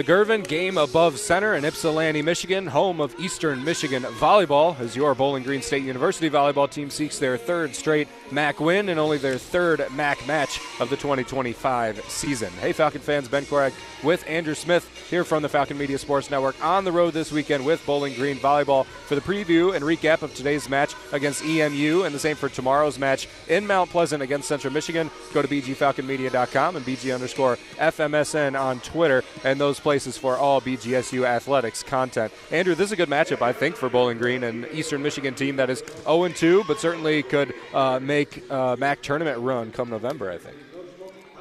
The Gervin game above center in Ypsilanti, Michigan, home of Eastern Michigan Volleyball, as your Bowling Green State University volleyball team seeks their third straight MAC win and only their third MAC match of the 2025 season. Hey, Falcon fans, Ben Korag with Andrew Smith here from the Falcon Media Sports Network on the road this weekend with Bowling Green Volleyball for the preview and recap of today's match against EMU and the same for tomorrow's match in Mount Pleasant against Central Michigan. Go to bgfalconmedia.com and BG_FMSN on Twitter and those places for all BGSU athletics content. Andrew, this is a good matchup, I think, for Bowling Green, an Eastern Michigan team that is 0-2, but certainly could make a MAC tournament run come November, I think.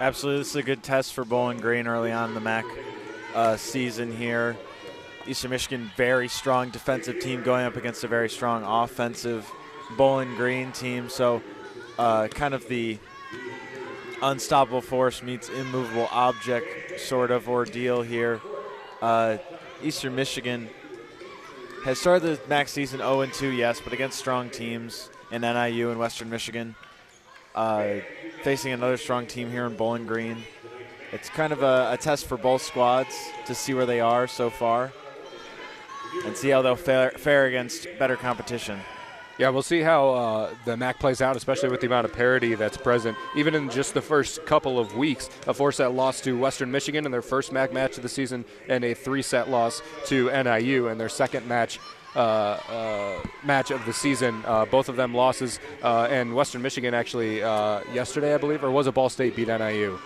Absolutely. This is a good test for Bowling Green early on in the MAC season here. Eastern Michigan, very strong defensive team going up against a very strong offensive Bowling Green team. So kind of the unstoppable force meets immovable object sort of ordeal here. Eastern Michigan has started the MAC season 0-2, yes, but against strong teams in NIU and Western Michigan. Facing another strong team here in Bowling Green. It's kind of a test for both squads to see where they are so far and see how they'll fare against better competition. Yeah, we'll see how the MAC plays out, especially with the amount of parity that's present. Even in just the first couple of weeks, a 4-set loss to Western Michigan in their first MAC match of the season and a 3-set loss to NIU in their second match of the season. Both of them losses, and Western Michigan actually yesterday, I believe, or was it Ball State beat NIU?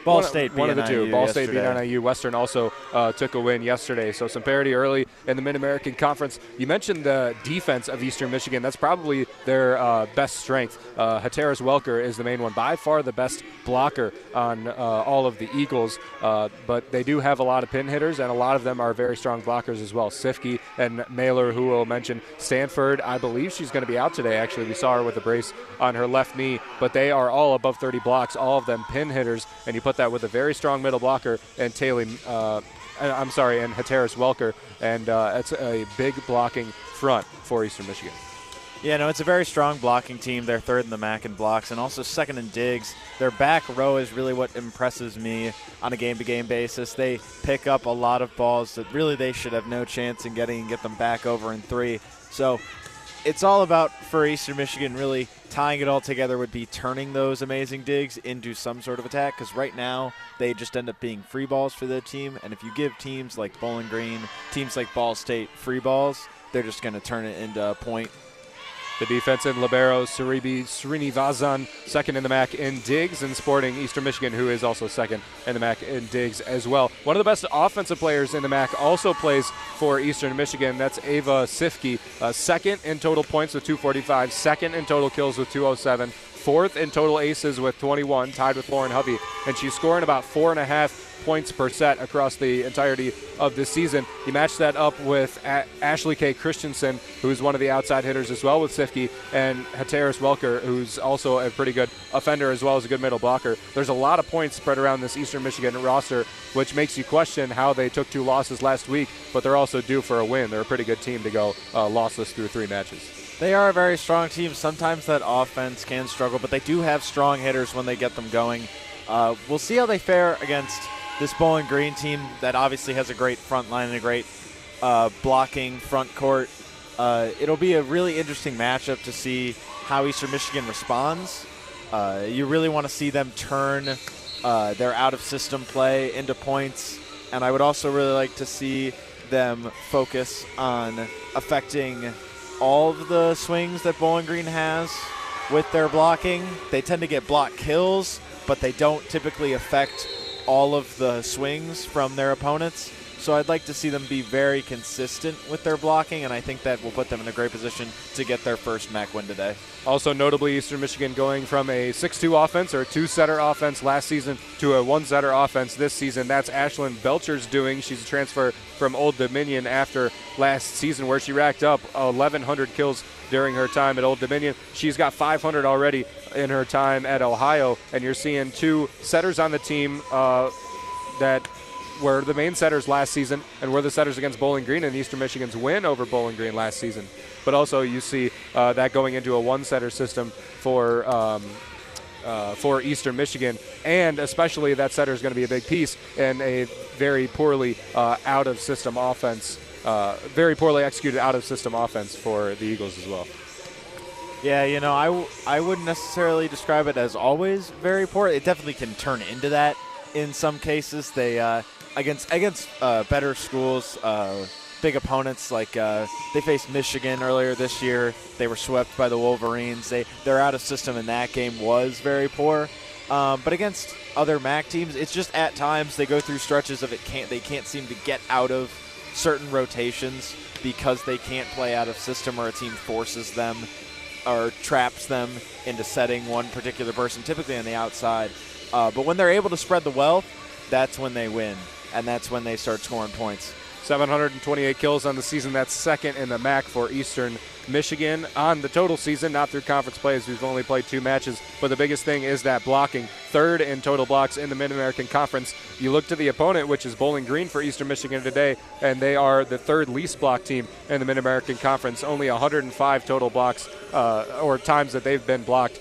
Ball State beat one of the two. Ball State beat yesterday. NIU. Western also took a win yesterday. So some parity early in the Mid-American Conference. You mentioned the defense of Eastern Michigan. That's probably their best strength. Hateris Welker is the main one. By far the best blocker on all of the Eagles. But they do have a lot of pin hitters, and a lot of them are very strong blockers as well. Sifke and Mailer, who we'll mention. Stanford, I believe she's going to be out today, actually. We saw her with a brace on her left knee. But they are all above 30 blocks, all of them pin hitters. And you put that with a very strong middle blocker and Hateris Welker, and it's a big blocking front for Eastern Michigan. Yeah, no, it's a very strong blocking team. They're third in the MAC in blocks and also second in digs. Their back row is really what impresses me on a game-to-game basis. They pick up a lot of balls that really they should have no chance in getting and get them back over in three. So it's all about, for Eastern Michigan, really tying it all together would be turning those amazing digs into some sort of attack, because right now they just end up being free balls for the team, and if you give teams like Bowling Green, teams like Ball State free balls, they're just going to turn it into a point. The defense in libero, Srinivazan, second in the MAC in digs, and Sporting Eastern Michigan, who is also second in the MAC in digs as well. One of the best offensive players in the MAC also plays for Eastern Michigan. That's Ava Sifke, second in total points with 245, second in total kills with 207, fourth in total aces with 21, tied with Lauren Hovey, and she's scoring about 4.5 points per set across the entirety of this season. You match that up with Ashley K. Christensen, who's one of the outside hitters as well with Sifke, and Hateris Welker, who's also a pretty good offender as well as a good middle blocker. There's a lot of points spread around this Eastern Michigan roster, which makes you question how they took 2 losses last week, but they're also due for a win. They're a pretty good team to go lossless through 3 matches. They are a very strong team. Sometimes that offense can struggle, but they do have strong hitters when they get them going. We'll see how they fare against this Bowling Green team that obviously has a great front line and a great blocking front court. It'll be a really interesting matchup to see how Eastern Michigan responds. You really want to see them turn their out-of-system play into points, and I would also really like to see them focus on affecting all of the swings that Bowling Green has with their blocking. They tend to get block kills, but they don't typically affect all of the swings from their opponents. So I'd like to see them be very consistent with their blocking, and I think that will put them in a great position to get their first MAC win today. Also notably, Eastern Michigan going from a 6-2 offense or a 2-setter offense last season to a 1-setter offense this season. That's Ashlyn Belcher's doing. She's a transfer from Old Dominion after last season, where she racked up 1,100 kills during her time at Old Dominion. She's got 500 already in her time at Ohio, and you're seeing 2 setters on the team that were the main setters last season and were the setters against Bowling Green in Eastern Michigan's win over Bowling Green last season. But also you see that going into a 1-setter system for for Eastern Michigan, and especially that setter is going to be a big piece in a very poorly out-of-system offense, very poorly executed out-of-system offense for the Eagles as well. Yeah, I wouldn't necessarily describe it as always very poor. It definitely can turn into that in some cases. They against better schools, big opponents like they faced Michigan earlier this year. They were swept by the Wolverines. Their out of system in that game was very poor. But against other MAC teams, it's just at times they go through stretches of they can't seem to get out of certain rotations because they can't play out of system, or a team forces them or traps them into setting one particular person, typically on the outside. But when they're able to spread the wealth, that's when they win, and that's when they start scoring points. 728 kills on the season. That's second in the MAC for Eastern Michigan on the total season, not through conference play, as we've only played 2 matches. But the biggest thing is that blocking. Third in total blocks in the Mid-American Conference. You look to the opponent, which is Bowling Green for Eastern Michigan today, and they are the 3rd least blocked team in the Mid-American Conference. Only 105 total blocks or times that they've been blocked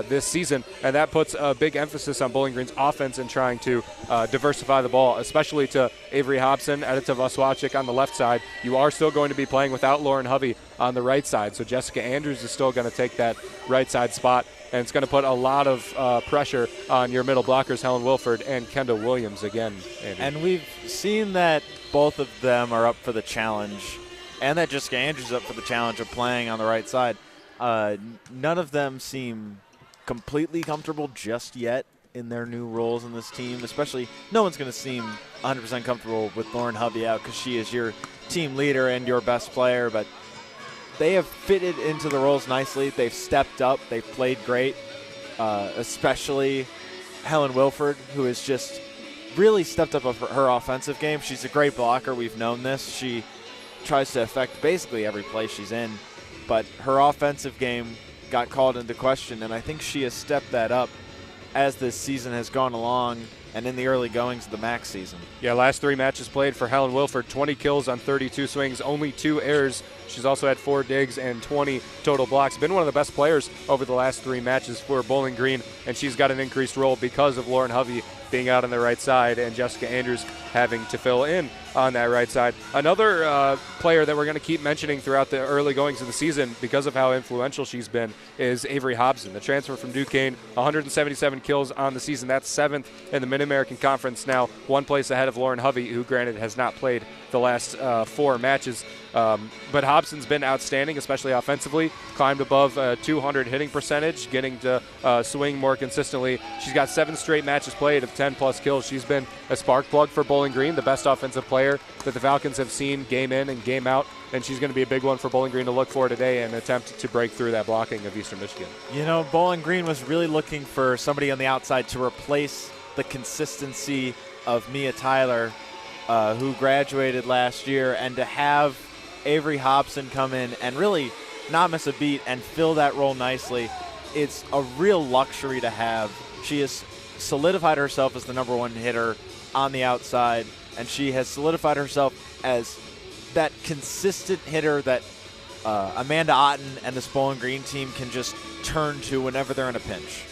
this season, and that puts a big emphasis on Bowling Green's offense in trying to diversify the ball, especially to Avery Hobson, Edita Vaswachik on the left side. You are still going to be playing without Lauren Hovey on the right side, so Jessica Andrews is still going to take that right side spot, and it's going to put a lot of pressure on your middle blockers, Helen Wilford and Kendall Williams again, Andy. And we've seen that both of them are up for the challenge, and that Jessica Andrews is up for the challenge of playing on the right side. None of them seem completely comfortable just yet in their new roles in this team, especially no one's going to seem 100% comfortable with Lauren Hovey out because she is your team leader and your best player, but they have fitted into the roles nicely. They've stepped up. They've played great, especially Helen Wilford, who has just really stepped up her offensive game. She's a great blocker. We've known this. She tries to affect basically every play she's in, but her offensive game got called into question, and I think she has stepped that up as this season has gone along and in the early goings of the MAC season. Yeah, last 3 matches played for Helen Wilford, 20 kills on 32 swings, only 2 errors. She's also had 4 digs and 20 total blocks. Been one of the best players over the last 3 matches for Bowling Green, and she's got an increased role because of Lauren Hovey being out on the right side and Jessica Andrews having to fill in on that right side. Another player that we're going to keep mentioning throughout the early goings of the season because of how influential she's been is Avery Hobson, the transfer from Duquesne, 177 kills on the season. That's 7th in the Mid-American Conference now, 1 place ahead of Lauren Hovey, who granted has not played the last 4 matches. But Hobson's been outstanding, especially offensively. Climbed above 200 hitting percentage, getting to swing more consistently. She's got 7 straight matches played of 10-plus kills. She's been a spark plug for Bowling Green, the best offensive player that the Falcons have seen game in and game out, and she's going to be a big one for Bowling Green to look for today and attempt to break through that blocking of Eastern Michigan. Bowling Green was really looking for somebody on the outside to replace the consistency of Mia Tyler, who graduated last year, and to have Avery Hobson come in and really not miss a beat and fill that role nicely. It's a real luxury to have. She has solidified herself as the #1 hitter on the outside, and she has solidified herself as that consistent hitter that Amanda Otten and this Bowling Green team can just turn to whenever they're in a pinch.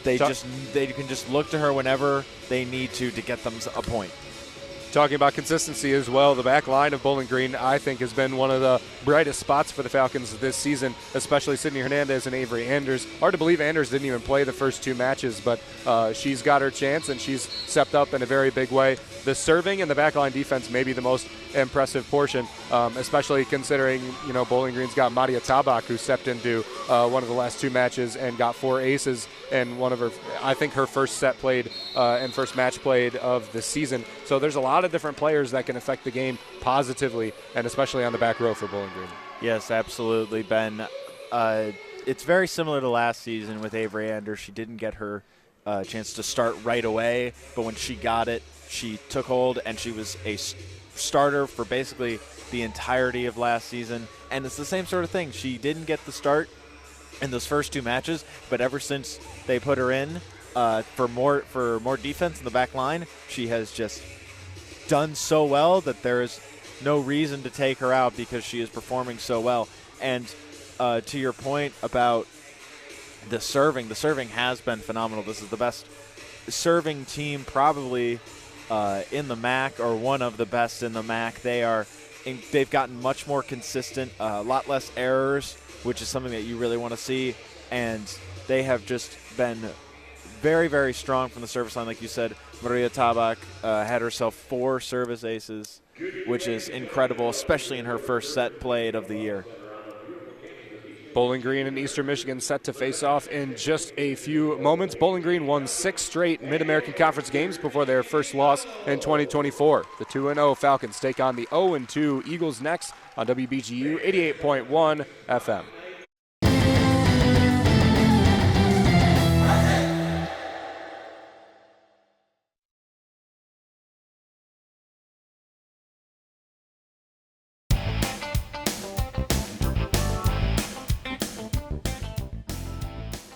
They can just look to her whenever they need to get them a point. Talking about consistency as well, the back line of Bowling Green, I think, has been one of the brightest spots for the Falcons this season, especially Sydney Hernandez and Avery Anders. Hard to believe Anders didn't even play the first 2 matches, but she's got her chance, and she's stepped up in a very big way. The serving and the backline defense may be the most impressive portion, especially considering, Bowling Green's got Madia Tabak, who stepped into one of the last 2 matches and got 4 aces in one of her first set played and first match played of the season. So there's a lot of different players that can affect the game positively, and especially on the back row for Bowling Green. Yes, absolutely, Ben. It's very similar to last season with Avery Anders. She didn't get her chance to start right away, but when she got it, she took hold, and she was a starter for basically the entirety of last season. And it's the same sort of thing. She didn't get the start in those first 2 matches, but ever since they put her in for more defense in the back line, she has just done so well that there is no reason to take her out because she is performing so well. And to your point about the serving has been phenomenal. This is the best serving team probably in the MAC, or one of the best in the MAC. They've gotten much more consistent, a lot less errors, which is something that you really want to see, and they have just been very, very strong from the service line. Like you said, Maria Tabak had herself 4 service aces, which is incredible, especially in her first set played of the year. Bowling Green and Eastern Michigan set to face off in just a few moments. Bowling Green won 6 straight Mid-American Conference games before their first loss in 2024. The 2-0 Falcons take on the 0-2 Eagles next on WBGU 88.1 FM.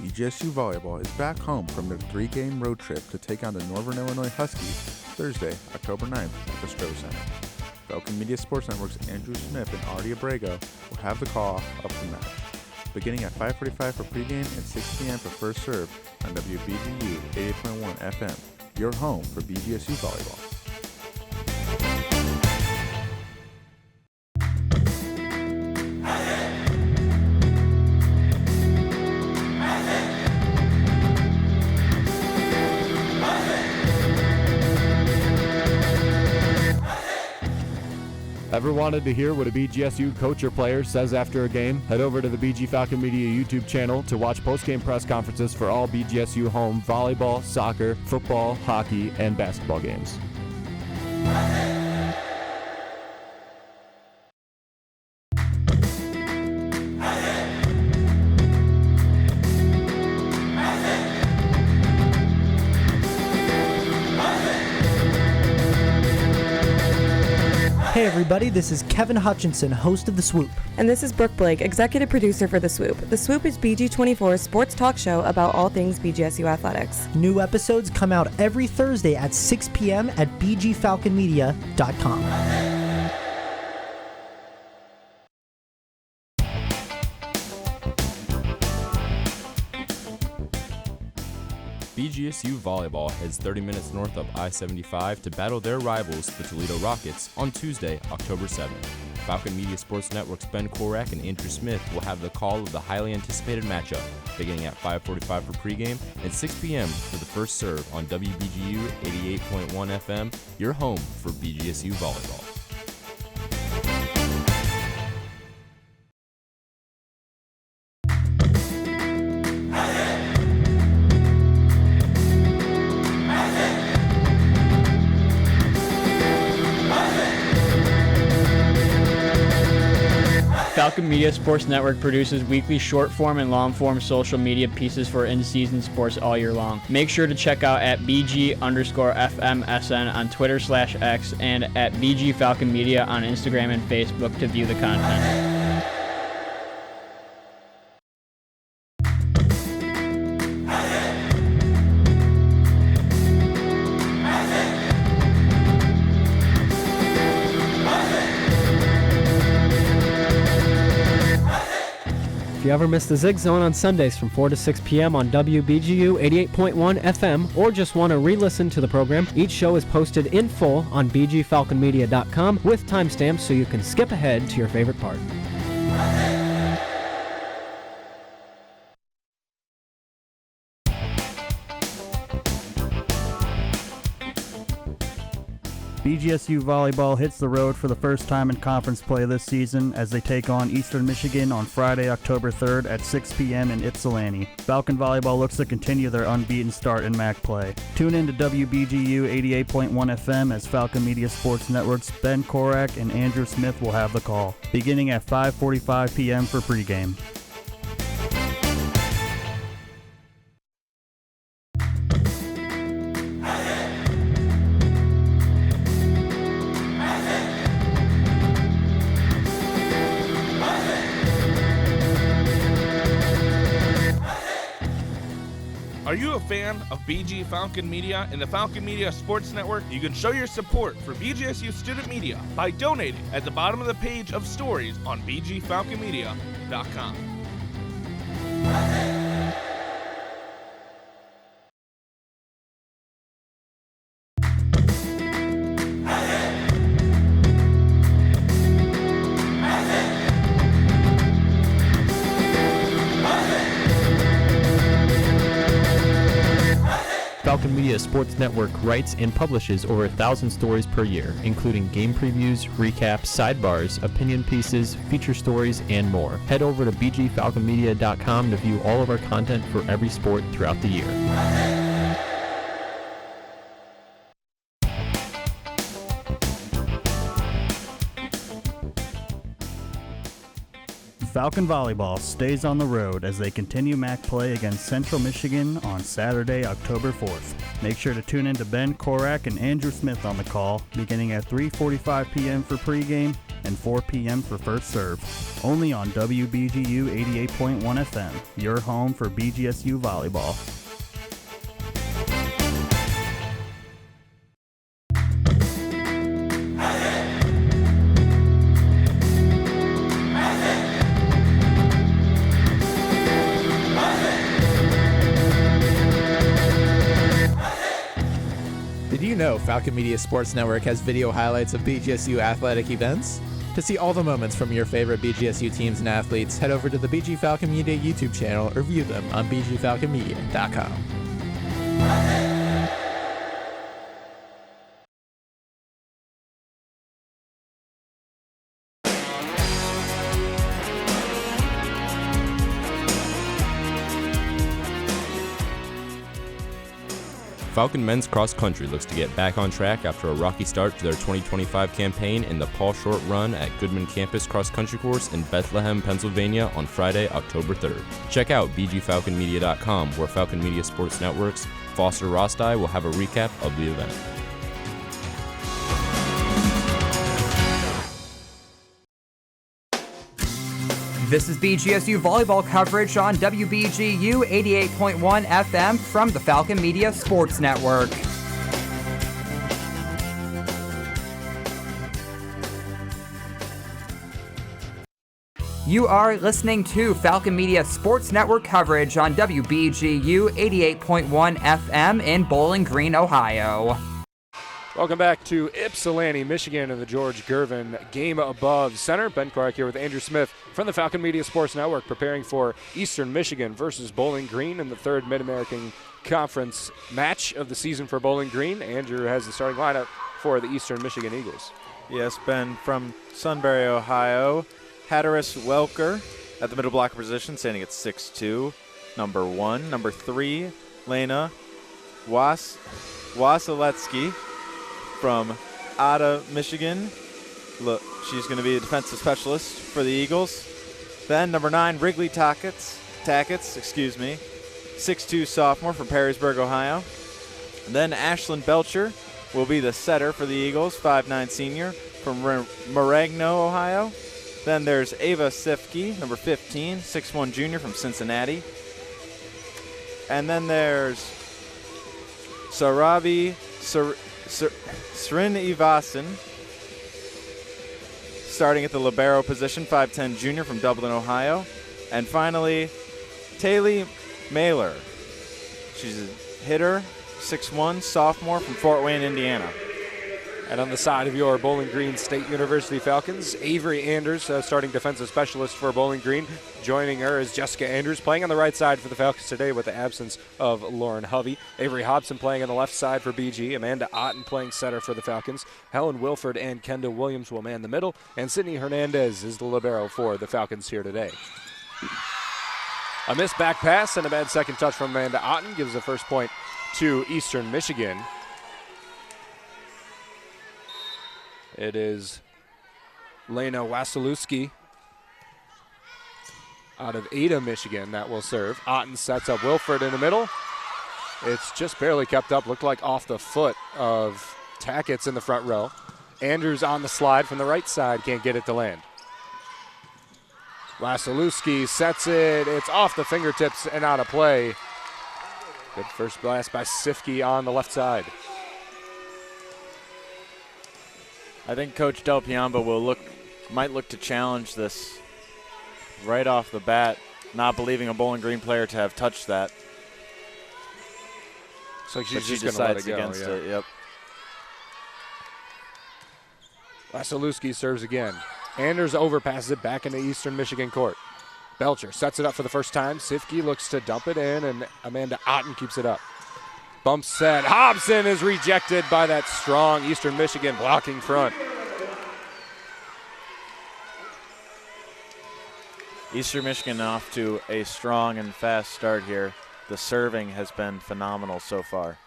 BGSU Volleyball is back home from their 3-game road trip to take on the Northern Illinois Huskies Thursday, October 9th at the Stroh Center. Falcon Media Sports Network's Andrew Smith and Artie Abrego will have the call of the match, beginning at 5:45 for pregame and 6 p.m. for first serve on WBGU 88.1 FM, your home for BGSU Volleyball. Ever wanted to hear what a BGSU coach or player says after a game? Head over to the BG Falcon Media YouTube channel to watch post-game press conferences for all BGSU home volleyball, soccer, football, hockey, and basketball games. Hey everybody, this is Kevin Hutchinson, host of The Swoop. And this is Brooke Blake, executive producer for The Swoop. The Swoop is BG24's sports talk show about all things BGSU athletics. New episodes come out every Thursday at 6 p.m. at bgfalconmedia.com. BGSU Volleyball heads 30 minutes north of I-75 to battle their rivals, the Toledo Rockets, on Tuesday, October 7th. Falcon Media Sports Network's Ben Korak and Andrew Smith will have the call of the highly anticipated matchup, beginning at 5:45 for pregame and 6 p.m. for the first serve on WBGU 88.1 FM, your home for BGSU Volleyball. Falcon Media Sports Network produces weekly short-form and long-form social media pieces for in-season sports all year long. Make sure to check out at BG_FMSN on Twitter/X and at BG Falcon Media on Instagram and Facebook to view the content. If you ever miss the Zig Zone on Sundays from 4 to 6 p.m. on WBGU 88.1 FM, or just want to re-listen to the program, each show is posted in full on bgfalconmedia.com with timestamps so you can skip ahead to your favorite part. BGSU Volleyball hits the road for the first time in conference play this season as they take on Eastern Michigan on Friday, October 3rd at 6 p.m. in Ypsilanti. Falcon Volleyball looks to continue their unbeaten start in MAC play. Tune in to WBGU 88.1 FM as Falcon Media Sports Network's Ben Korak and Andrew Smith will have the call, beginning at 5:45 p.m. for pregame. Are you a fan of BG Falcon Media and the Falcon Media Sports Network? You can show your support for BGSU student media by donating at the bottom of the page of stories on bgfalconmedia.com. Media Sports Network writes and publishes over 1,000 stories per year, including game previews, recaps, sidebars, opinion pieces, feature stories, and more. Head over to bgfalconmedia.com to view all of our content for every sport throughout the year. Falcon Volleyball stays on the road as they continue MAC play against Central Michigan on Saturday, October 4th. Make sure to tune in to Ben Korak and Andrew Smith on the call, beginning at 3:45 p.m. for pregame and 4 p.m. for first serve. Only on WBGU 88.1 FM, your home for BGSU Volleyball. Did you know Falcon Media Sports Network has video highlights of BGSU athletic events? To see all the moments from your favorite BGSU teams and athletes, head over to the BG Falcon Media YouTube channel or view them on bgfalconmedia.com. Falcon men's cross country looks to get back on track after a rocky start to their 2025 campaign in the Paul Short Run at Goodman Campus Cross Country Course in Bethlehem, Pennsylvania on Friday, October 3rd. Check out bgfalconmedia.com, where Falcon Media Sports Network's Foster Rostai will have a recap of the event. This is BGSU volleyball coverage on WBGU 88.1 FM from the Falcon Media Sports Network. You are listening to Falcon Media Sports Network coverage on WBGU 88.1 FM in Bowling Green, Ohio. Welcome back to Ypsilanti, Michigan, and the George Gervin Game Above Center. Ben Clark here with Andrew Smith from the Falcon Media Sports Network, preparing for Eastern Michigan versus Bowling Green in the third Mid-American Conference match of the season for Bowling Green. Andrew has the starting lineup for the Eastern Michigan Eagles. Yes, Ben, from Sunbury, Ohio. Hatteras Welker at the middle blocker position, standing at 6'2". Number 1. Number 3, Lena Wasiletsky from Ada, Michigan. Look, she's going to be a defensive specialist for the Eagles. Then number 9, Wrigley Tackett, 6'2" sophomore from Perrysburg, Ohio. And then Ashlyn Belcher will be the setter for the Eagles, 5'9" senior from Maragno, Ohio. Then there's Ava Sifke, number 15, 6'1" junior from Cincinnati. And then there's Sarabi Srinivasan, starting at the libero position, 5'10" junior from Dublin, Ohio. And finally, Taylor Mailer. She's a hitter, 6'1", sophomore from Fort Wayne, Indiana. And on the side of your Bowling Green State University Falcons, Avery Anders, starting defensive specialist for Bowling Green. Joining her is Jessica Andrews, playing on the right side for the Falcons today with the absence of Lauren Hovey. Avery Hobson playing on the left side for BG. Amanda Otten playing center for the Falcons. Helen Wilford and Kendall Williams will man the middle. And Sydney Hernandez is the libero for the Falcons here today. A missed back pass and a bad second touch from Amanda Otten gives the first point to Eastern Michigan. It is Lena Wasilewski out of Ada, Michigan, that will serve. Otten sets up Wilford in the middle. It's just barely kept up. Looked like off the foot of Tackett's in the front row. Andrews on the slide from the right side. Can't get it to land. Wasilewski sets it. It's off the fingertips and out of play. Good first blast by Sifke on the left side. I think Coach Del Piombo might look to challenge this right off the bat, not believing a Bowling Green player to have touched that. So she decides against it. Yep. Wasilewski serves again. Anders overpasses it back into Eastern Michigan court. Belcher sets it up for the first time. Sifke looks to dump it in, and Amanda Otten keeps it up. Bump set. Hobson is rejected by that strong Eastern Michigan blocking front. Eastern Michigan off to a strong and fast start here. The serving has been phenomenal so far.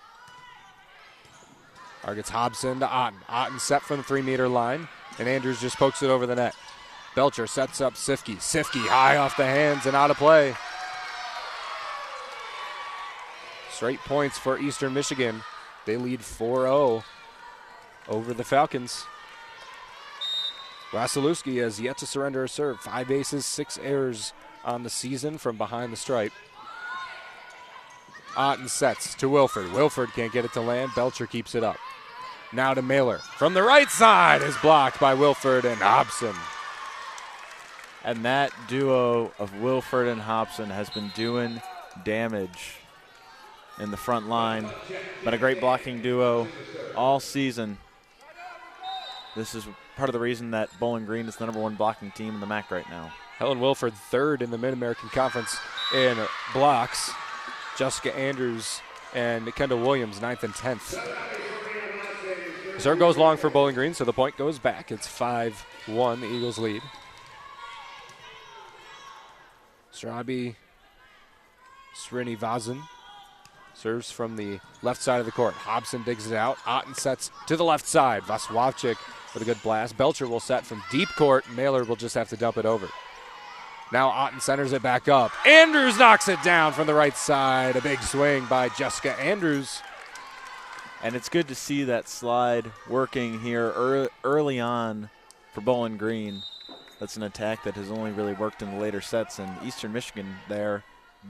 Targets Hobson to Otten. Otten set from the 3-meter line, and Andrews just pokes it over the net. Belcher sets up Sifke. Sifke high off the hands and out of play. Straight points for Eastern Michigan. They lead 4-0 over the Falcons. Wasilewski has yet to surrender a serve. 5 aces, 6 errors on the season from behind the stripe. Otten sets to Wilford. Wilford can't get it to land. Belcher keeps it up. Now to Mailer. From the right side is blocked by Wilford and Hobson. And that duo of Wilford and Hobson has been doing damage in the front line. Been a great blocking duo all season. This is part of the reason that Bowling Green is the #1 blocking team in the MAC right now. Helen Wilford third in the Mid-American Conference in blocks. Jessica Andrews and Kendall Williams 9th and 10th. Serve goes long for Bowling Green, so the point goes back. It's 5-1, the Eagles lead. Strabi Srinivasan serves from the left side of the court. Hobson digs it out. Otten sets to the left side. Vaswavchik with a good blast. Belcher will set from deep court. Mailer will just have to dump it over. Now Otten centers it back up. Andrews knocks it down from the right side. A big swing by Jessica Andrews. And it's good to see that slide working here early on for Bowling Green. That's an attack that has only really worked in the later sets, and Eastern Michigan there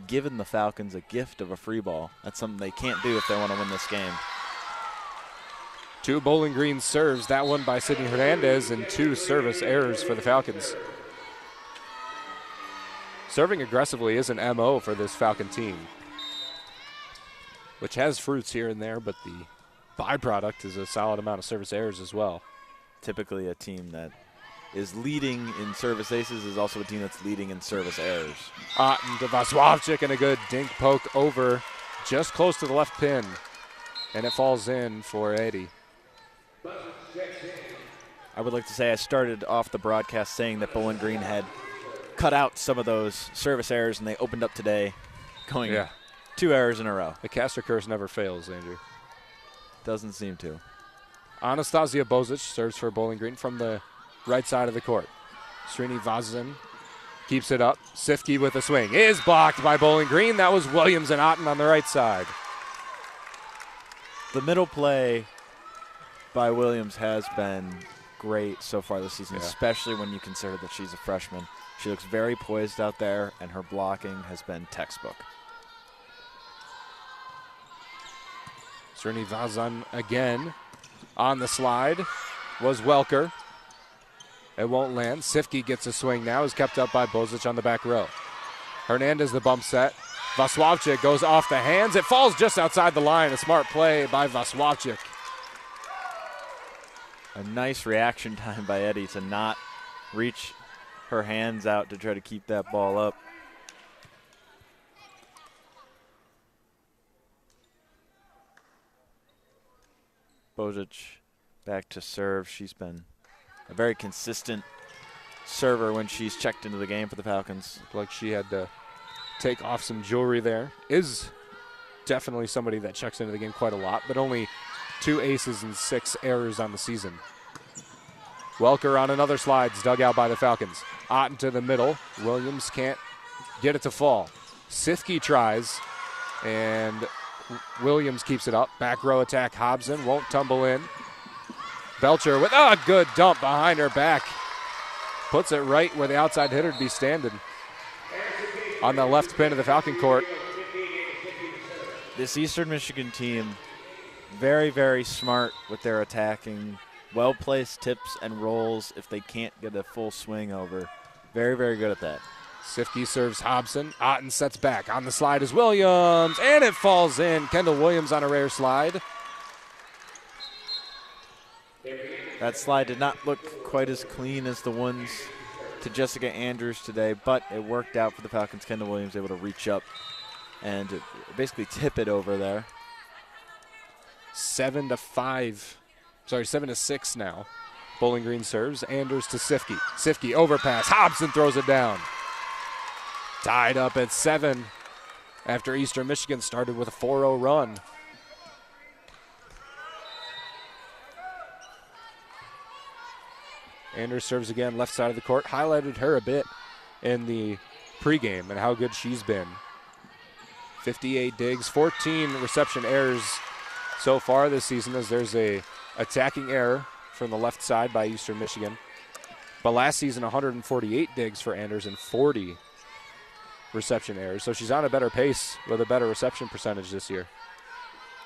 giving the Falcons a gift of a free ball. That's something they can't do if they want to win this game. 2 Bowling Green serves, that one by Sydney Hernandez, and 2 service errors for the Falcons. Serving aggressively is an MO for this Falcon team, which has fruits here and there, but the byproduct is a solid amount of service errors as well. Typically a team that is leading in service aces is also a team that's leading in service errors. Otten to Vaswavchik and a good dink poke over just close to the left pin, and it falls in for Eddie. I would like to say I started off the broadcast saying that Bowling Green had cut out some of those service errors, and they opened up today going 2 errors in a row. The caster curse never fails, Andrew. Doesn't seem to. Anastasia Bozic serves for Bowling Green from the right side of the court. Srinivasan keeps it up. Sifke with a swing is blocked by Bowling Green. That was Williams and Otten on the right side. The middle play by Williams has been great so far this season, especially when you consider that she's a freshman. She looks very poised out there, and her blocking has been textbook. Srinivasan again on the slide was Welker. It won't land. Sifke gets a swing now, is kept up by Bozic on the back row. Hernandez the bump set. Vaswavchik goes off the hands. It falls just outside the line. A smart play by Vaswavchik. A nice reaction time by Eddie to not reach her hands out to try to keep that ball up. Bozic back to serve. She's been a very consistent server when she's checked into the game for the Falcons. Looked like she had to take off some jewelry there. Is definitely somebody that checks into the game quite a lot, but only 2 aces and 6 errors on the season. Welker on another slide, dug out by the Falcons. Otten to the middle. Williams can't get it to fall. Sifke tries, and Williams keeps it up. Back row attack, Hobson won't tumble in. Belcher with a good dump behind her back. Puts it right where the outside hitter would be standing. On the left pin of the Falcon court. This Eastern Michigan team, very, very smart with their attacking. Well-placed tips and rolls if they can't get a full swing over. Very, very good at that. Sifke serves Hobson. Otten sets back. On the slide is Williams, and it falls in. Kendall Williams on a rare slide. That slide did not look quite as clean as the ones to Jessica Andrews today, but it worked out for the Falcons. Kendall Williams able to reach up and basically tip it over there. 7-6 now. Bowling Green serves. Anders to Sifke. Sifke overpass. Hobson throws it down. Tied up at 7 after Eastern Michigan started with a 4-0 run. Anders serves again, left side of the court. Highlighted her a bit in the pregame and how good she's been. 58 digs, 14 reception errors so far this season, as there's a attacking error from the left side by Eastern Michigan. But last season, 148 digs for Anders and 40 reception errors. So she's on a better pace with a better reception percentage this year.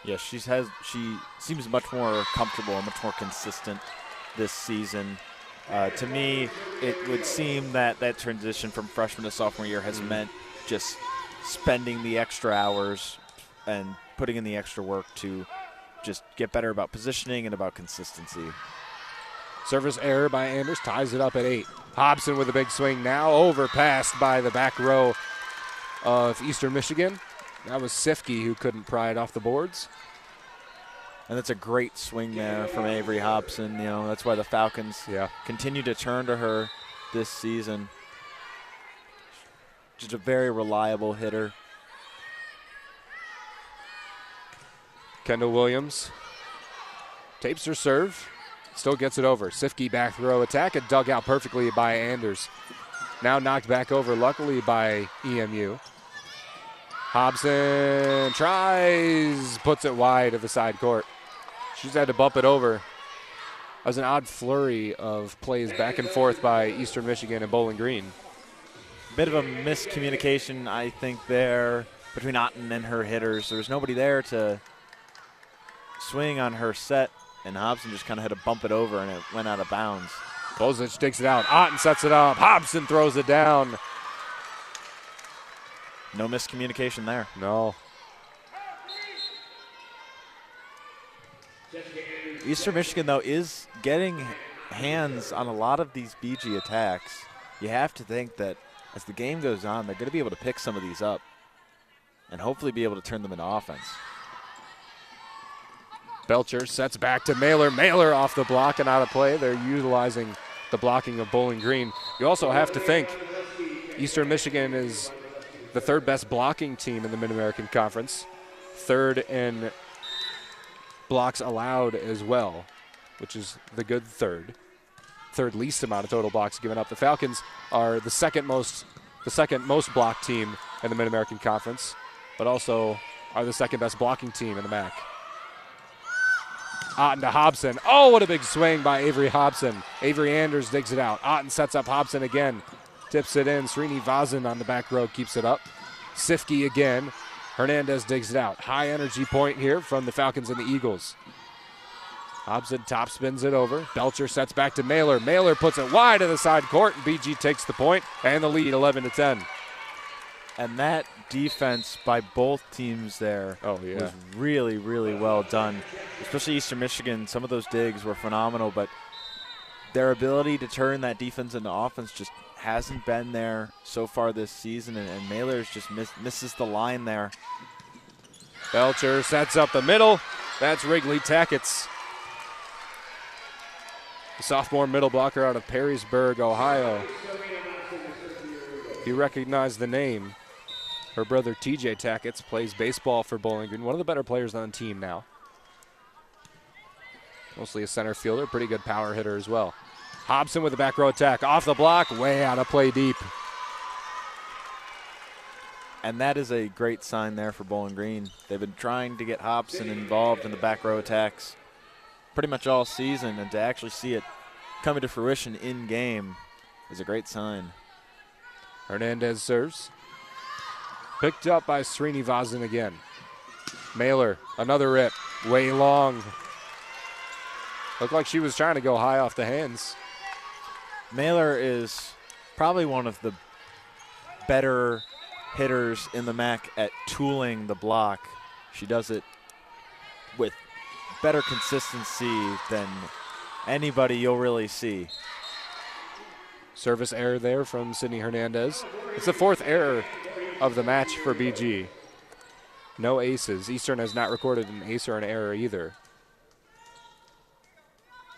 Yeah, she seems much more comfortable and much more consistent this season. To me, it would seem that that transition from freshman to sophomore year has meant just spending the extra hours and putting in the extra work to just get better about positioning and about consistency. Service error by Anders ties it up at 8. Hobson with a big swing now, overpassed by the back row of Eastern Michigan. That was Sifke who couldn't pry it off the boards. And that's a great swing there from Avery Hobson. You know, that's why the Falcons continue to turn to her this season. Just a very reliable hitter. Kendall Williams tapes her serve, still gets it over. Sifke back throw attack, and dug out perfectly by Anders. Now knocked back over, luckily, by EMU. Hobson tries, puts it wide of the side court. She's had to bump it over. That was an odd flurry of plays back and forth by Eastern Michigan and Bowling Green. Bit of a miscommunication, I think, there between Otten and her hitters. There was nobody there to swing on her set, and Hobson just kind of had to bump it over, and it went out of bounds. Bozich takes it out. Otten sets it up. Hobson throws it down. No miscommunication there. No. Eastern Michigan, though, is getting hands on a lot of these BG attacks. You have to think that as the game goes on, they're going to be able to pick some of these up and hopefully be able to turn them into offense. Belcher sets back to Mailer. Mailer off the block and out of play. They're utilizing the blocking of Bowling Green. You also have to think Eastern Michigan is the third best blocking team in the Mid-American Conference. Third in blocks allowed as well, which is the good third. Third least amount of total blocks given up. The Falcons are the second most blocked team in the Mid-American Conference, but also are the second best blocking team in the MAC. Otten to Hobson. Oh, what a big swing by Avery Hobson. Avery Anders digs it out. Otten sets up Hobson again. Tips it in. Srini Vazan on the back row keeps it up. Sifke again. Hernandez digs it out. High energy point here from the Falcons and the Eagles. Hobson top spins it over. Belcher sets back to Mailer. Mailer puts it wide of the side court, and BG takes the point and the lead 11-10. And that defense by both teams there was really, really well done. Especially Eastern Michigan, some of those digs were phenomenal, but their ability to turn that defense into offense just hasn't been there so far this season, and Mailer's just misses the line there. Belcher sets up the middle. That's Wrigley Tackets, the sophomore middle blocker out of Perrysburg, Ohio. You recognize the name. Her brother TJ Tackets plays baseball for Bowling Green, one of the better players on the team now. Mostly a center fielder, pretty good power hitter as well. Hobson with a back row attack, off the block, way out of play deep. And that is a great sign there for Bowling Green. They've been trying to get Hobson involved in the back row attacks pretty much all season, and to actually see it coming to fruition in game is a great sign. Hernandez serves. Picked up by Srini Vazan again. Mailer, another rip, way long. Looked like she was trying to go high off the hands. Mailer is probably one of the better hitters in the MAC at tooling the block. She does it with better consistency than anybody you'll really see. Service error there from Sydney Hernandez. It's the fourth error of the match for BG. No aces. Eastern has not recorded an ace or an error either.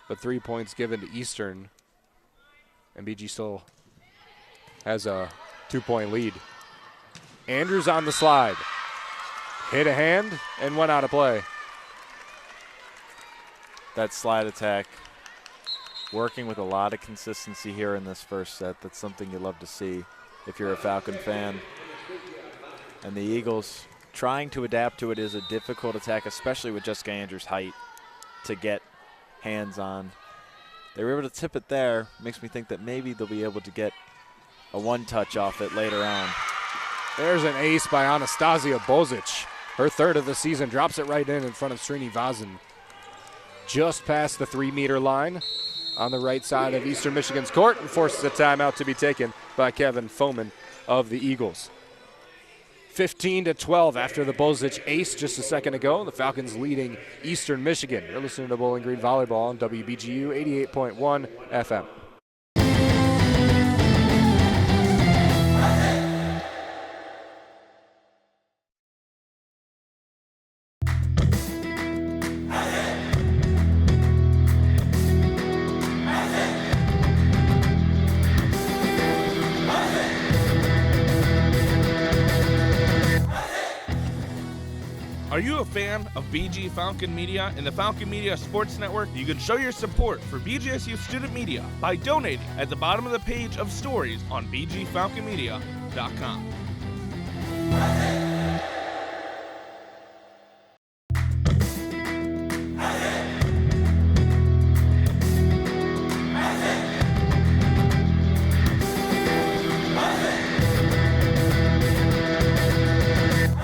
But 3 points given to Eastern. And BG still has a 2-point lead. Andrews on the slide. Hit a hand and went out of play. That slide attack working with a lot of consistency here in this first set. That's something you love to see if you're a Falcon fan. And the Eagles trying to adapt to it is a difficult attack, especially with Jessica Andrews' height to get hands on. They were able to tip it there. Makes me think that maybe they'll be able to get a one-touch off it later on. There's an ace by Anastasia Bozic. Her third of the season, drops it right in front of Srini Vazan. Just past the 3-meter line on the right side of Eastern Michigan's court and forces a timeout to be taken by Kevin Foman of the Eagles. 15-12 after the Bozic ace just a second ago. The Falcons leading Eastern Michigan. You're listening to Bowling Green Volleyball on WBGU 88.1 FM. Are you a fan of BG Falcon Media and the Falcon Media Sports Network? You can show your support for BGSU student media by donating at the bottom of the page of stories on bgfalconmedia.com.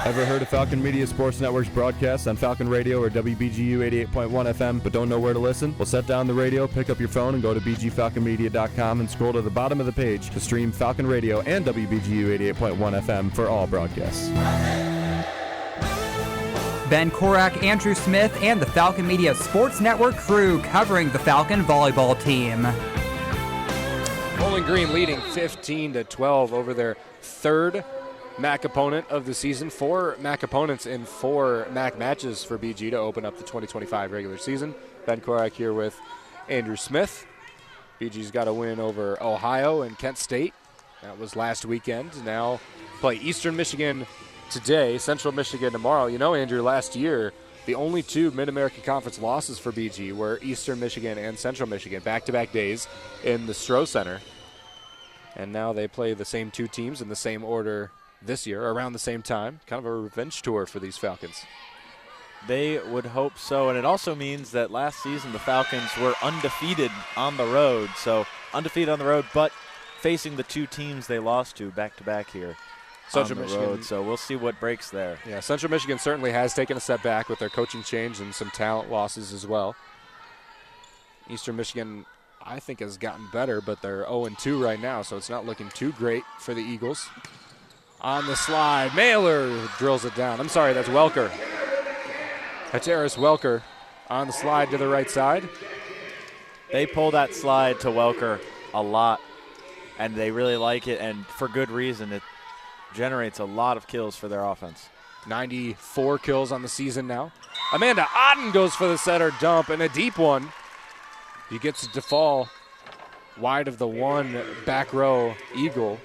Ever heard of Falcon Media Sports Network's broadcast on Falcon Radio or WBGU 88.1 FM but don't know where to listen? Well, set down the radio, pick up your phone, and go to bgfalconmedia.com and scroll to the bottom of the page to stream Falcon Radio and WBGU 88.1 FM for all broadcasts. Ben Korak, Andrew Smith, and the Falcon Media Sports Network crew covering the Falcon volleyball team. Bowling Green leading 15-12 over their third MAC opponent of the season. 4 MAC opponents in 4 MAC matches for BG to open up the 2025 regular season. Ben Korak here with Andrew Smith. BG's got a win over Ohio and Kent State. That was last weekend. Now play Eastern Michigan today, Central Michigan tomorrow. You know, Andrew, last year, the only 2 Mid-American Conference losses for BG were Eastern Michigan and Central Michigan, back-to-back days in the Stroh Center. And now they play the same 2 teams in the same order this year, around the same time. Kind of a revenge tour for these Falcons. They would hope so, and it also means that last season the Falcons were undefeated on the road. So undefeated on the road, but facing the 2 teams they lost to back-to-back here Central on the Michigan road. So we'll see what breaks there. Yeah, Central Michigan certainly has taken a step back with their coaching change and some talent losses as well. Eastern Michigan, I think, has gotten better, but they're 0-2 right now, so it's not looking too great for the Eagles. On the slide, Mailer drills it down. I'm sorry, that's Welker. Hateris Welker on the slide to the right side. They pull that slide to Welker a lot, and they really like it, and for good reason. It generates a lot of kills for their offense. 94 kills on the season now. Amanda Otten goes for the setter dump, and a deep one. He gets it to fall wide of the one back row Eagle.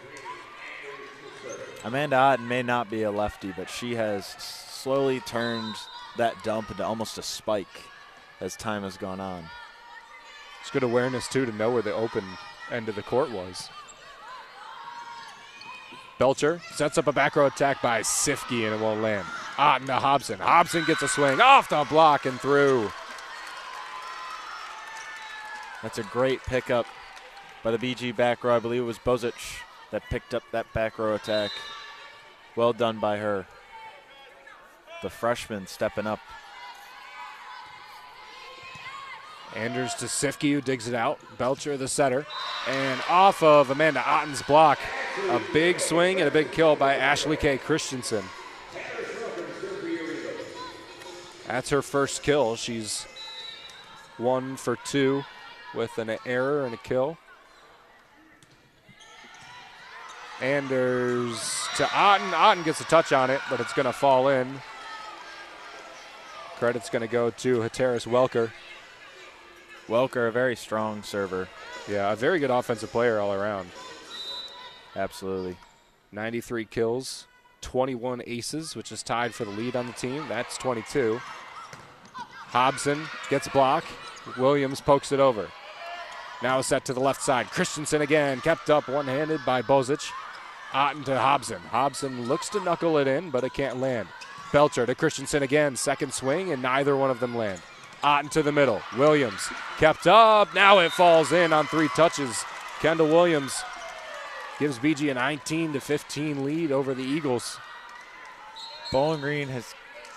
Amanda Otten may not be a lefty, but she has slowly turned that dump into almost a spike as time has gone on. It's good awareness, too, to know where the open end of the court was. Belcher sets up a back row attack by Sifke, and it won't land. Otten to Hobson. Hobson gets a swing off the block and through. That's a great pickup by the BG back row. I believe it was Bozic that picked up that back row attack. Well done by her. The freshman stepping up. Anders to Sifke, who digs it out. Belcher, the setter. And off of Amanda Otten's block, a big swing and a big kill by Ashley K. Christensen. That's her first kill. She's 1 for 2 with an error and a kill. Anders to Otten. Otten gets a touch on it, but it's going to fall in. Credit's going to go to Hateris Welker. Welker, a very strong server. Yeah, a very good offensive player all around. Absolutely. 93 kills, 21 aces, which is tied for the lead on the team. That's 22. Hobson gets a block. Williams pokes it over. Now a set to the left side. Christensen again, kept up one-handed by Bozic. Otten to Hobson. Hobson looks to knuckle it in, but it can't land. Belcher to Christensen again. Second swing, and neither one of them land. Otten to the middle. Williams kept up. Now it falls in on 3 touches. Kendall Williams gives BG a 19-15 lead over the Eagles. Bowling Green has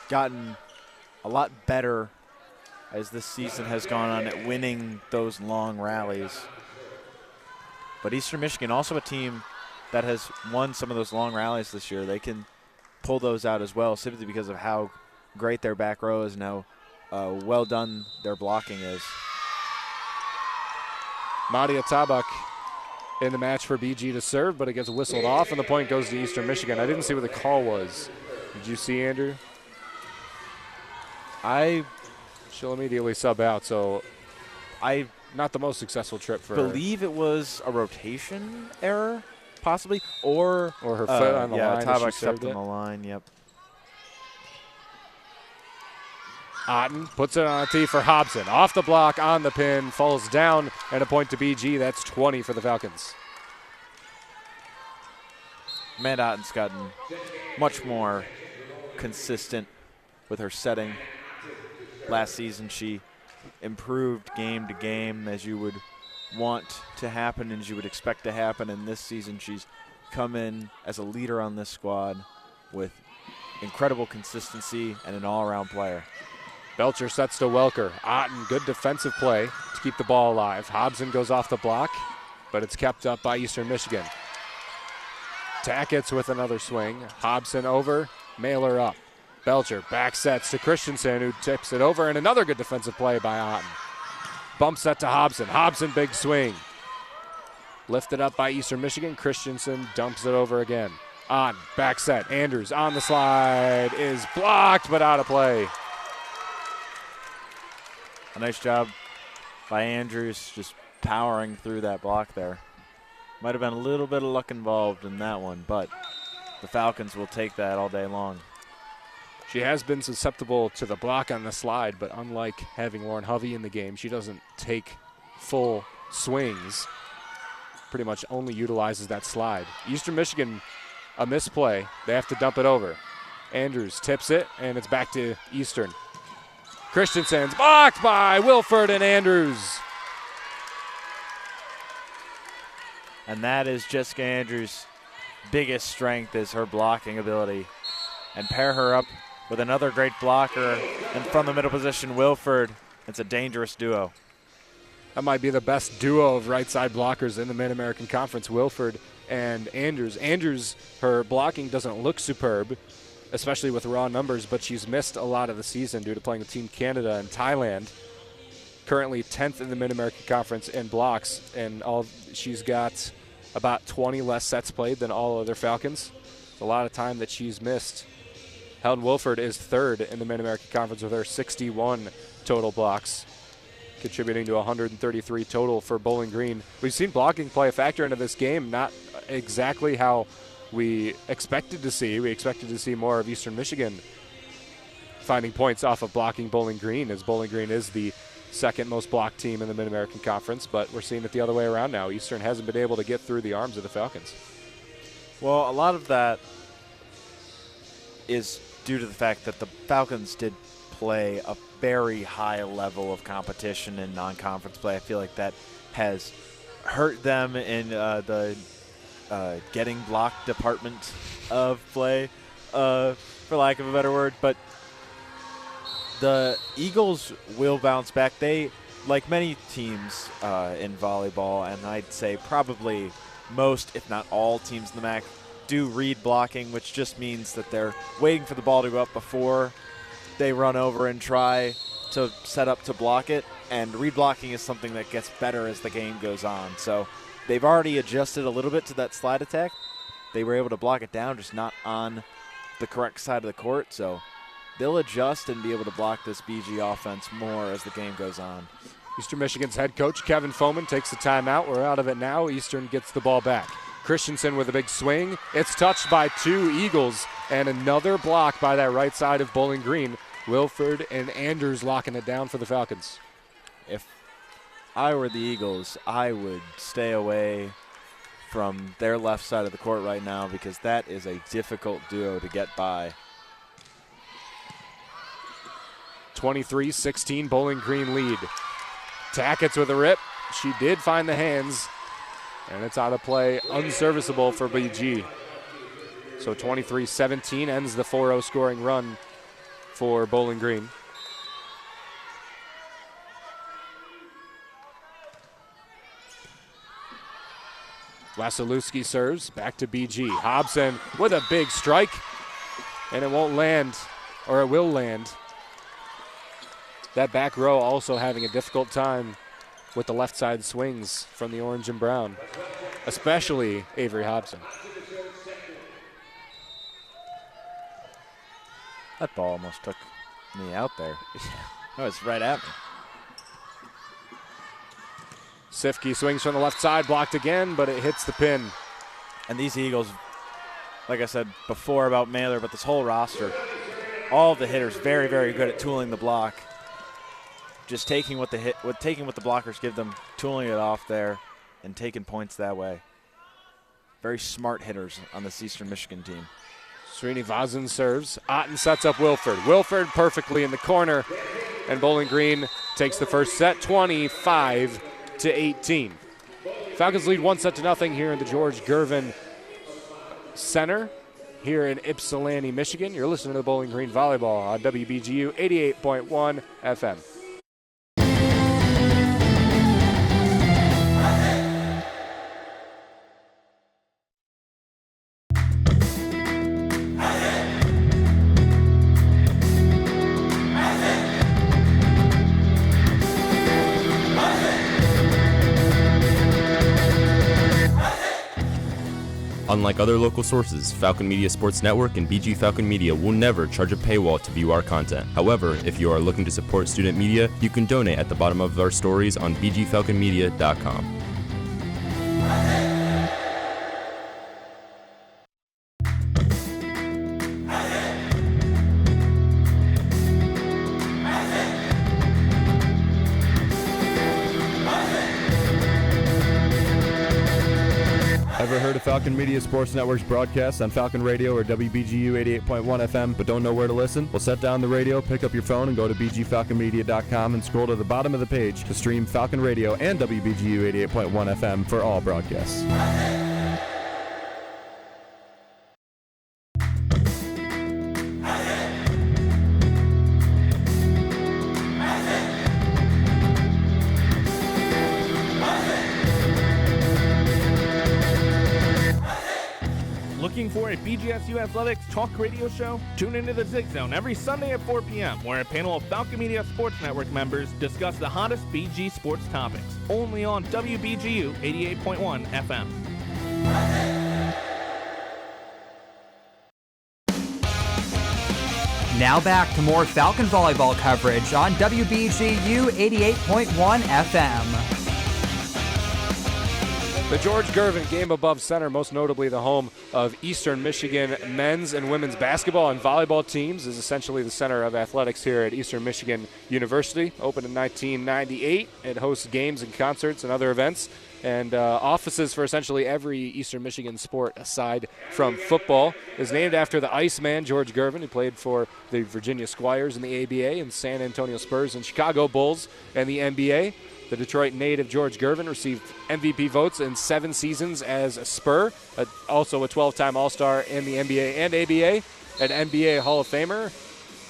gotten a lot better as this season has gone on at winning those long rallies. But Eastern Michigan, also a team that has won some of those long rallies this year. They can pull those out as well, simply because of how great their back row is and how well done their blocking is. Madia Tabak in the match for BG to serve, but it gets whistled off, and the point goes to Eastern Michigan. I didn't see what the call was. Did you see, Andrew? She'll immediately sub out, so not the most successful trip for her. Believe it was a rotation error, possibly, or her foot on the line. Yeah, Tabak stepped on the line, yep. Otten puts it on a tee for Hobson. Off the block, on the pin, falls down, and a point to BG. That's 20 for the Falcons. Amanda Otten's gotten much more consistent with her setting. Last season, she improved game to game as you would want to happen and as you would expect to happen. And this season, she's come in as a leader on this squad with incredible consistency and an all-around player. Belcher sets to Welker. Otten, good defensive play to keep the ball alive. Hobson goes off the block, but it's kept up by Eastern Michigan. Tackett's with another swing. Hobson over, Mailer up. Belcher back sets to Christensen, who tips it over, and another good defensive play by Otten. Bump set to Hobson. Hobson, big swing. Lifted up by Eastern Michigan. Christensen dumps it over again. On, back set. Andrews on the slide is blocked, but out of play. A nice job by Andrews just powering through that block there. Might have been a little bit of luck involved in that one, but the Falcons will take that all day long. She has been susceptible to the block on the slide, but unlike having Lauren Hovey in the game, she doesn't take full swings. Pretty much only utilizes that slide. Eastern Michigan, a misplay. They have to dump it over. Andrews tips it, and it's back to Eastern. Christensen's blocked by Wilford and Andrews. And that is Jessica Andrews' biggest strength, is her blocking ability. And pair her up with another great blocker, and from the middle position, Wilford. It's a dangerous duo. That might be the best duo of right side blockers in the Mid-American Conference, Wilford and Andrews. Andrews, her blocking doesn't look superb, especially with raw numbers, but she's missed a lot of the season due to playing with Team Canada and Thailand. Currently 10th in the Mid-American Conference in blocks, and she's got about 20 less sets played than all other Falcons. It's a lot of time that she's missed. Helen Wilford is third in the Mid-American Conference with her 61 total blocks, contributing to 133 total for Bowling Green. We've seen blocking play a factor into this game, not exactly how we expected to see. We expected to see more of Eastern Michigan finding points off of blocking Bowling Green, as Bowling Green is the second most blocked team in the Mid-American Conference, but we're seeing it the other way around now. Eastern hasn't been able to get through the arms of the Falcons. Well, a lot of that is due to the fact that the Falcons did play a very high level of competition in non-conference play. I feel like that has hurt them in the getting blocked department of play, for lack of a better word. But the Eagles will bounce back. They, like many teams in volleyball, and I'd say probably most, if not all teams in the MAC, do read blocking, which just means that they're waiting for the ball to go up before they run over and try to set up to block it. And read blocking is something that gets better as the game goes on. So they've already adjusted a little bit to that slide attack. They were able to block it down, just not on the correct side of the court. So they'll adjust and be able to block this BG offense more as the game goes on. Eastern Michigan's head coach, Kevin Foman, takes the timeout. We're out of it now. Eastern gets the ball back. Christensen with a big swing. It's touched by 2 Eagles, and another block by that right side of Bowling Green. Wilford and Anders locking it down for the Falcons. If I were the Eagles, I would stay away from their left side of the court right now because that is a difficult duo to get by. 23-16, Bowling Green lead. Tackett's with a rip. She did find the hands, and it's out of play, unserviceable for BG. So 23-17 ends the 4-0 scoring run for Bowling Green. Wasilewski serves, back to BG. Hobson with a big strike, and it won't land, or it will land. That back row also having a difficult time with the left side swings from the orange and brown, especially Avery Hobson. That ball almost took me out there. That was right at me. Sifke swings from the left side, blocked again, but it hits the pin. And these Eagles, like I said before about Mailer, but this whole roster, all of the hitters very, very good at tooling the block. Just taking what the blockers give them, tooling it off there, and taking points that way. Very smart hitters on this Eastern Michigan team. Srinivasan serves. Otten sets up Wilford. Wilford perfectly in the corner, and Bowling Green takes the first set, 25-18. Falcons lead 1-0 here in the George Gervin Center here in Ypsilanti, Michigan. You're listening to the Bowling Green Volleyball on WBGU 88.1 FM. Unlike other local sources, Falcon Media Sports Network and BG Falcon Media will never charge a paywall to view our content. However, if you are looking to support student media, you can donate at the bottom of our stories on bgfalconmedia.com. Ever heard of Falcon Media Sports Network's broadcast on Falcon Radio or WBGU 88.1 FM but don't know where to listen? Well, set down the radio, pick up your phone, and go to bgfalconmedia.com and scroll to the bottom of the page to stream Falcon Radio and WBGU 88.1 FM for all broadcasts. Looking for a BGSU Athletics talk radio show? Tune into the Zig Zone every Sunday at 4 p.m., where a panel of Falcon Media Sports Network members discuss the hottest BG sports topics. Only on WBGU 88.1 FM. Now back to more Falcon volleyball coverage on WBGU 88.1 FM. The George Gervin game above center, most notably the home of Eastern Michigan men's and women's basketball and volleyball teams, is essentially the center of athletics here at Eastern Michigan University. Opened in 1998, it hosts games and concerts and other events, and offices for essentially every Eastern Michigan sport aside from football. Is named after the Iceman, George Gervin, who played for the Virginia Squires in the ABA and San Antonio Spurs and Chicago Bulls and the NBA. The Detroit native George Gervin received MVP votes in 7 seasons as a Spur, also a 12-time All-Star in the NBA and ABA, an NBA Hall of Famer,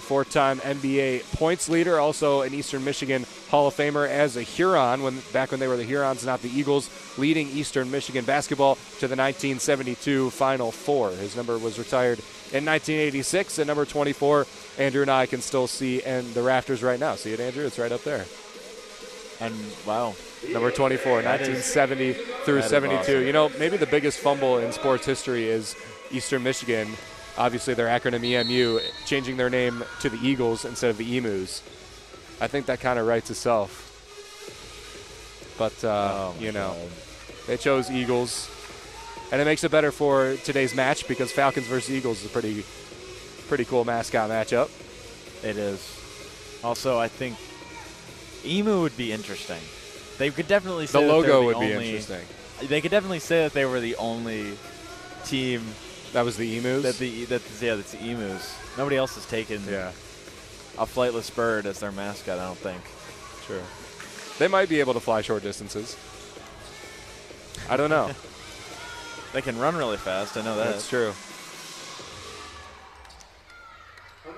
4-time NBA points leader, also an Eastern Michigan Hall of Famer as a Huron, back when they were the Hurons, not the Eagles, leading Eastern Michigan basketball to the 1972 Final Four. His number was retired in 1986, and number 24, Andrew and I can still see in the rafters right now. See it, Andrew? It's right up there. And wow, number 24, 1970 through 72. Awesome. You know, maybe the biggest fumble in sports history is Eastern Michigan obviously their acronym EMU, changing their name to the Eagles instead of the Emus. I think that kind of writes itself. But, they chose Eagles. And it makes it better for today's match because Falcons versus Eagles is a pretty cool mascot matchup. It is. Also, I think Emu would be interesting. They could definitely say the that logo would only, be interesting. They could definitely say that they were the only team that was the Emus. That's the Emus. Nobody else has taken a flightless bird as their mascot. I don't think. Sure. They might be able to fly short distances. I don't know. They can run really fast. I know that. That's true.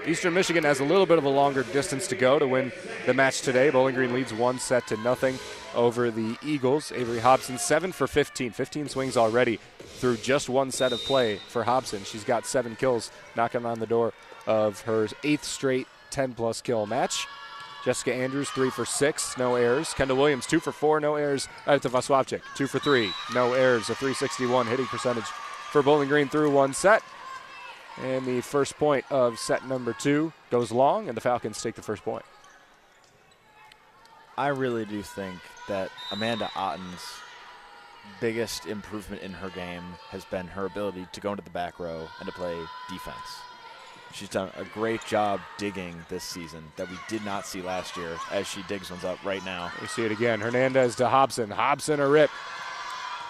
Eastern Michigan has a little bit of a longer distance to go to win the match today. Bowling Green leads 1-0 over the Eagles. Avery Hobson, 7 for 15. 15 swings already through just one set of play for Hobson. She's got 7 kills, knocking on the door of her 8th straight 10-plus kill match. Jessica Andrews, 3 for 6, no errors. Kendall Williams, 2 for 4, no errors. Edita Vaswapchik, 2 for 3, no errors. A 361 hitting percentage for Bowling Green through one set. And the first point of set number 2 goes long, and the Falcons take the first point. I really do think that Amanda Otten's biggest improvement in her game has been her ability to go into the back row and to play defense. She's done a great job digging this season that we did not see last year as she digs ones up right now. We see it again. Hernandez to Hobson. Hobson a rip.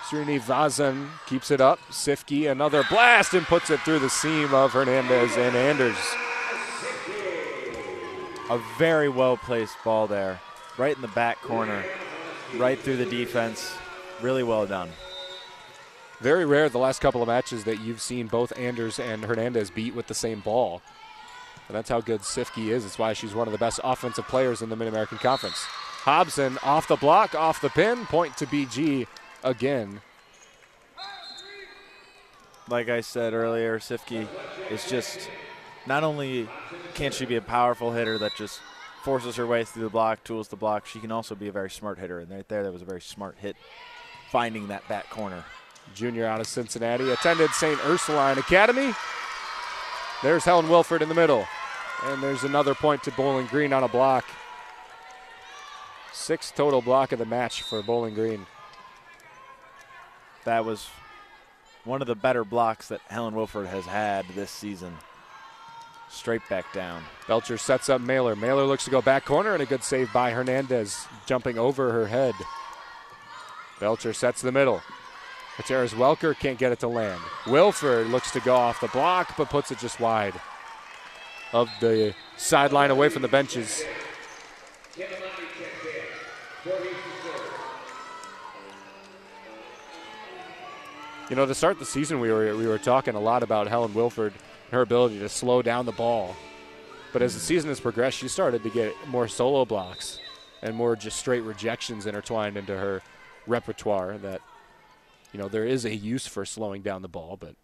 Srinivazan keeps it up. Sifke another blast and puts it through the seam of Hernandez and Anders. A very well-placed ball there. Right in the back corner. Right through the defense. Really well done. Very rare the last couple of matches that you've seen both Anders and Hernandez beat with the same ball. And that's how good Sifke is. It's why she's one of the best offensive players in the Mid-American Conference. Hobson off the block, off the pin, point to BG again. Like I said earlier, Sifke is just, not only can she be a powerful hitter that just forces her way through the block, tools the block, she can also be a very smart hitter. And right there, that was a very smart hit, finding that back corner. Junior out of Cincinnati, attended St. Ursuline Academy. There's Helen Wilford in the middle. And there's another point to Bowling Green on a block. 6th total block of the match for Bowling Green. That was one of the better blocks that Helen Wilford has had this season. Straight back down. Belcher sets up Mailer. Mailer looks to go back corner, and a good save by Hernandez, jumping over her head. Belcher sets the middle. Gutierrez Welker can't get it to land. Wilford looks to go off the block, but puts it just wide of the sideline away from the benches. You know, to start the season, we were talking a lot about Helen Wilford and her ability to slow down the ball. But as the season has progressed, she started to get more solo blocks and more just straight rejections intertwined into her repertoire that, you know, there is a use for slowing down the ball, but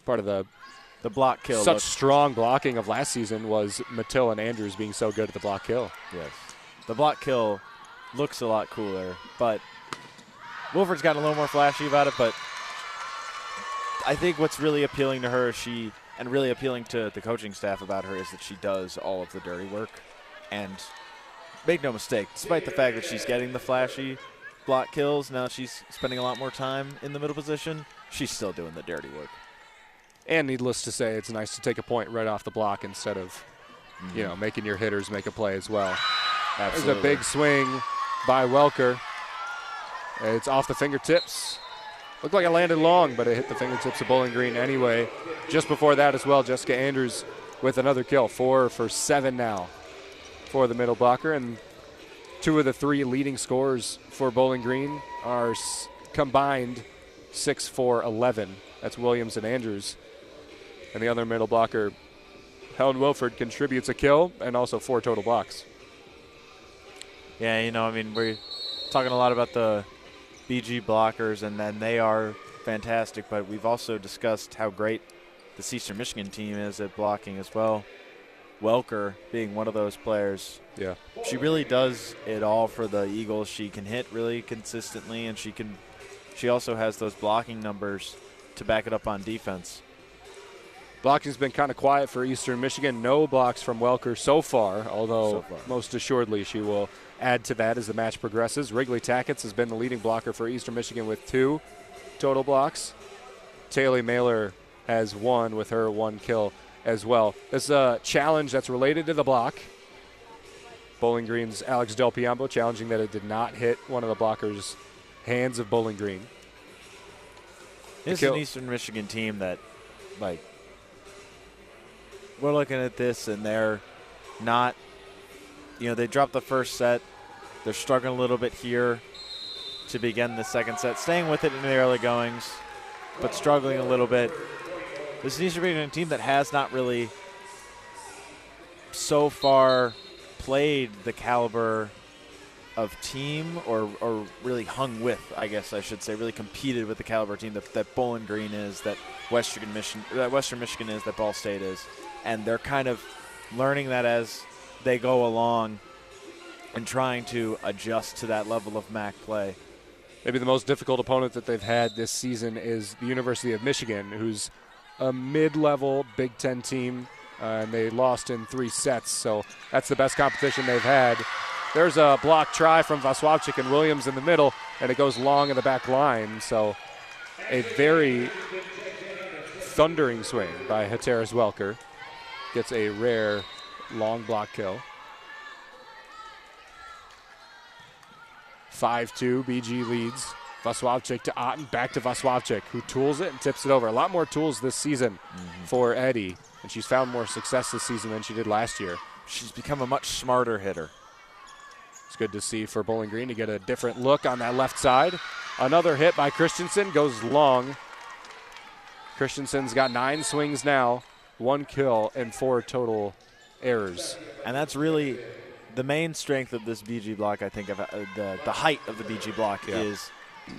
part of the block kill. Such strong blocking of last season was Mattil and Andrews being so good at the block kill. Yes. The block kill looks a lot cooler, but Wilford's gotten a little more flashy about it, but I think what's really appealing to her and really appealing to the coaching staff about her is that she does all of the dirty work. And make no mistake, despite the fact that she's getting the flashy block kills, now she's spending a lot more time in the middle position, she's still doing the dirty work. And needless to say, it's nice to take a point right off the block instead of, you know, making your hitters make a play as well. Absolutely. There's a big swing by Welker. It's off the fingertips. Looked like it landed long, but it hit the fingertips of Bowling Green anyway. Just before that as well, Jessica Andrews with another kill. 4 for 7 now for the middle blocker. And 2 of the 3 leading scorers for Bowling Green are combined 6 for 11. That's Williams and Andrews. And the other middle blocker, Helen Wilford, contributes a kill and also 4 total blocks. Yeah, you know, I mean, we're talking a lot about the BG blockers, and then they are fantastic, but we've also discussed how great the Eastern Michigan team is at blocking as well. Welker being one of those players. Yeah. She really does it all for the Eagles. She can hit really consistently, and she also has those blocking numbers to back it up on defense. Blocking's been kind of quiet for Eastern Michigan. No blocks from Welker so far, although most assuredly she will add to that as the match progresses. Wrigley Tackett has been the leading blocker for Eastern Michigan with 2 total blocks. Taylor Mailer has 1 with her 1 kill as well. This is a challenge that's related to the block. Bowling Green's Alex Del Piombo challenging that it did not hit one of the blockers' hands of Bowling Green. This is an Eastern Michigan team that, like, we're looking at this and they're not, they dropped the first set. They're struggling a little bit here to begin the second set, staying with it in the early goings, but struggling a little bit. This is an Eastern Michigan team that has not really so far played the caliber of team or really hung with, I guess I should say, really competed with the caliber team that Bowling Green is, that Western Michigan is, that Ball State is. And they're kind of learning that as they go along and trying to adjust to that level of MAC play. Maybe the most difficult opponent that they've had this season is the University of Michigan, who's a mid-level Big Ten team, and they lost in 3 sets. So that's the best competition they've had. There's a block try from Vaswavchik and Williams in the middle, and it goes long in the back line. So a very thundering swing by Hateris Welker. Gets a rare long block kill. 5-2, BG leads. Vaswavchik to Otten, back to Vaswavchik, who tools it and tips it over. A lot more tools this season for Eddie, and she's found more success this season than she did last year. She's become a much smarter hitter. It's good to see for Bowling Green to get a different look on that left side. Another hit by Christensen goes long. Christensen's got 9 swings now, 1 kill, and 4 total errors. And that's really the main strength of this BG block, I think, of the height of the BG block is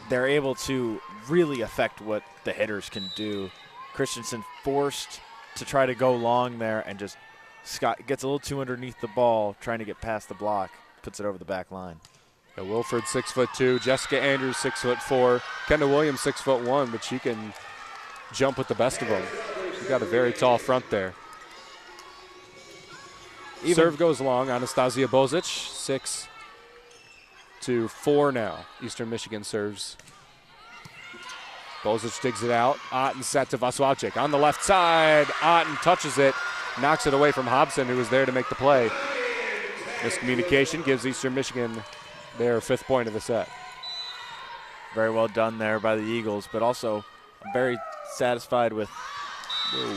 they're able to really affect what the hitters can do. Christensen forced to try to go long there and just gets a little too underneath the ball, trying to get past the block, puts it over the back line. Wilford 6'2", Jessica Andrews 6'4", Kendall Williams 6'1", but she can jump with the best of them. She's got a very tall front there. Serve goes long. Anastasia Bozic, 6-4 now. Eastern Michigan serves. Bozic digs it out. Otten set to Vaswavchik on the left side. Otten touches it, knocks it away from Hobson, who was there to make the play. Miscommunication gives Eastern Michigan their 5th point of the set. Very well done there by the Eagles, but also I'm very satisfied with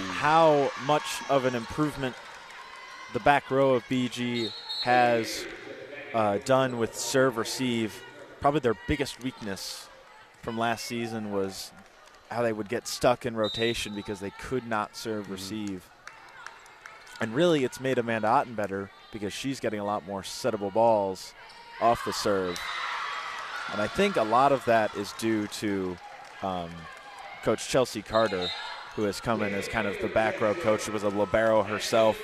how much of an improvement the back row of BG has done with serve receive. Probably their biggest weakness from last season was how they would get stuck in rotation because they could not serve receive. And really it's made Amanda Otten better because she's getting a lot more settable balls off the serve. And I think a lot of that is due to Coach Chelsea Carter, who has come in as kind of the back row coach. She was a libero herself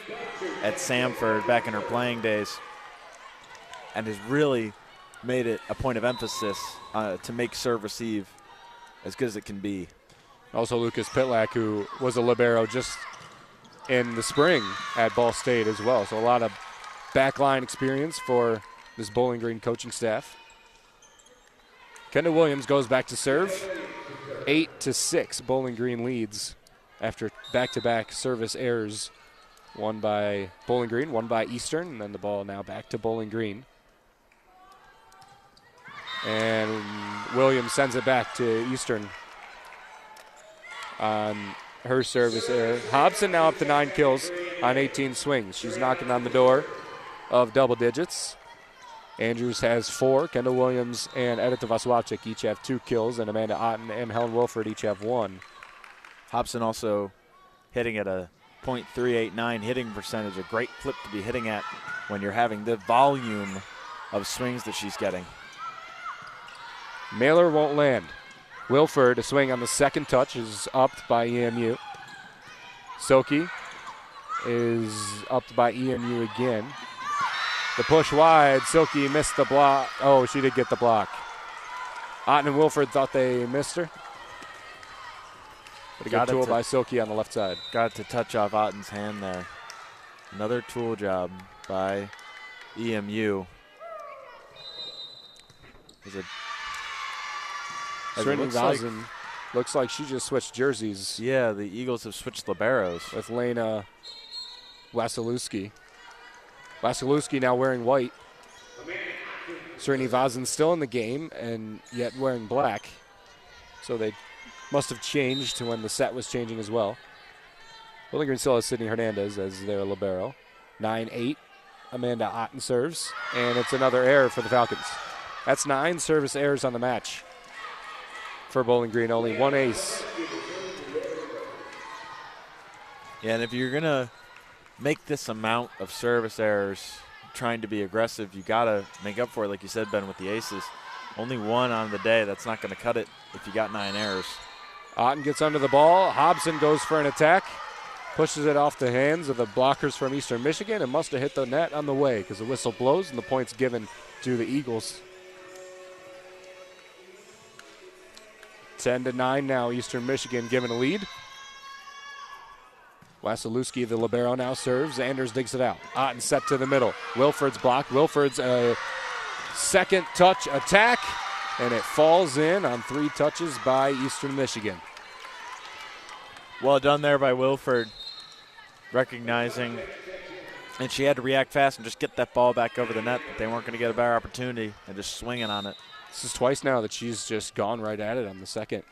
at Samford back in her playing days and has really made it a point of emphasis to make serve receive as good as it can be. Also Lucas Pitlak, who was a libero just in the spring at Ball State as well. So a lot of backline experience for this Bowling Green coaching staff. Kendall Williams goes back to serve. 8-6, Bowling Green leads after back-to-back service errors. One by Bowling Green, one by Eastern, and then the ball now back to Bowling Green. And Williams sends it back to Eastern on her service error. Hobson now up to 9 kills on 18 swings. She's knocking on the door of double digits. Andrews has 4. Kendall Williams and Edith Vaswavchik each have 2 kills, and Amanda Otten and Helen Wilford each have 1. Hobson also hitting at a .389 hitting percentage, a great clip to be hitting at when you're having the volume of swings that she's getting. Mailer won't land. Wilford, a swing on the second touch, is upped by EMU. Soki is upped by EMU again. The push wide, Silky missed the block. Oh, she did get the block. Otten and Wilford thought they missed her. But a good tool by Silky on the left side. Got to touch off Otten's hand there. Another tool job by EMU. Srini Vazen looks like she just switched jerseys. Yeah, the Eagles have switched liberos. With Lena Wasilewski. Wasilewski now wearing white. Srini Vazen still in the game and yet wearing black. So they must have changed to when the set was changing as well. Bowling Green still has Sydney Hernandez as their libero. 9-8. Amanda Otten serves. And it's another error for the Falcons. That's 9 service errors on the match for Bowling Green. Only 1 ace. Yeah, and if you're going to make this amount of service errors trying to be aggressive, you got to make up for it, like you said, Ben, with the aces. Only 1 on the day. That's not going to cut it if you got 9 errors. Otten gets under the ball. Hobson goes for an attack. Pushes it off the hands of the blockers from Eastern Michigan and must have hit the net on the way because the whistle blows and the point's given to the Eagles. 10-9 now, Eastern Michigan given a lead. Wasilewski, the libero, now serves. Anders digs it out. Otten set to the middle. Wilford's blocked. Wilford's second touch attack, and it falls in on 3 touches by Eastern Michigan. Well done there by Wilford, recognizing, and she had to react fast and just get that ball back over the net. But they weren't going to get a better opportunity and just swinging on it. This is twice now that she's just gone right at it on the second.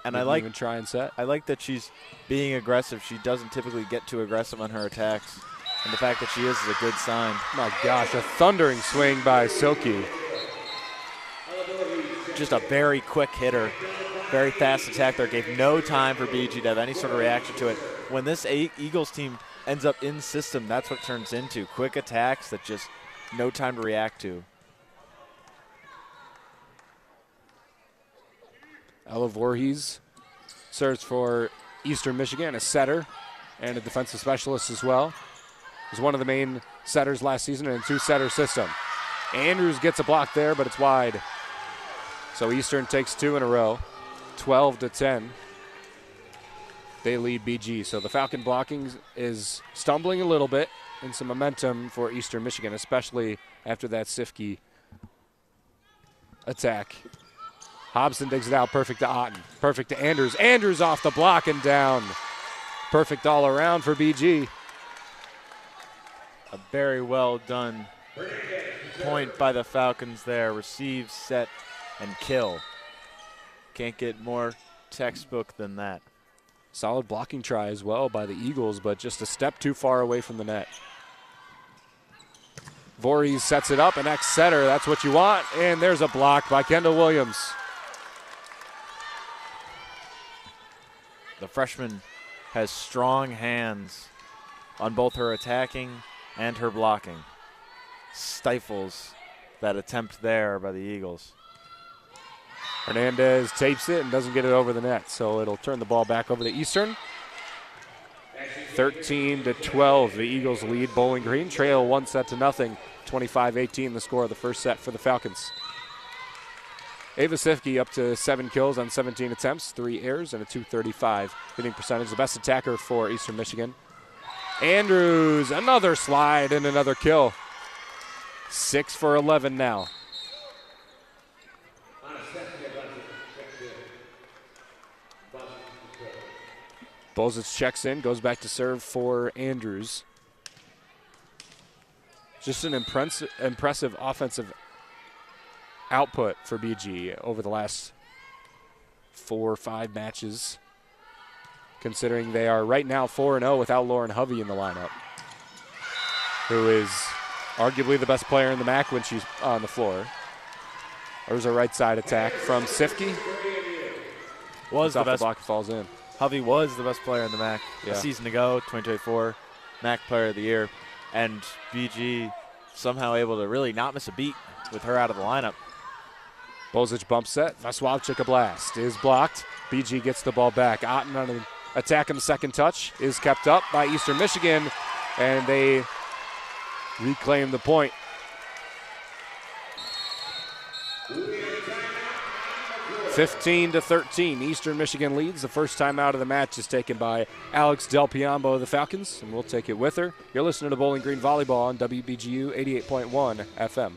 And Didn't even try and set. I like that she's being aggressive. She doesn't typically get too aggressive on her attacks. And the fact that she is a good sign. My gosh, a thundering swing by Silky. Just a very quick hitter. Very fast attack there. Gave no time for BG to have any sort of reaction to it. When this Eagles team ends up in system, that's what it turns into. Quick attacks that just no time to react to. Ella Voorhees serves for Eastern Michigan, a setter and a defensive specialist as well. Was one of the main setters last season in a 2-setter system. Andrews gets a block there, but it's wide. So Eastern takes 2 in a row, 12-10. They lead BG. So the Falcon blocking is stumbling a little bit and some momentum for Eastern Michigan, especially after that Sifke attack. Hobson digs it out, perfect to Otten, perfect to Andrews. Andrews off the block and down. Perfect all around for BG. A very well done point by the Falcons there. Receive, set, and kill. Can't get more textbook than that. Solid blocking try as well by the Eagles, but just a step too far away from the net. Voorhees sets it up, an ex-setter, that's what you want, and there's a block by Kendall Williams. The freshman has strong hands on both her attacking and her blocking. Stifles that attempt there by the Eagles. Hernandez tapes it and doesn't get it over the net, so it'll turn the ball back over to Eastern. 13-12, the Eagles lead Bowling Green. Trail 1-0, 25-18 the score of the first set for the Falcons. Ava Sifke up to 7 kills on 17 attempts, 3 errors, and a .235 hitting percentage. The best attacker for Eastern Michigan. Andrews, another slide and another kill. 6 for 11 now. Bozic checks in, goes back to serve for Andrews. Just an impressive offensive output for BG over the last 4 or 5 matches, considering they are right now 4-0 without Lauren Hovey in the lineup, who is arguably the best player in the MAC when she's on the floor. There's a right side attack from Sifke. Was the best. The block falls in. Hovey was the best player in the MAC Yeah. a season ago, 2024, MAC Player of the Year, and BG somehow able to really not miss a beat with her out of the lineup. Bozic bump set. Vaswavchik a blast is blocked. BG gets the ball back. Otten on an attack on the second touch is kept up by Eastern Michigan, and they reclaim the point. 15-13, Eastern Michigan leads. The first time out of the match is taken by Alex Del Piombo of the Falcons, and we'll take it with her. You're listening to Bowling Green Volleyball on WBGU 88.1 FM.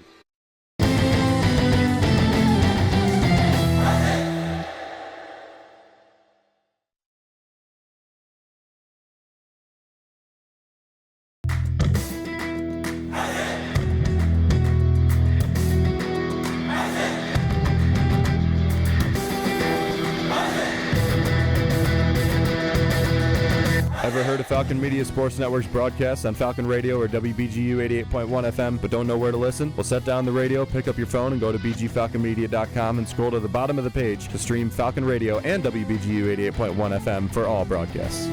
Ever heard of Falcon Media Sports Network's broadcast on Falcon Radio or WBGU 88.1 FM but don't know where to listen? Well, set down the radio, pick up your phone, and go to bgfalconmedia.com and scroll to the bottom of the page to stream Falcon Radio and WBGU 88.1 FM for all broadcasts.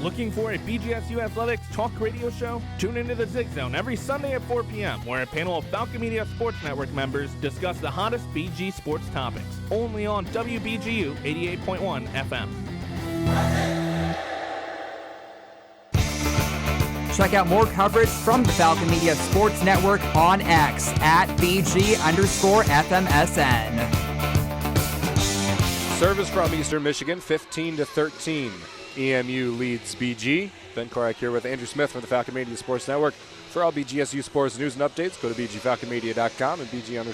Looking for a BGSU Athletics talk radio show? Tune into the Zig Zone every Sunday at 4 p.m., where a panel of Falcon Media Sports Network members discuss the hottest BG sports topics. Only on WBGU 88.1 FM. Check out more coverage from the Falcon Media Sports Network on X at BG_FMSN. Service from Eastern Michigan, 15-13. EMU leads BG. Ben Korak here with Andrew Smith from the Falcon Media Sports Network. For all BGSU sports news and updates, go to bgfalconmedia.com and BG_FMSN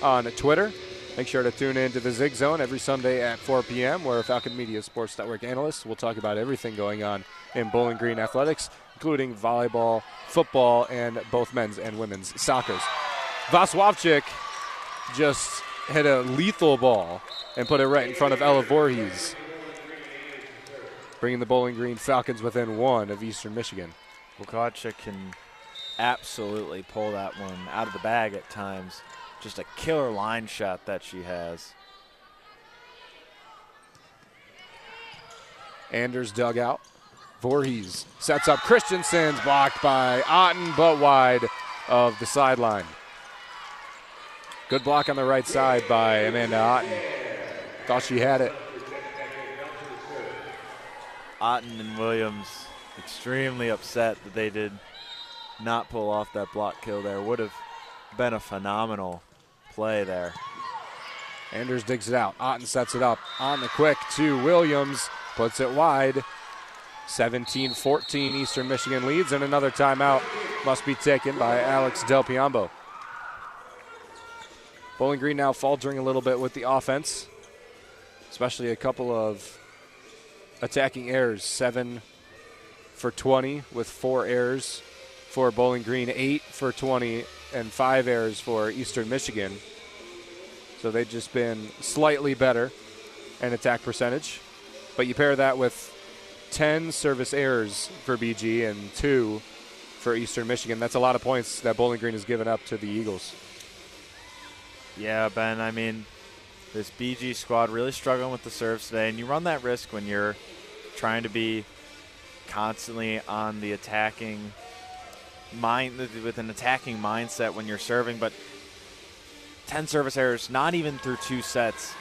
on Twitter. Make sure to tune in to the Zig Zone every Sunday at 4 p.m., where Falcon Media Sports Network analysts will talk about everything going on in Bowling Green athletics, including volleyball, football, and both men's and women's soccers. Vaswavchik just hit a lethal ball and put it right in front of Ella Voorhees, bringing the Bowling Green Falcons within one of Eastern Michigan. Vukovic can absolutely pull that one out of the bag at times. Just a killer line shot that she has. Anders dug out. Voorhees sets up Christensen's, blocked by Otten, but wide of the sideline. Good block on the right side by Amanda Otten. Thought she had it. Otten and Williams extremely upset that they did not pull off that block kill there. Would have been a phenomenal play there. Anders digs it out. Otten sets it up on the quick to Williams. Puts it wide. 17-14 Eastern Michigan leads, and another timeout must be taken by Alex Del Piombo. Bowling Green now faltering a little bit with the offense, especially a couple of attacking errors. 7 for 20 with 4 errors for Bowling Green, 8 for 20 and 5 errors for Eastern Michigan. So they've just been slightly better in attack percentage. But you pair that with 10 service errors for BG and 2 for Eastern Michigan. That's a lot of points that Bowling Green has given up to the Eagles. Yeah, Ben, I mean, this BG squad really struggling with the serves today, and you run that risk when you're trying to be constantly on the attacking with an attacking mindset when you're serving. But 10 service errors, not even through 2 sets,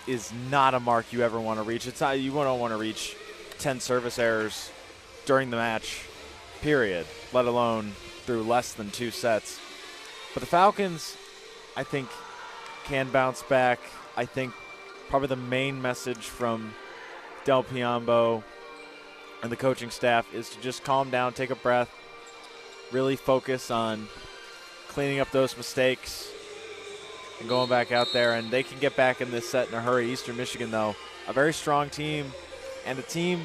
is not a mark you ever want to reach. It's not, you don't want to reach 10 service errors during the match, period, let alone through less than 2 sets. But the Falcons, I think, can bounce back. I think probably the main message from Del Piombo and the coaching staff is to just calm down, take a breath, really focus on cleaning up those mistakes and going back out there, and they can get back in this set in a hurry. Eastern Michigan, though, a very strong team, and a team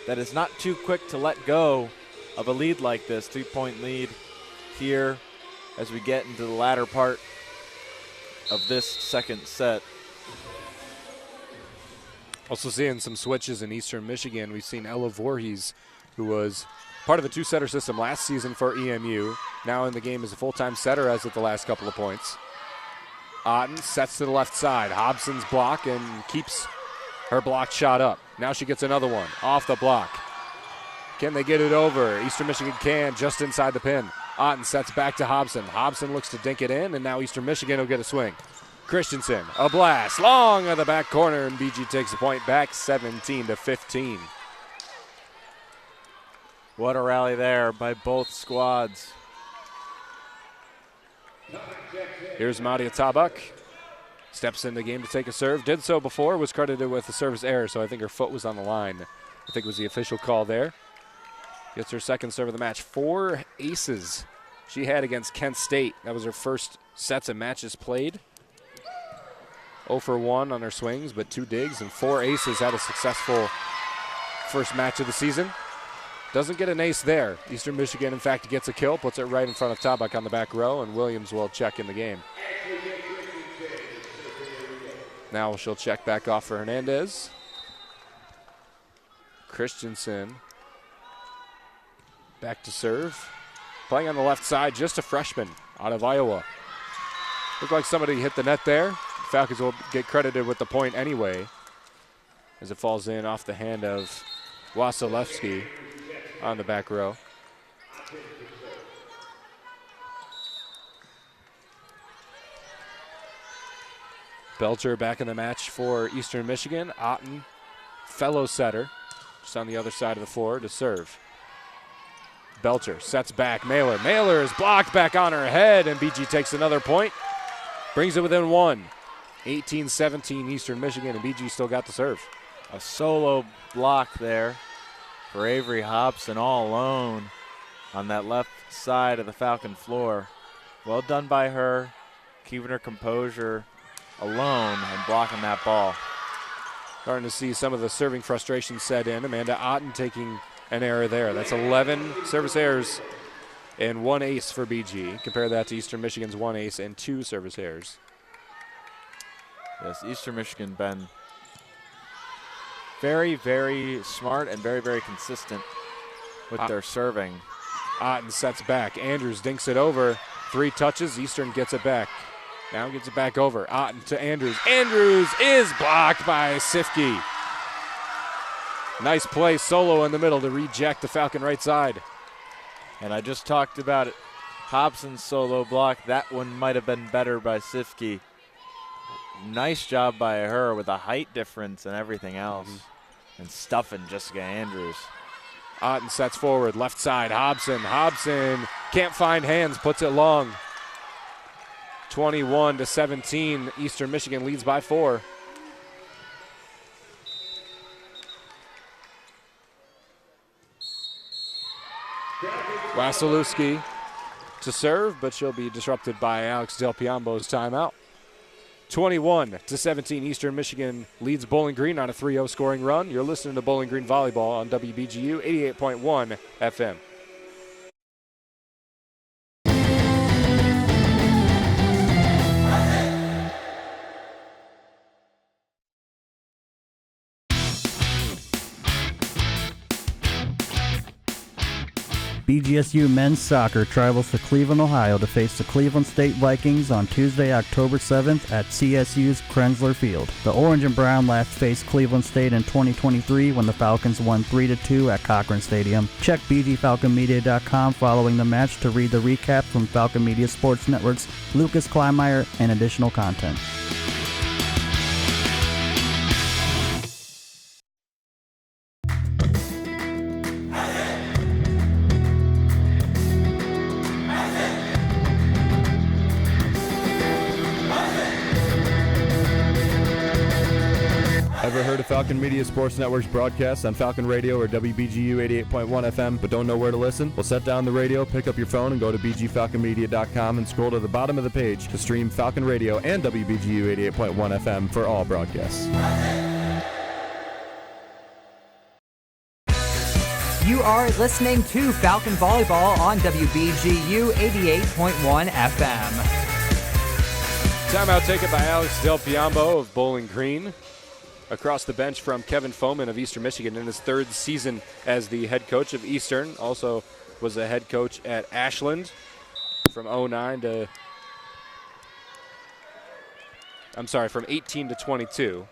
that is not too quick to let go of a lead like this, 3-point lead here as we get into the latter part of this second set. Also seeing some switches in Eastern Michigan. We've seen Ella Voorhees, who was part of the 2-setter system last season for EMU, now in the game as a full-time setter as of the last couple of points. Otten sets to the left side. Hobson's block and keeps her block shot up. Now she gets another one off the block. Can they get it over? Eastern Michigan can, just inside the pin. Otten sets back to Hobson. Hobson looks to dink it in, and now Eastern Michigan will get a swing. Christensen, a blast, long of the back corner, and BG takes the point back, 17-15. What a rally there by both squads. Here's Madia Tabak. Steps in the game to take a serve. Did so before, was credited with a service error, so I think her foot was on the line. I think it was the official call there. Gets her second serve of the match. 4 aces she had against Kent State. That was her first sets of matches played. 0 for 1 on her swings, but 2 digs and 4 aces. Had a successful first match of the season. Doesn't get an ace there. Eastern Michigan, in fact, gets a kill, puts it right in front of Tabak on the back row, and Williams will check in the game. Now she'll check back off for Hernandez. Christensen back to serve. Playing on the left side, just a freshman out of Iowa. Looked like somebody hit the net there. Falcons will get credited with the point anyway, as it falls in off the hand of Wasilewski on the back row. Belcher back in the match for Eastern Michigan. Otten, fellow setter, just on the other side of the floor to serve. Belcher sets back. Mailer. Mailer is blocked back on her head, and BG takes another point. Brings it within 1. 18-17 Eastern Michigan, and BG still got the serve. A solo block there for Avery Hobson all alone on that left side of the Falcon floor. Well done by her, keeping her composure alone and blocking that ball. Starting to see some of the serving frustration set in. Amanda Otten taking an error there. That's 11 service errors and 1 ace for BG. Compare that to Eastern Michigan's 1 ace and 2 service errors. Yes, Eastern Michigan been very, very smart and very, very consistent with their serving. Otten sets back. Andrews dinks it over. 3 touches. Eastern gets it back. Now gets it back over. Otten to Andrews. Andrews is blocked by Sifke. Nice play solo in the middle to reject the Falcon right side. And I just talked about it. Hobson's solo block. That one might have been better by Sifke. Nice job by her with a height difference and everything else. And stuffing Jessica Andrews. Otten sets forward, left side, Hobson. Hobson can't find hands, puts it long. 21-17, Eastern Michigan leads by 4. Wasilewski to serve, but she'll be disrupted by Alex Del Piombo's timeout. 21-17, Eastern Michigan leads Bowling Green on a 3-0 scoring run. You're listening to Bowling Green Volleyball on WBGU 88.1 FM. BGSU men's soccer travels to Cleveland, Ohio to face the Cleveland State Vikings on Tuesday, October 7th at CSU's Krensler Field. The Orange and Brown last faced Cleveland State in 2023 when the Falcons won 3-2 at Cochran Stadium. Check BGFalconMedia.com following the match to read the recap from Falcon Media Sports Network's Lucas Kleinmeyer and additional content. Ever heard of Falcon Media Sports Network's broadcasts on Falcon Radio or WBGU 88.1 FM but don't know where to listen? Well, set down the radio, pick up your phone, and go to BGFalconMedia.com and scroll to the bottom of the page to stream Falcon Radio and WBGU 88.1 FM for all broadcasts. You are listening to Falcon Volleyball on WBGU 88.1 FM. Timeout taken by Alex Del Piombo of Bowling Green. Across the bench from Kevin Foman of Eastern Michigan in his 3rd season as the head coach of Eastern. Also was a head coach at Ashland from 18 to 22.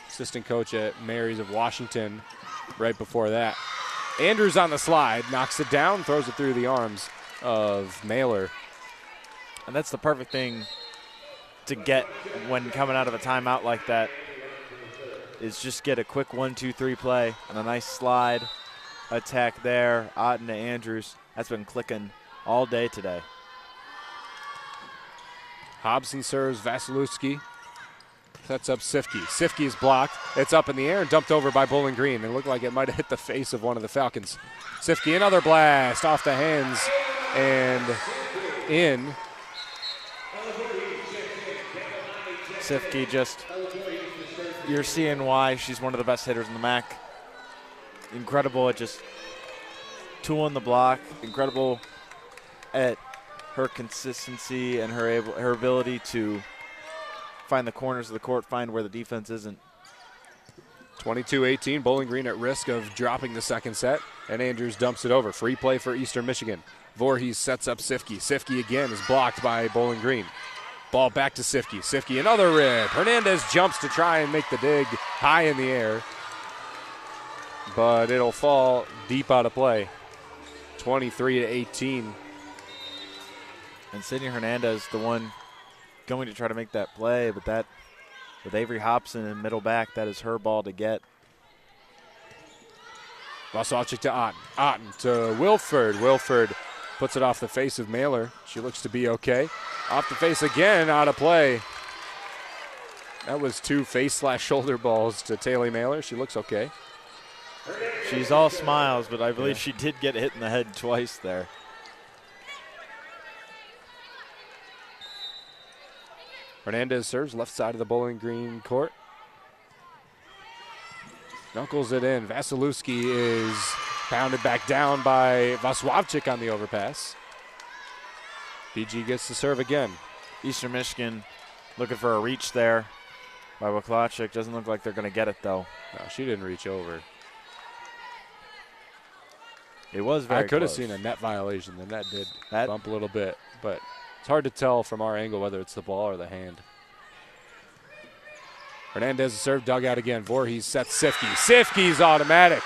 Assistant coach at Mary's of Washington right before that. Andrews on the slide, knocks it down, throws it through the arms of Mailer. And that's the perfect thing to get when coming out of a timeout like that, is just get a quick 1-2-3 play and a nice slide attack there. Otten to Andrews. That's been clicking all day today. Hobson serves. Vasilewski sets up Sifke. Sifke is blocked. It's up in the air and dumped over by Bowling Green. It looked like it might have hit the face of one of the Falcons. Sifke, another blast off the hands and in. Sifke just, you're seeing why she's one of the best hitters in the MAC. Incredible at just tooling the block. Incredible at her consistency and her ability to find the corners of the court, find where the defense isn't. 22-18, Bowling Green at risk of dropping the second set, and Andrews dumps it over. Free play for Eastern Michigan. Voorhees sets up Sifke. Sifke again is blocked by Bowling Green. Ball back to Sifke. Sifke, another rib. Hernandez jumps to try and make the dig high in the air, but it'll fall deep out of play. 23-18. And Sydney Hernandez, the one going to try to make that play, but that, with Avery Hobson in middle back, that is her ball to get. Wasowczyk to Otten. Otten to Wilford. Wilford puts it off the face of Mailer. She looks to be okay. Off the face again, out of play. That was 2 face/shoulder balls to Taylor Mailer. She looks okay. She's all smiles, but I believe she did get hit in the head twice there. Hernandez serves left side of the Bowling Green court. Knuckles it in. Vasilewski is pounded back down by Wasowczyk on the overpass. BG gets to serve again. Eastern Michigan looking for a reach there by Wakłacik. Doesn't look like they're going to get it, though. No, she didn't reach over. It was very I could have close. seen a net violation. The net did bump a little bit, but it's hard to tell from our angle whether it's the ball or the hand. Hernandez is served, dug out again. Voorhees sets Sifke. Sifke's automatic.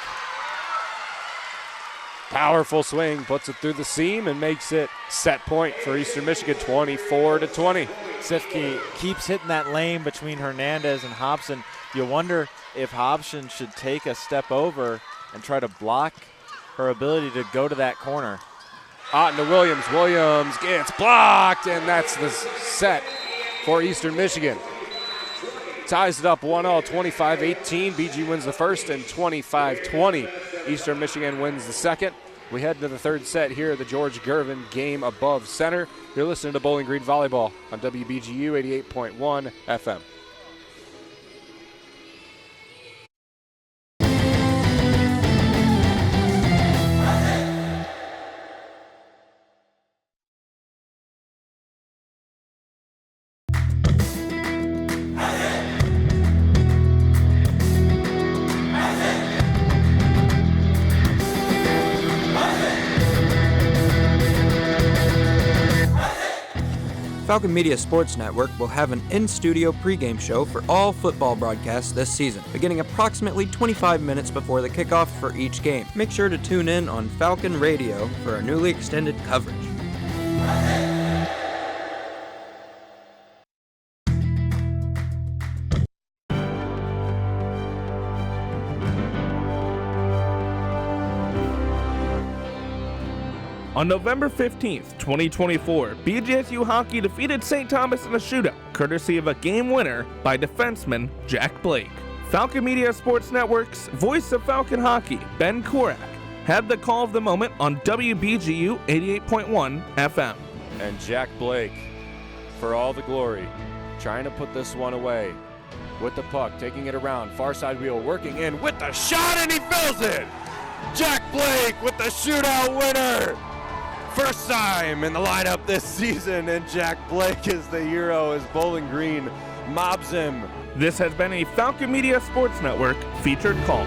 Powerful swing, puts it through the seam and makes it set point for Eastern Michigan, 24-20. Sifke keeps hitting that lane between Hernandez and Hobson. You wonder if Hobson should take a step over and try to block her ability to go to that corner. Otten to Williams. Williams gets blocked, and that's the set for Eastern Michigan. Ties it up 1-all, 25-18. BG wins the first, and 25-20. Eastern Michigan wins the second. We head to the third set here at the George Gervin Game Above Center. You're listening to Bowling Green Volleyball on WBGU 88.1 FM. Falcon Media Sports Network will have an in-studio pregame show for all football broadcasts this season, beginning approximately 25 minutes before the kickoff for each game. Make sure to tune in on Falcon Radio for our newly extended coverage. On November 15th, 2024, BGSU Hockey defeated St. Thomas in a shootout, courtesy of a game winner by defenseman Jack Blake. Falcon Media Sports Network's voice of Falcon Hockey, Ben Korak, had the call of the moment on WBGU 88.1 FM. And Jack Blake, for all the glory, trying to put this one away. With the puck, taking it around, far side wheel, working in with the shot, and he fills it! Jack Blake with the shootout winner! First time in the lineup this season, and Jack Blake is the hero as Bowling Green mobs him. This has been a Falcon Media Sports Network featured call.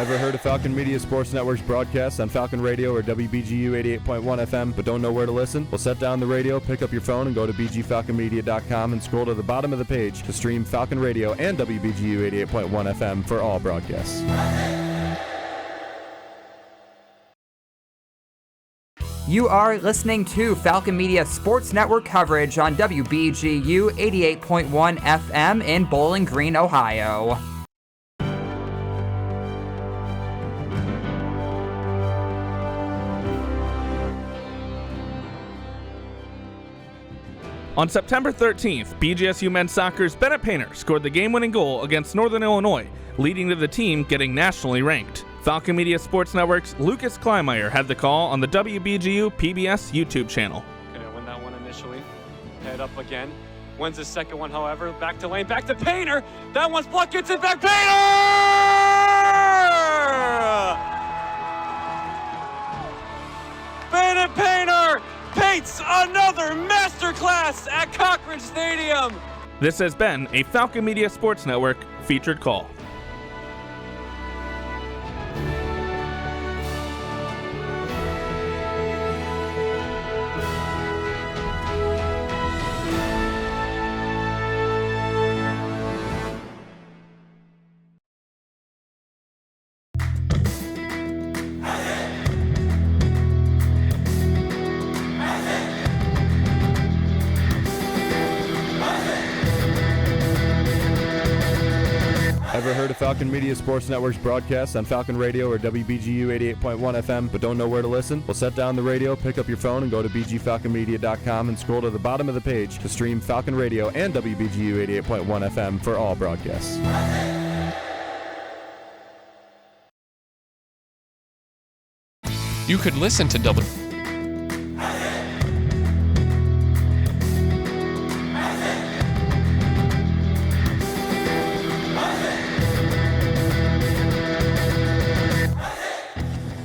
Ever heard of Falcon Media Sports Network's broadcast on Falcon Radio or WBGU 88.1 FM but don't know where to listen? Well, set down the radio, pick up your phone, and go to bgfalconmedia.com and scroll to the bottom of the page to stream Falcon Radio and WBGU 88.1 FM for all broadcasts. You are listening to Falcon Media Sports Network coverage on WBGU 88.1 FM in Bowling Green, Ohio. On September 13th, BGSU men's soccer's Bennett Painter scored the game-winning goal against Northern Illinois, leading to the team getting nationally ranked. Falcon Media Sports Network's Lucas Kleinmeyer had the call on the WBGU PBS YouTube channel. Gonna win that one initially. Head up again. Wins the second one, however. Back to lane, back to Painter. That one's blocked, gets it back. Painter! Bennett Painter paints another masterclass at Cochran Stadium. This has been a Falcon Media Sports Network featured call. Ever heard of Falcon Media Sports Network's broadcast on Falcon Radio or WBGU 88.1 FM but don't know where to listen? Well, set down the radio, pick up your phone, and go to bgfalconmedia.com and scroll to the bottom of the page to stream Falcon Radio and WBGU 88.1 FM for all broadcasts. You could listen to double.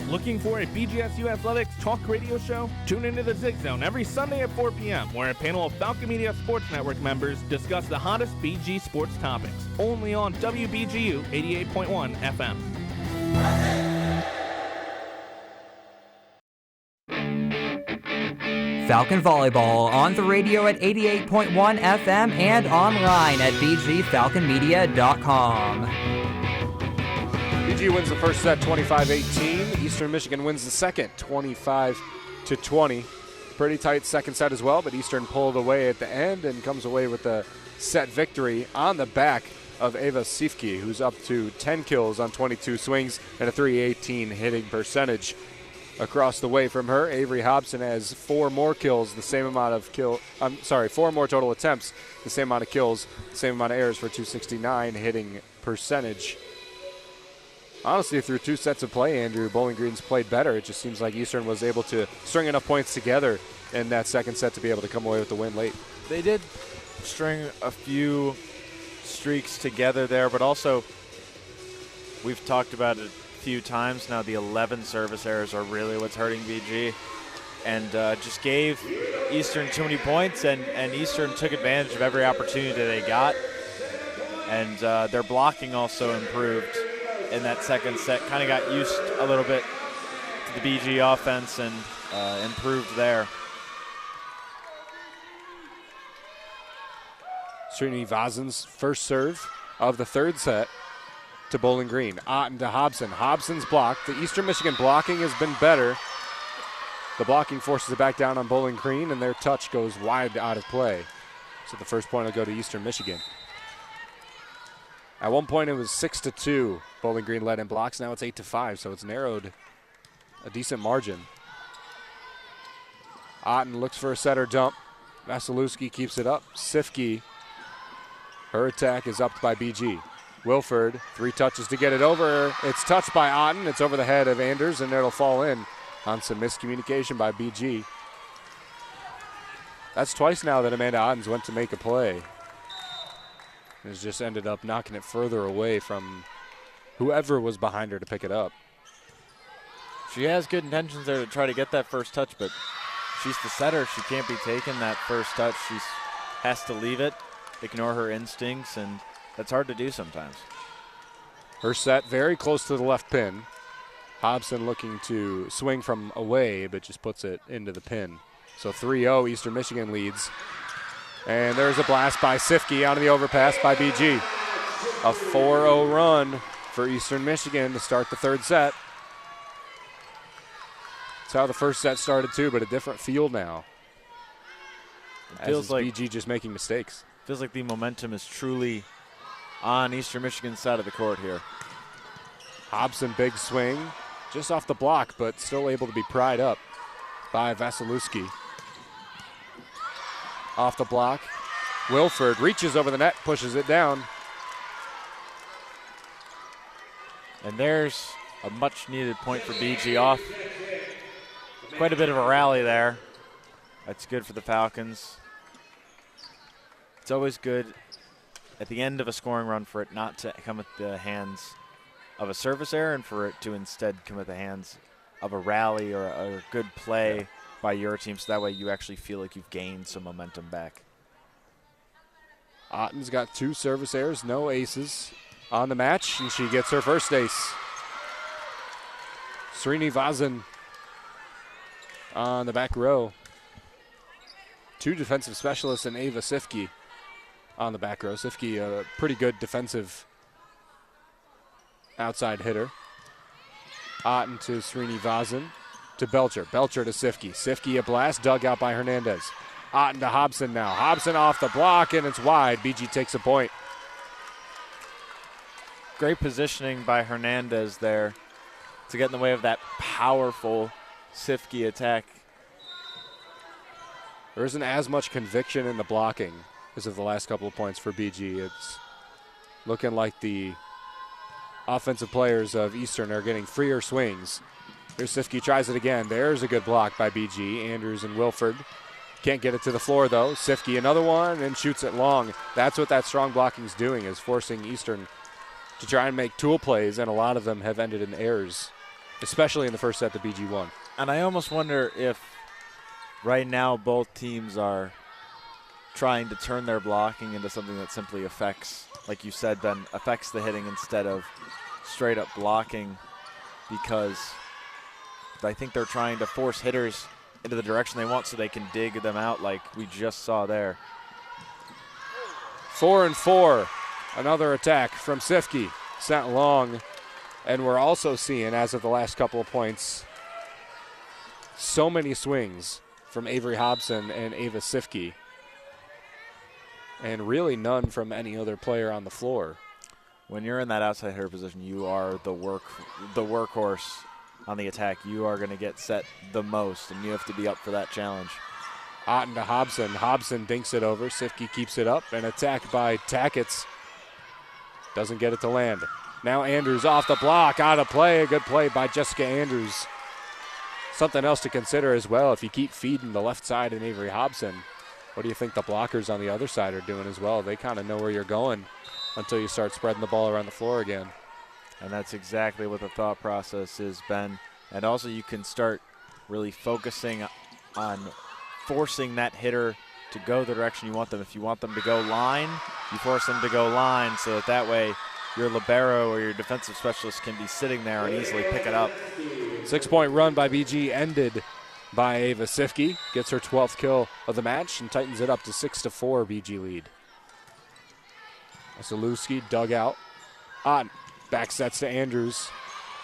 Looking for a BGSU Athletics talk radio show? Tune into the Zig Zone every Sunday at 4 p.m., where a panel of Falcon Media Sports Network members discuss the hottest BG sports topics, only on WBGU 88.1 FM. Falcon Volleyball on the radio at 88.1 FM and online at bgfalconmedia.com. BG wins the first set 25-18. Eastern Michigan wins the second 25-20. Pretty tight second set as well, but Eastern pulled away at the end and comes away with the set victory on the back of Ava Sifke, who's up to 10 kills on 22 swings and a .318 hitting percentage. Across the way from her, Avery Hobson has 4 more kills, the same amount of 4 more total attempts, the same amount of kills, the same amount of errors for .269 hitting percentage. Honestly, through 2 sets of play, Andrew, Bowling Green's played better. It just seems like Eastern was able to string enough points together in that second set to be able to come away with the win late. They did string a few streaks together there, but also we've talked about it a few times now. The 11 service errors are really what's hurting BG, and just gave Eastern too many points, and Eastern took advantage of every opportunity they got, and their blocking also improved in that second set. Kind of got used a little bit to the BG offense and improved there. Srinivasan's first serve of the third set to Bowling Green. Otten to Hobson. Hobson's blocked. The Eastern Michigan blocking has been better. The blocking forces it back down on Bowling Green, and their touch goes wide out of play. So the first point will go to Eastern Michigan. At one point it was 6-2. Bowling Green led in blocks. Now it's 8-5, so it's narrowed a decent margin. Otten looks for a setter dump. Vasilewski keeps it up. Sifke, her attack is upped by BG. Wilford, 3 touches to get it over. It's touched by Otten. It's over the head of Anders, and it'll fall in on some miscommunication by BG. That's twice now that Amanda Ottens went to make a play. Has just ended up knocking it further away from whoever was behind her to pick it up. She has good intentions there to try to get that first touch, but she's the setter. She can't be taking that first touch. She has to leave it, ignore her instincts, and that's hard to do sometimes. Her set very close to the left pin. Hobson looking to swing from away, but just puts it into the pin. So 3-0, Eastern Michigan leads. And there's a blast by Sifke out of the overpass by BG. A 4-0 run for Eastern Michigan to start the third set. That's how the first set started too, but a different feel now. It feels like BG just making mistakes. Feels like the momentum is truly on Eastern Michigan's side of the court here. Hobson, big swing, just off the block, but still able to be pried up by Vasilewski. Off the block, Wilford reaches over the net, pushes it down. And there's a much-needed point for BG off. Quite a bit of a rally there. That's good for the Falcons. It's always good at the end of a scoring run for it not to come at the hands of a service error and for it to instead come at the hands of a rally or a good play by your team, so that way you actually feel like you've gained some momentum back. Otten's got 2 service errors, no aces on the match, and she gets her first ace. Srinivasan on the back row. 2 defensive specialists and Ava Sifke on the back row. Sifke, a pretty good defensive outside hitter. Otten to Srinivasan to Belcher. Belcher to Sifke. Sifke a blast, dug out by Hernandez. Otten to Hobson now. Hobson off the block, and it's wide. BG takes a point. Great positioning by Hernandez there to get in the way of that powerful Sifke attack. There isn't as much conviction in the blocking as of the last couple of points for BG. It's looking like the offensive players of Eastern are getting freer swings. Here's Sifke, tries it again. There's a good block by BG. Andrews and Wilford can't get it to the floor, though. Sifke another one and shoots it long. That's what that strong blocking is doing, is forcing Eastern to try and make tool plays, and a lot of them have ended in errors, especially in the first set that BG won. And I almost wonder if right now both teams are trying to turn their blocking into something that simply affects, like you said, Ben, affects the hitting instead of straight up blocking, because I think they're trying to force hitters into the direction they want so they can dig them out like we just saw there. 4-4. Another attack from Sifke. Sent long. And we're also seeing, as of the last couple of points, so many swings from Avery Hobson and Ava Sifke. And really none from any other player on the floor. When you're in that outside hitter position, you are the workhorse on the attack. You are going to get set the most, and you have to be up for that challenge. Otten to Hobson. Hobson dinks it over. Sifke keeps it up. An attack by Tackett. Doesn't get it to land. Now Andrews off the block, out of play. A good play by Jessica Andrews. Something else to consider as well. If you keep feeding the left side in Avery Hobson, what do you think the blockers on the other side are doing as well? They kind of know where you're going until you start spreading the ball around the floor again. And that's exactly what the thought process is, Ben. And also you can start really focusing on forcing that hitter to go the direction you want them. If you want them to go line, you force them to go line so that way your libero or your defensive specialist can be sitting there and easily pick it up. 6-point run by BG ended by Ava Sifke. Gets her 12th kill of the match and tightens it up to 6-4 BG lead. Vasilewski dug out. On. Back sets to Andrews.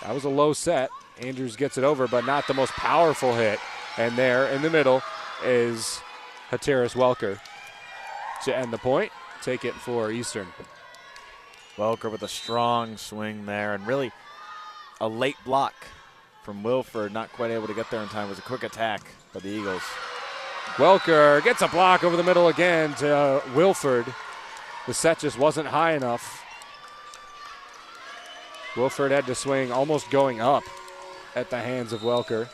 That was a low set. Andrews gets it over, but not the most powerful hit. And there in the middle is Hatteras Welker to end the point. Take it for Eastern. Welker with a strong swing there, and really a late block from Wilford, not quite able to get there in time. It was a quick attack by the Eagles. Welker gets a block over the middle again to Wilford. The set just wasn't high enough. Wilford had to swing almost going up at the hands of Welker.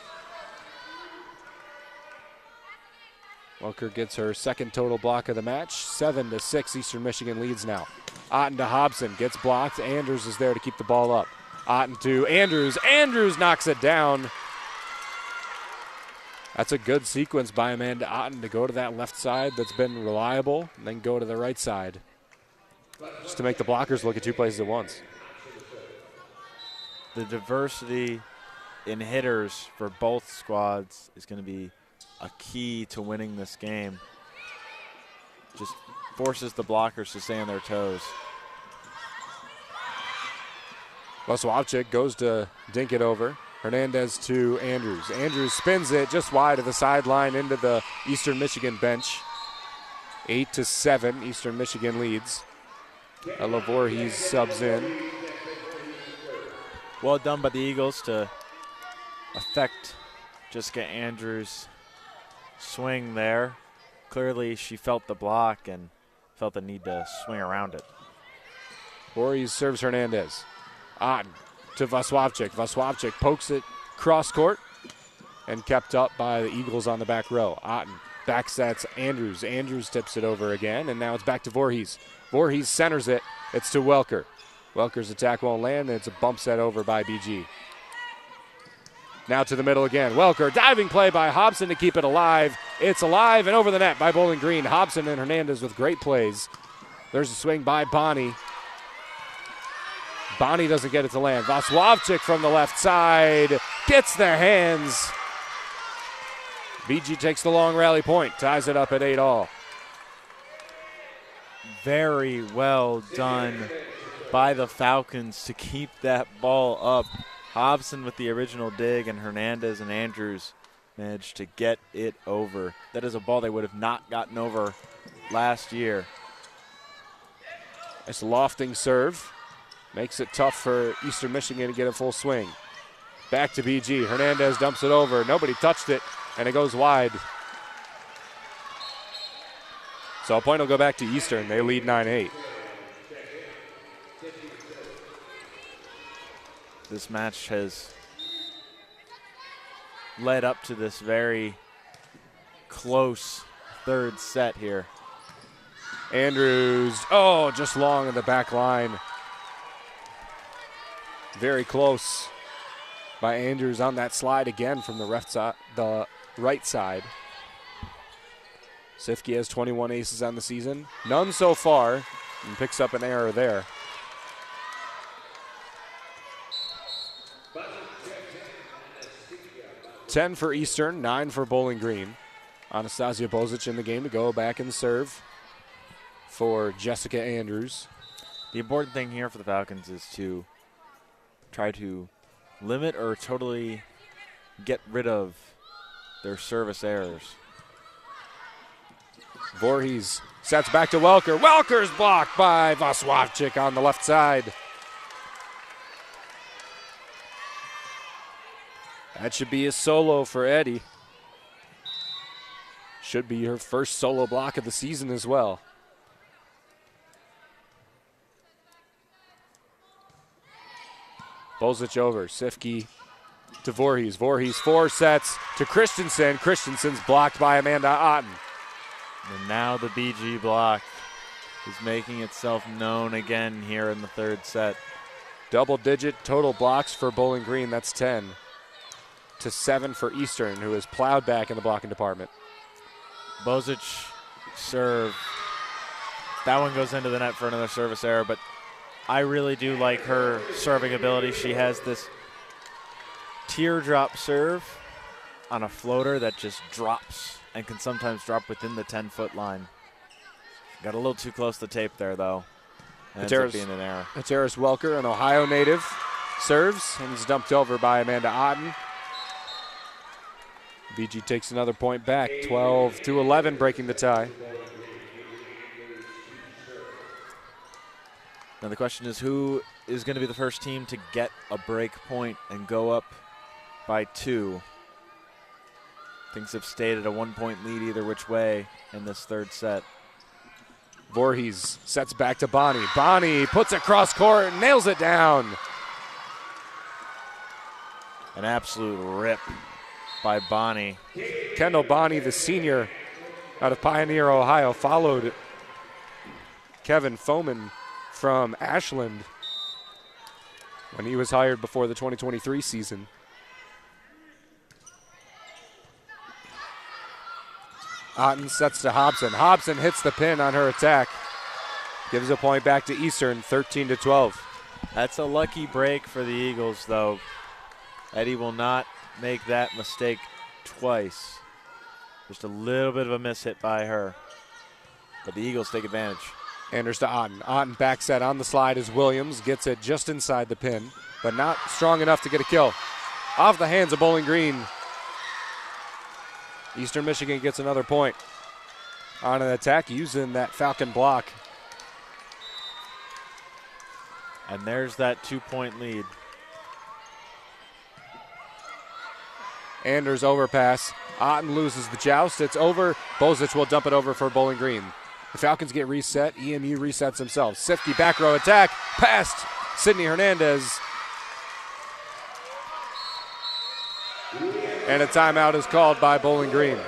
Welker gets her second total block of the match. 7-6, Eastern Michigan leads now. Otten to Hobson, gets blocked. Andrews is there to keep the ball up. Otten to Andrews. Andrews knocks it down. That's a good sequence by Amanda Otten to go to that left side that's been reliable, and then go to the right side, just to make the blockers look at 2 places at once. the diversity in hitters for both squads is going to be a key to winning this game. Just forces the blockers to stay on their toes. Vaswavchik goes to dink it over. Hernandez to Andrews. Andrews spins it just wide of the sideline into the Eastern Michigan bench. 8-7, Eastern Michigan leads. Voorhees subs in. Well done by the Eagles to affect Jessica Andrews' swing there. Clearly she felt the block and felt the need to swing around it. Voorhees serves Hernandez. Otten to Vaswavchik. Vaswavchik pokes it cross court and kept up by the Eagles on the back row. Otten back sets Andrews. Andrews tips it over again, and now it's back to Voorhees. Voorhees centers it. It's to Welker. Welker's attack won't land, and it's a bump set over by BG. Now to the middle again. Welker, diving play by Hobson to keep it alive. It's alive and over the net by Bowling Green. Hobson and Hernandez with great plays. There's a swing by Bonnie. Bonnie doesn't get it to land. Vaswavchik from the left side gets the hands. BG takes the long rally point, ties it up at 8-all. Very well done by the Falcons to keep that ball up. Hobson with the original dig, and Hernandez and Andrews managed to get it over. That is a ball they would have not gotten over last year. It's a lofting serve. Makes it tough for Eastern Michigan to get a full swing. Back to BG. Hernandez dumps it over. Nobody touched it, and it goes wide. So a point will go back to Eastern. They lead 9-8. This match has led up to this very close third set here. Andrews, just long in the back line. Very close by Andrews on that slide again from the right side. Sifke has 21 aces on the season. None so far, and picks up an error there. $10 for Eastern, 9 for Bowling Green. Anastasia Bozic in the game to go back and serve for Jessica Andrews. The important thing here for the Falcons is to try to limit or totally get rid of their service errors. Voorhees sets back to Welker. Welker's blocked by Vaswavchik on the left side. That should be a solo for Eddie. Should be her first solo block of the season as well. Bozic over. Sifke to Voorhees. Voorhees 4 sets to Christensen. Christensen's blocked by Amanda Otten. And now the BG block is making itself known again here in the third set. Double-digit total blocks for Bowling Green. That's 10-7 for Eastern, who is plowed back in the blocking department. Bozic serve. That one goes into the net for another service error, but I really do like her serving ability. She has this teardrop serve on a floater that just drops and can sometimes drop within the 10-foot line. Got a little too close to the tape there, though. Ends up being an error. Ataris Welker, an Ohio native, serves and is dumped over by Amanda Otten. BG takes another point back, 12-11, breaking the tie. Now the question is, who is going to be the first team to get a break point and go up by 2? Things have stayed at a 1-point lead either which way in this third set. Voorhees sets back to Bonnie. Bonnie puts it cross court and nails it down. An absolute rip by Bonnie. Kendall Bonnie, the senior out of Pioneer, Ohio, followed Kevin Foman from Ashland when he was hired before the 2023 season. Otten sets to Hobson. Hobson hits the pin on her attack. Gives a point back to Eastern, 13-12. That's a lucky break for the Eagles, though. Eddie will not make that mistake twice. Just a little bit of a miss hit by her. But the Eagles take advantage. Anders to Otten. Otten back set on the slide as Williams gets it just inside the pin, but not strong enough to get a kill. Off the hands of Bowling Green. Eastern Michigan gets another point. On an attack using that Falcon block. And there's that 2-point lead. Anders overpass. Otten loses the joust. It's over. Bozic will dump it over for Bowling Green. The Falcons get reset. EMU resets themselves. Sifke back row attack. Past Sydney Hernandez. And a timeout is called by Bowling Green.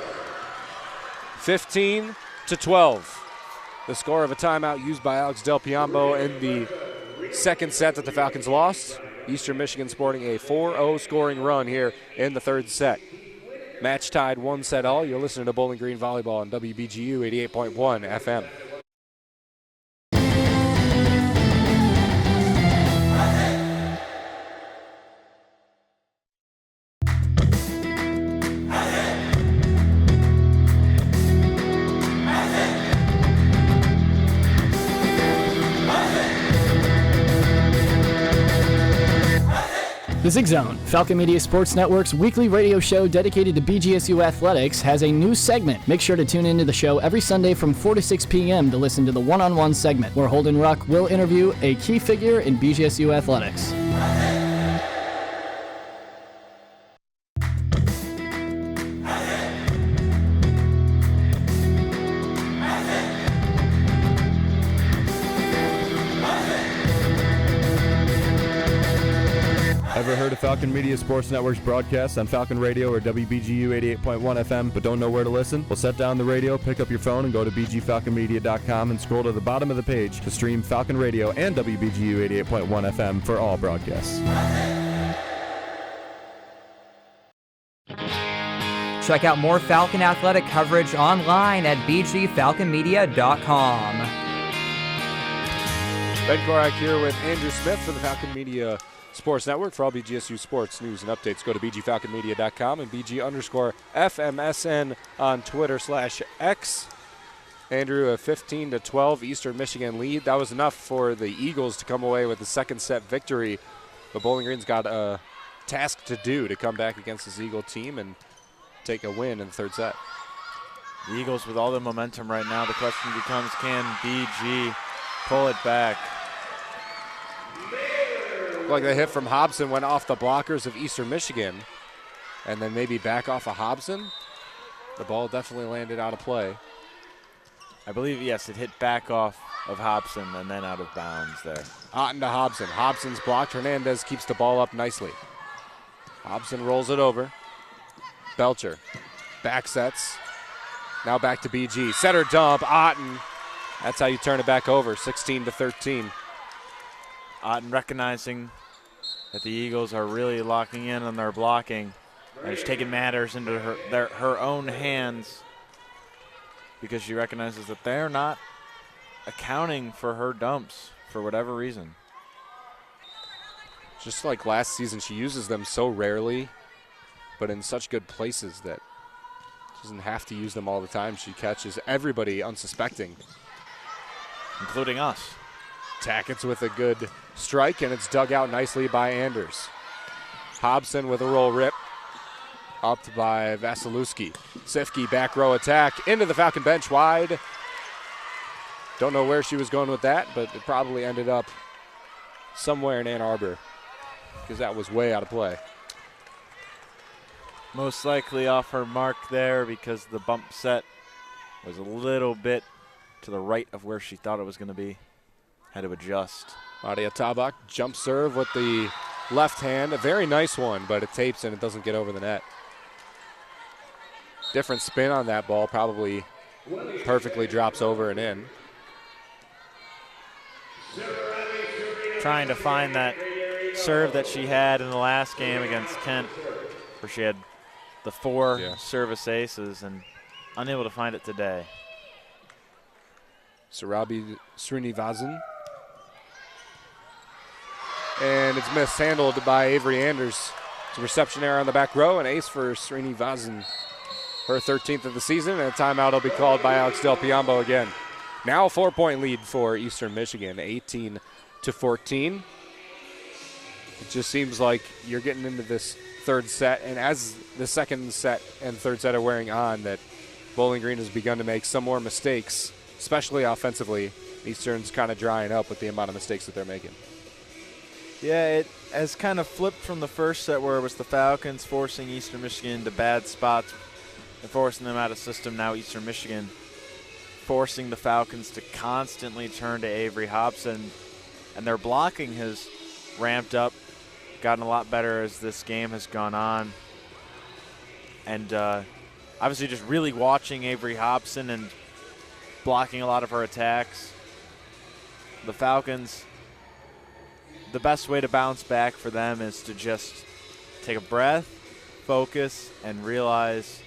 15-12. The score of a timeout used by Alex Del Piombo in the second set that the Falcons lost. Eastern Michigan sporting a 4-0 scoring run here in the third set. Match tied 1 set all. You're listening to Bowling Green Volleyball on WBGU 88.1 FM. The Zig Zone, Falcon Media Sports Network's weekly radio show dedicated to BGSU athletics, has a new segment. Make sure to tune into the show every Sunday from 4 to 6 p.m. to listen to the one-on-one segment, where Holden Ruck will interview a key figure in BGSU athletics. Ever heard of Falcon Media Sports Network's broadcast on Falcon Radio or WBGU 88.1 FM but don't know where to listen? Well, set down the radio, pick up your phone, and go to bgfalconmedia.com and scroll to the bottom of the page to stream Falcon Radio and WBGU 88.1 FM for all broadcasts. Check out more Falcon athletic coverage online at bgfalconmedia.com. Ben Korak here with Andrew Smith for the Falcon Media Sports Network. For all BGSU sports news and updates, go to bgfalconmedia.com and BG_FMSN on Twitter/X. Andrew, a 15-12 Eastern Michigan lead. That was enough for the Eagles to come away with the second set victory. But Bowling Green's got a task to do to come back against this Eagle team and take a win in the third set. The Eagles with all the momentum right now. The question becomes, can BG pull it back? Like the hit from Hobson went off the blockers of Eastern Michigan and then maybe back off of Hobson. The ball definitely landed out of play. I believe, yes, it hit back off of Hobson and then out of bounds there. Otten to Hobson. Hobson's blocked. Hernandez keeps the ball up nicely. Hobson rolls it over. Belcher back sets. Now back to BG. Setter dump. Otten. That's how you turn it back over. 16-13. Otten recognizing that the Eagles are really locking in on their blocking and is taking matters into her own hands because she recognizes that they're not accounting for her dumps for whatever reason. Just like last season, she uses them so rarely, but in such good places that she doesn't have to use them all the time. She catches everybody unsuspecting, including us. Tackett's with a good strike, and it's dug out nicely by Anders. Hobson with a roll rip. Up by Vasilewski. Sifke back row attack into the Falcon bench wide. Don't know where she was going with that, but it probably ended up somewhere in Ann Arbor because that was way out of play. Most likely off her mark there because the bump set was a little bit to the right of where she thought it was going to be. Had to adjust. Nadia Tabak jump serve with the left hand. A very nice one, but it tapes and it doesn't get over the net. Different spin on that ball. Probably perfectly drops over and in. Trying to find that serve that she had in the last game against Kent, where she had the 4 service aces and unable to find it today. Sarabi Srinivasan and it's mishandled by Avery Anders. It's a reception error on the back row, an ace for Srini Vazan, her 13th of the season, and a timeout will be called by Alex Del Piombo again. Now a 4-point lead for Eastern Michigan, 18-14. It just seems like you're getting into this third set, and as the second set and third set are wearing on, that Bowling Green has begun to make some more mistakes, especially offensively. Eastern's kind of drying up with the amount of mistakes that they're making. Yeah, it has kind of flipped from the first set where it was the Falcons forcing Eastern Michigan into bad spots and forcing them out of system. Now Eastern Michigan forcing the Falcons to constantly turn to Avery Hobson, and their blocking has ramped up, gotten a lot better as this game has gone on. And obviously just really watching Avery Hobson and blocking a lot of her attacks. The Falcons, the best way to bounce back for them is to just take a breath, focus, and realize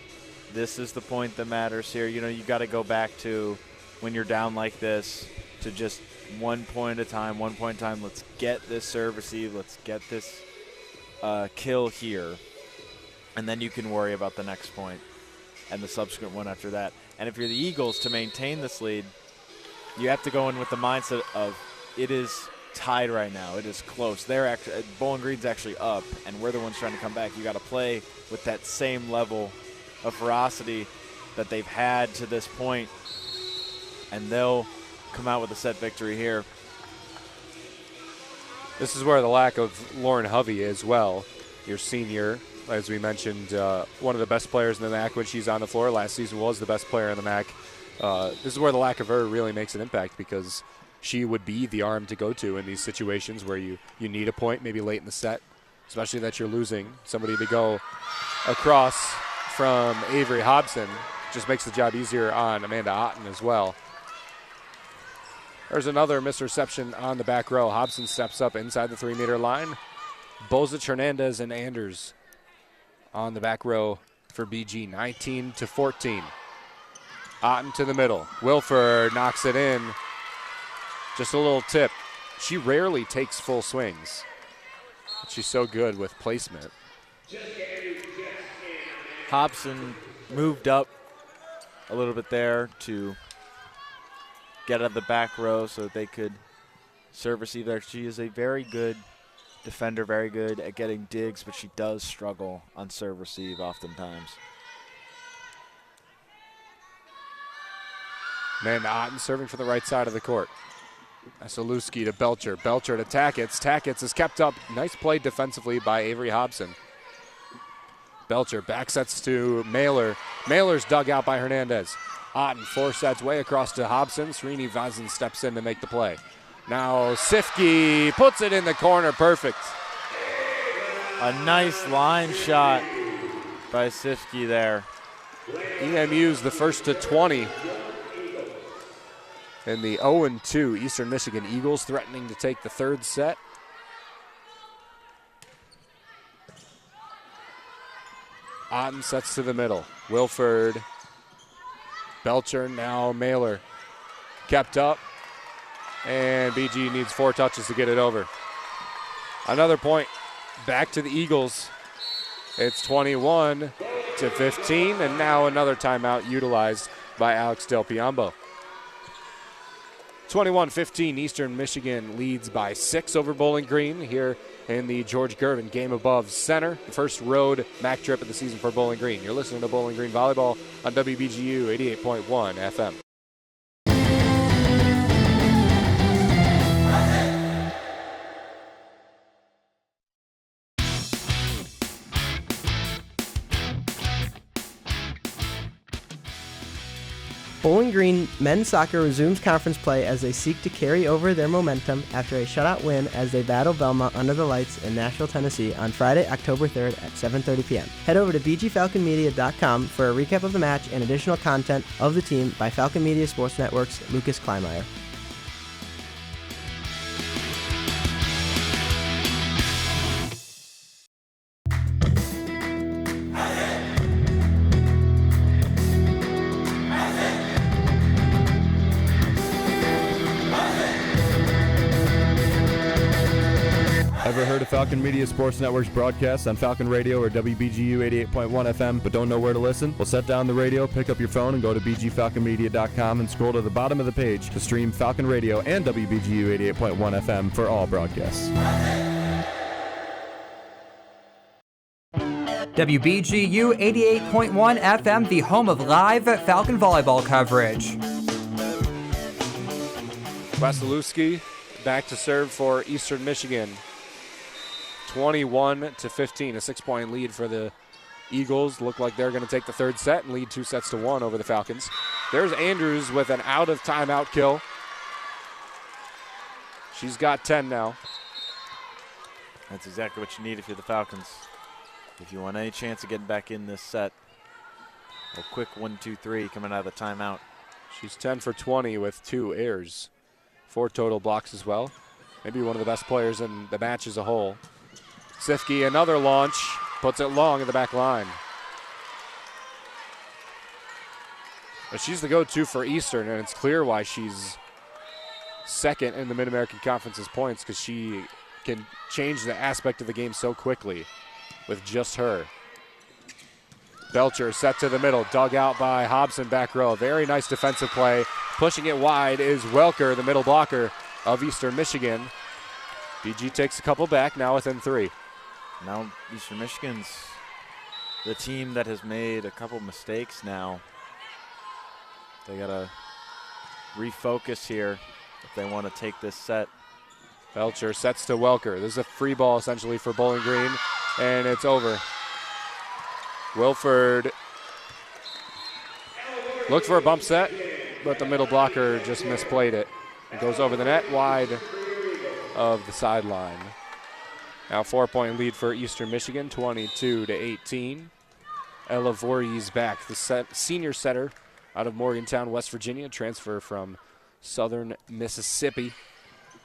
this is the point that matters here. You know, you got to go back to when you're down like this to just 1 point at a time, 1 point at a time. Let's get this serve receive. Let's get this kill here. And then you can worry about the next point and the subsequent one after that. And if you're the Eagles, to maintain this lead, you have to go in with the mindset of it is tied right now. It is close. Bowling Green's actually up, and we're the ones trying to come back. You got to play with that same level of ferocity that they've had to this point, and they'll come out with a set victory here. This is where the lack of Lauren Hovey as well, your senior, as we mentioned, one of the best players in the MAC when she's on the floor. Last season was the best player in the MAC. This is where the lack of her really makes an impact, because she would be the arm to go to in these situations where you need a point, maybe late in the set, especially that you're losing. Somebody to go across from Avery Hobson just makes the job easier on Amanda Otten as well. There's another misreception on the back row. Hobson steps up inside the 3-meter line. Bozic, Hernandez, and Anders on the back row for BG, 19-14. Otten to the middle. Wilford knocks it in. Just a little tip. She rarely takes full swings. She's so good with placement. Hobson moved up a little bit there to get out of the back row so that they could serve receive there. She is a very good defender, very good at getting digs, but she does struggle on serve receive oftentimes. Amanda Otten serving for the right side of the court. Asaluski to Belcher. Belcher to Tackett. Tackett is kept up. Nice play defensively by Avery Hobson. Belcher back sets to Mailer. Mailer's dug out by Hernandez. Otten 4 sets way across to Hobson. Srini Vazan steps in to make the play. Now Sifke puts it in the corner. Perfect. A nice line shot by Sifke there. EMU's the first to 20. In the 0-2 Eastern Michigan Eagles threatening to take the third set. Otten sets to the middle. Wilford. Belcher, now Mailer. Kept up. And BG needs 4 touches to get it over. Another point back to the Eagles. It's 21-15, and now another timeout utilized by Alex Del Piombo. 21-15, Eastern Michigan leads by 6 over Bowling Green here in the George Gervin Game Above Center. The first road MAC trip of the season for Bowling Green. You're listening to Bowling Green Volleyball on WBGU 88.1 FM. Bowling Green men's soccer resumes conference play as they seek to carry over their momentum after a shutout win as they battle Belmont under the lights in Nashville, Tennessee on Friday, October 3rd at 7:30 p.m. Head over to bgfalconmedia.com for a recap of the match and additional content of the team by Falcon Media Sports Network's Lucas Kleinmeyer. Ever heard of Falcon Media Sports Network's broadcasts on Falcon Radio or WBGU 88.1 FM but don't know where to listen? Well, set down the radio, pick up your phone, and go to bgfalconmedia.com and scroll to the bottom of the page to stream Falcon Radio and WBGU 88.1 FM for all broadcasts. WBGU 88.1 FM, the home of live Falcon volleyball coverage. Wasilewski back to serve for Eastern Michigan. 21-15, a 6-point lead for the Eagles. Look like they're going to take the third set and lead 2-1 over the Falcons. There's Andrews with an out-of-timeout kill. She's got 10 now. That's exactly what you need if you're the Falcons. If you want any chance of getting back in this set, a quick 1-2-3 coming out of the timeout. She's 10 for 20 with 2 airs. 4 total blocks as well. Maybe one of the best players in the match as a whole. Sifke, another launch, puts it long in the back line. But she's the go-to for Eastern, and it's clear why she's second in the Mid-American Conference's points, because she can change the aspect of the game so quickly with just her. Belcher set to the middle, dug out by Hobson back row. Very nice defensive play. Pushing it wide is Welker, the middle blocker of Eastern Michigan. BG takes a couple back, now within 3. Now Eastern Michigan's the team that has made a couple mistakes now. They got to refocus here if they want to take this set. Belcher sets to Welker. This is a free ball essentially for Bowling Green, and it's over. Wilford looked for a bump set, but the middle blocker just misplayed it. It goes over the net, wide of the sideline. Now 4-point lead for Eastern Michigan, 22-18. Ella Voorhees back, the senior setter out of Morgantown, West Virginia, transfer from Southern Mississippi.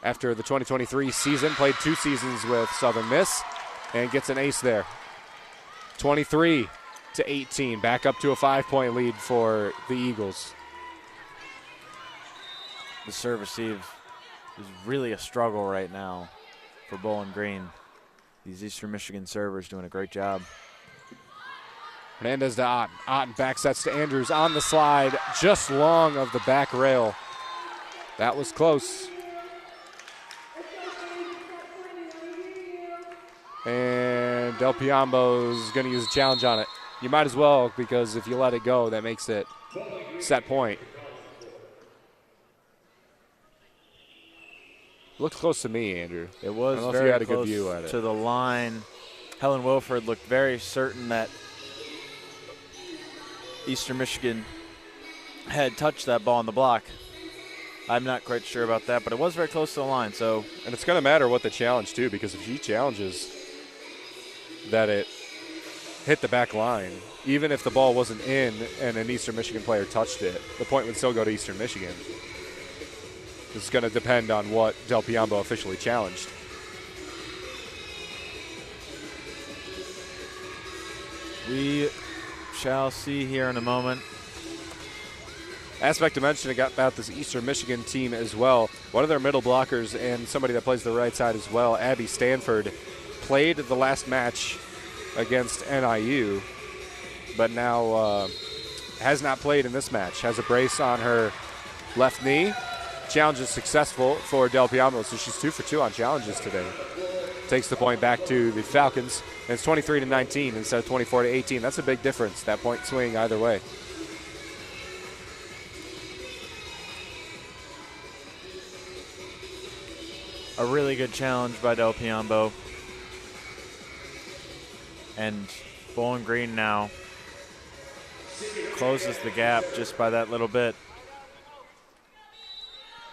After the 2023 season, played 2 seasons with Southern Miss and gets an ace there. 23-18, back up to a 5-point lead for the Eagles. The serve receive is really a struggle right now for Bowling Green. These Eastern Michigan servers doing a great job. Hernandez to Otten. Otten back sets to Andrews on the slide, just long of the back rail. That was close. And Del Piombo's going to use a challenge on it. You might as well, because if you let it go, that makes it set point. Looked close to me, Andrew. It was I don't know very if you had a close good view at it. to the line. Helen Wilford looked very certain that Eastern Michigan had touched that ball on the block. I'm not quite sure about that, but it was very close to the line. So, and it's going to matter what the challenge, too, because if she challenges that it hit the back line, even if the ball wasn't in and an Eastern Michigan player touched it, the point would still go to Eastern Michigan. It's going to depend on what Del Piombo officially challenged. We shall see here in a moment. Aspect to mention about this Eastern Michigan team as well. One of their middle blockers and somebody that plays the right side as well, Abby Stanford, played the last match against NIU, but now has not played in this match. Has a brace on her left knee. Challenge is successful for Del Piombo, so she's 2 for 2 on challenges today. Takes the point back to the Falcons, and it's 23-19 instead of 24-18. That's a big difference, that point swing either way. A really good challenge by Del Piombo. And Bowling Green now closes the gap just by that little bit.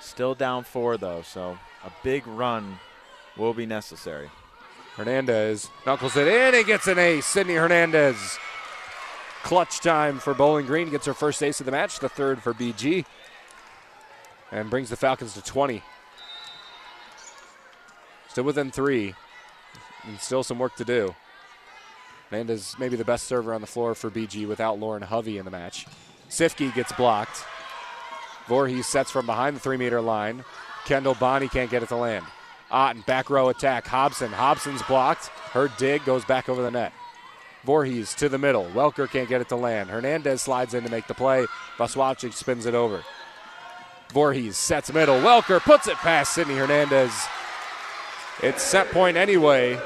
Still down 4, though, so a big run will be necessary. Hernandez knuckles it in and gets an ace. Sydney Hernandez. Clutch time for Bowling Green. Gets her first ace of the match, the third for BG. And brings the Falcons to 20. Still within 3. And still some work to do. Hernandez maybe the best server on the floor for BG without Lauren Hovey in the match. Sifke gets blocked. Voorhees sets from behind the 3-meter line. Kendall Bonney can't get it to land. Otten, back row attack. Hobson's blocked. Her dig goes back over the net. Voorhees to the middle. Welker can't get it to land. Hernandez slides in to make the play. Vaswalczyk spins it over. Voorhees sets middle. Welker puts it past Sydney Hernandez. It's set point anyway.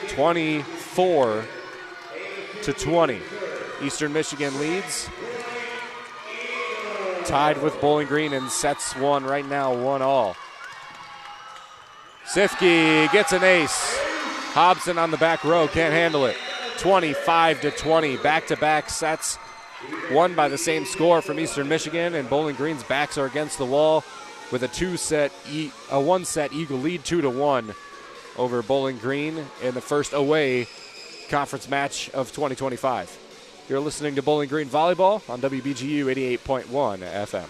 24-20. Eastern Michigan leads. Tied with Bowling Green in sets one right now, 1-all. Sifke gets an ace. Hobson on the back row, can't handle it. 25-20, back-to-back sets, won by the same score from Eastern Michigan, and Bowling Green's backs are against the wall with a one-set Eagle lead, 2-1 over Bowling Green in the first away conference match of 2025. You're listening to Bowling Green Volleyball on WBGU 88.1 FM.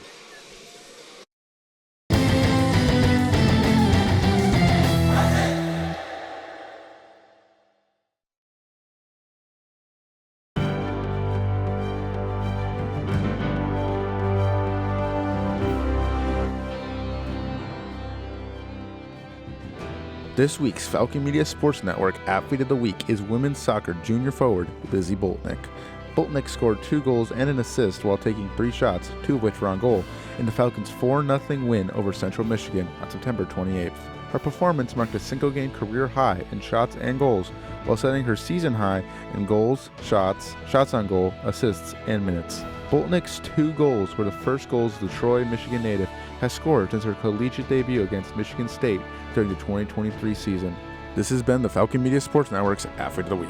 This week's Falcon Media Sports Network Athlete of the Week is women's soccer junior forward Lizzie Boltnick. Boltnick scored 2 goals and an assist while taking 3 shots, 2 of which were on goal, in the Falcons' 4-0 win over Central Michigan on September 28th. Her performance marked a single-game career high in shots and goals, while setting her season high in goals, shots on goal, assists, and minutes. Boltnick's 2 goals were the first goals the Troy, Michigan native has scored since her collegiate debut against Michigan State during the 2023 season. This has been the Falcon Media Sports Network's Athlete of the Week.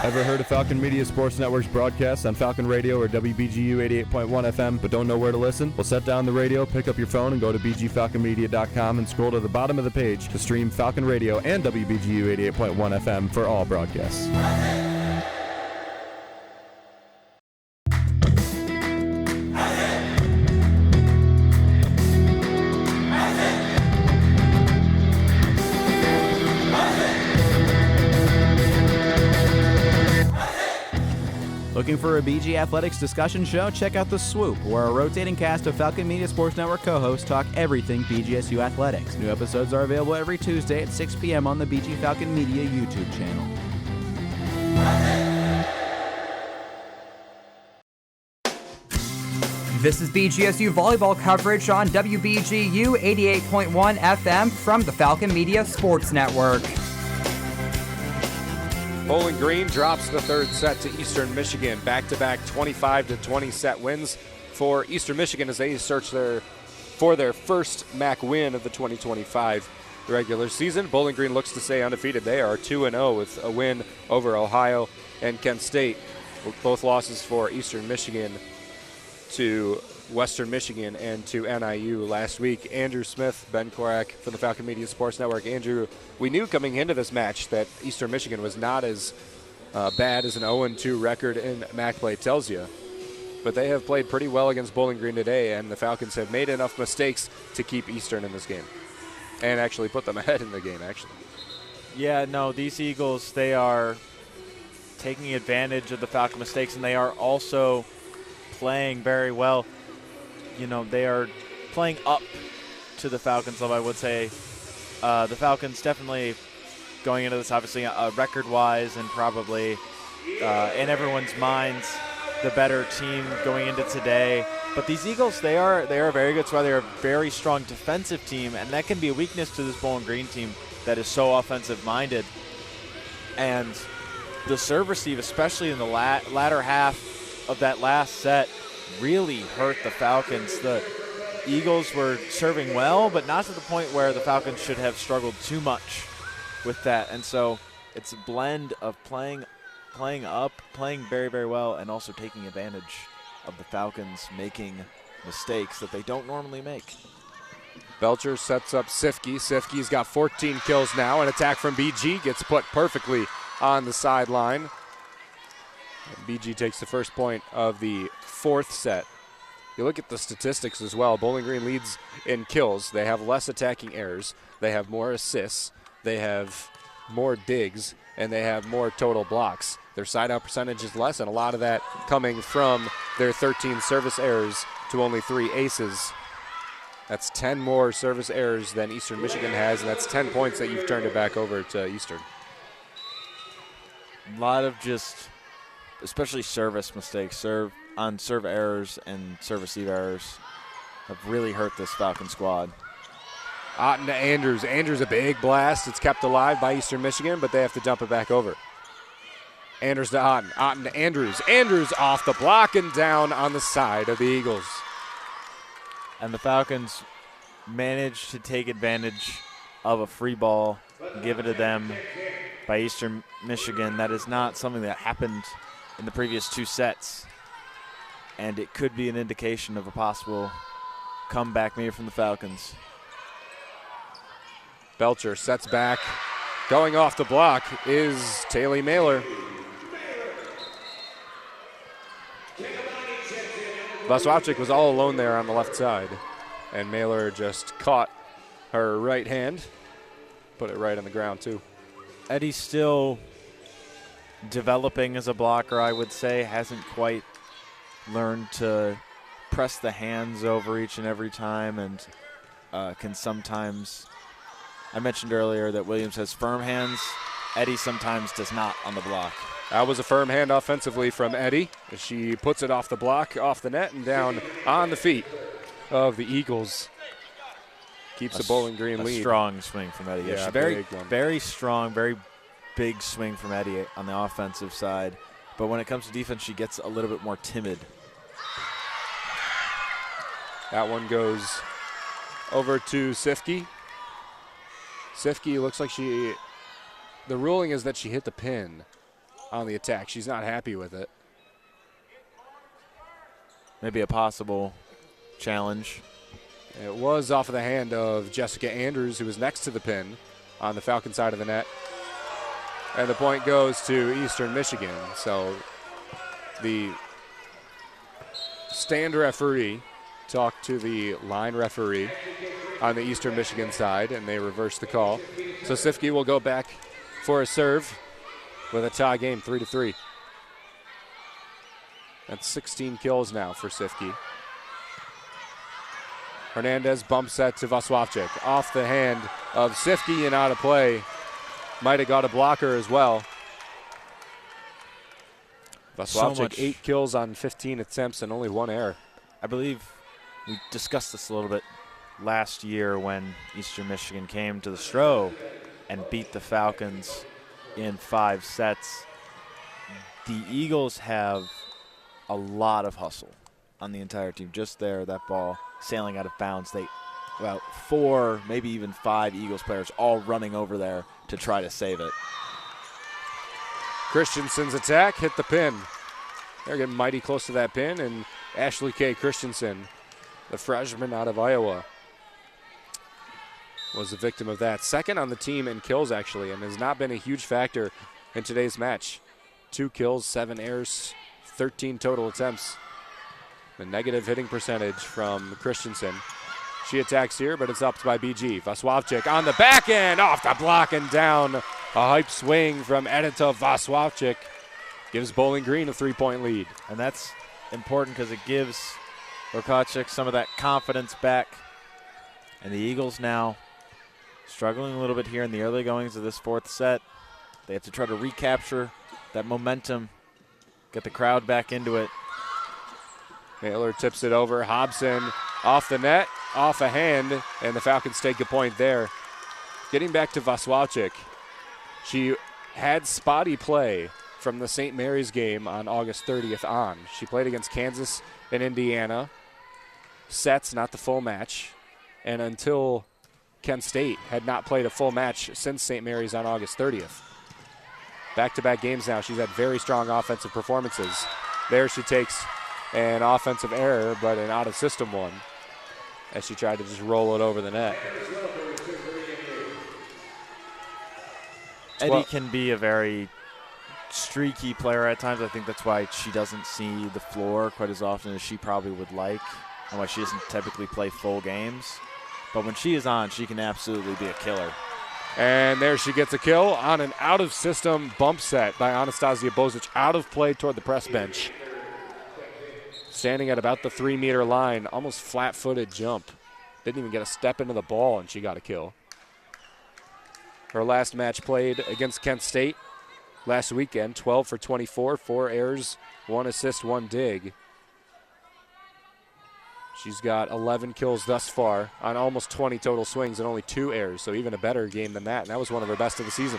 Ever heard of Falcon Media Sports Network's broadcast on Falcon Radio or WBGU 88.1 FM but don't know where to listen? Well, set down the radio, pick up your phone, and go to bgfalconmedia.com and scroll to the bottom of the page to stream Falcon Radio and WBGU 88.1 FM for all broadcasts. Looking for a BG Athletics discussion show? Check out The Swoop, where a rotating cast of Falcon Media Sports Network co-hosts talk everything BGSU athletics. New episodes are available every Tuesday at 6 p.m. on the BG Falcon Media YouTube channel. This is BGSU volleyball coverage on WBGU 88.1 FM from the Falcon Media Sports Network. Bowling Green drops the third set to Eastern Michigan. Back-to-back 25-20 set wins for Eastern Michigan as they search for their first MAC win of the 2025 regular season. Bowling Green looks to stay undefeated. They are 2-0 with a win over Ohio and Kent State. Both losses for Eastern Michigan to Western Michigan and to NIU last week. Andrew Smith, Ben Korak from the Falcon Media Sports Network. Andrew, we knew coming into this match that Eastern Michigan was not as bad as an 0-2 record in MAC play tells you, but they have played pretty well against Bowling Green today, and the Falcons have made enough mistakes to keep Eastern in this game and actually put them ahead in the game, actually. Yeah, no, these Eagles, they are taking advantage of the Falcon mistakes, and they are also playing very well. You know, they are playing up to the Falcons level, I would say. The Falcons definitely going into this, obviously, record-wise and probably in everyone's minds, the better team going into today. But these Eagles, they are a very good squad. They are a very strong defensive team, and that can be a weakness to this Bowling Green team that is so offensive-minded. And the serve receive, especially in the latter half of that last set, really hurt the Falcons. The Eagles were serving well, but not to the point where the Falcons should have struggled too much with that. And so it's a blend of playing up, playing very, very well, and also taking advantage of the Falcons making mistakes that they don't normally make. Belcher sets up Sifke. Sifke's got 14 kills now. An attack from BG gets put perfectly on the sideline. BG takes the first point of the fourth set. You look at the statistics as well. Bowling Green leads in kills. They have less attacking errors. They have more assists. They have more digs. And they have more total blocks. Their side-out percentage is less, and a lot of that coming from their 13 service errors to only 3 aces. That's 10 more service errors than Eastern Michigan has, and that's 10 points that you've turned it back over to Eastern. A lot of just, especially service mistakes, serve errors and serve receive errors have really hurt this Falcon squad. Otten to Andrews. Andrews a big blast. It's kept alive by Eastern Michigan, but they have to dump it back over. Andrews to Otten. Otten to Andrews. Andrews off the block and down on the side of the Eagles. And the Falcons managed to take advantage of a free ball, give it to them by Eastern Michigan. That is not something that happened in the previous 2 sets. And it could be an indication of a possible comeback maybe from the Falcons. Belcher sets back. Going off the block is Taylor Mailer. Vaswavchik was all alone there on the left side, and Mailer just caught her right hand, put it right on the ground too. Eddie's still developing as a blocker, I would say. Hasn't quite learned to press the hands over each and every time, and can sometimes, I mentioned earlier that Williams has firm hands. Eddie sometimes does not on the block. That was a firm hand offensively from Eddie. She puts it off the block, off the net, and down on the feet of the Eagles. Keeps the Bowling Green lead. A strong swing from Eddie. Yeah, very strong, very big swing from Eddie on the offensive side. But when it comes to defense, she gets a little bit more timid. That one goes over to Sifke. Sifke looks like the ruling is that she hit the pin on the attack. She's not happy with it. Maybe a possible challenge. It was off of the hand of Jessica Andrews, who was next to the pin on the Falcon side of the net. And the point goes to Eastern Michigan. So the stand referee talked to the line referee on the Eastern Michigan side, and they reversed the call. So Sifke will go back for a serve with a tie game, 3-3. That's 16 kills now for Sifke. Hernandez bumps that to Vaswavchik. Off the hand of Sifke and out of play. Might have got a blocker as well. Vaswavchik, 8 kills on 15 attempts and only 1 error. I believe we discussed this a little bit last year when Eastern Michigan came to the Stroh and beat the Falcons in 5 sets. The Eagles have a lot of hustle on the entire team. Just there, that ball sailing out of bounds. About 4, maybe even 5 Eagles players all running over there to try to save it. Christensen's attack hit the pin. They're getting mighty close to that pin, and Ashley K. Christensen, the freshman out of Iowa, was the victim of that. Second on the team in kills, actually, and has not been a huge factor in today's match. 2 kills, 7 errors, 13 total attempts. The negative hitting percentage from Christensen. She attacks here, but it's upped by BG. Vaswavchik on the back end, off the block and down. A hype swing from Edita Vaswavchik gives Bowling Green a 3-point lead. And that's important because it gives Rokachik some of that confidence back. And the Eagles now struggling a little bit here in the early goings of this 4th set. They have to try to recapture that momentum, get the crowd back into it. Mailer tips it over. Hobson off the net, off a hand, and the Falcons take a point there. Getting back to Vaswavchik, she had spotty play from the St. Mary's game on August 30th on. She played against Kansas and Indiana. Sets, not the full match. And until Kent State had not played a full match since St. Mary's on August 30th. Back-to-back games now. She's had very strong offensive performances. There she takes an offensive error, but an out-of-system one. as she tried to just roll it over the net. Eddie can be a very streaky player at times. I think that's why she doesn't see the floor quite as often as she probably would like, and why she doesn't typically play full games. But when she is on, she can absolutely be a killer. And there she gets a kill on an out-of-system bump set by Anastasia Bozic, out of play toward the press bench. Standing at about the 3-meter line, almost flat-footed jump. Didn't even get a step into the ball, and she got a kill. Her last match played against Kent State last weekend, 12 for 24, 4 errors, 1 assist, 1 dig. She's got 11 kills thus far on almost 20 total swings and only 2 errors, so even a better game than that, and that was one of her best of the season.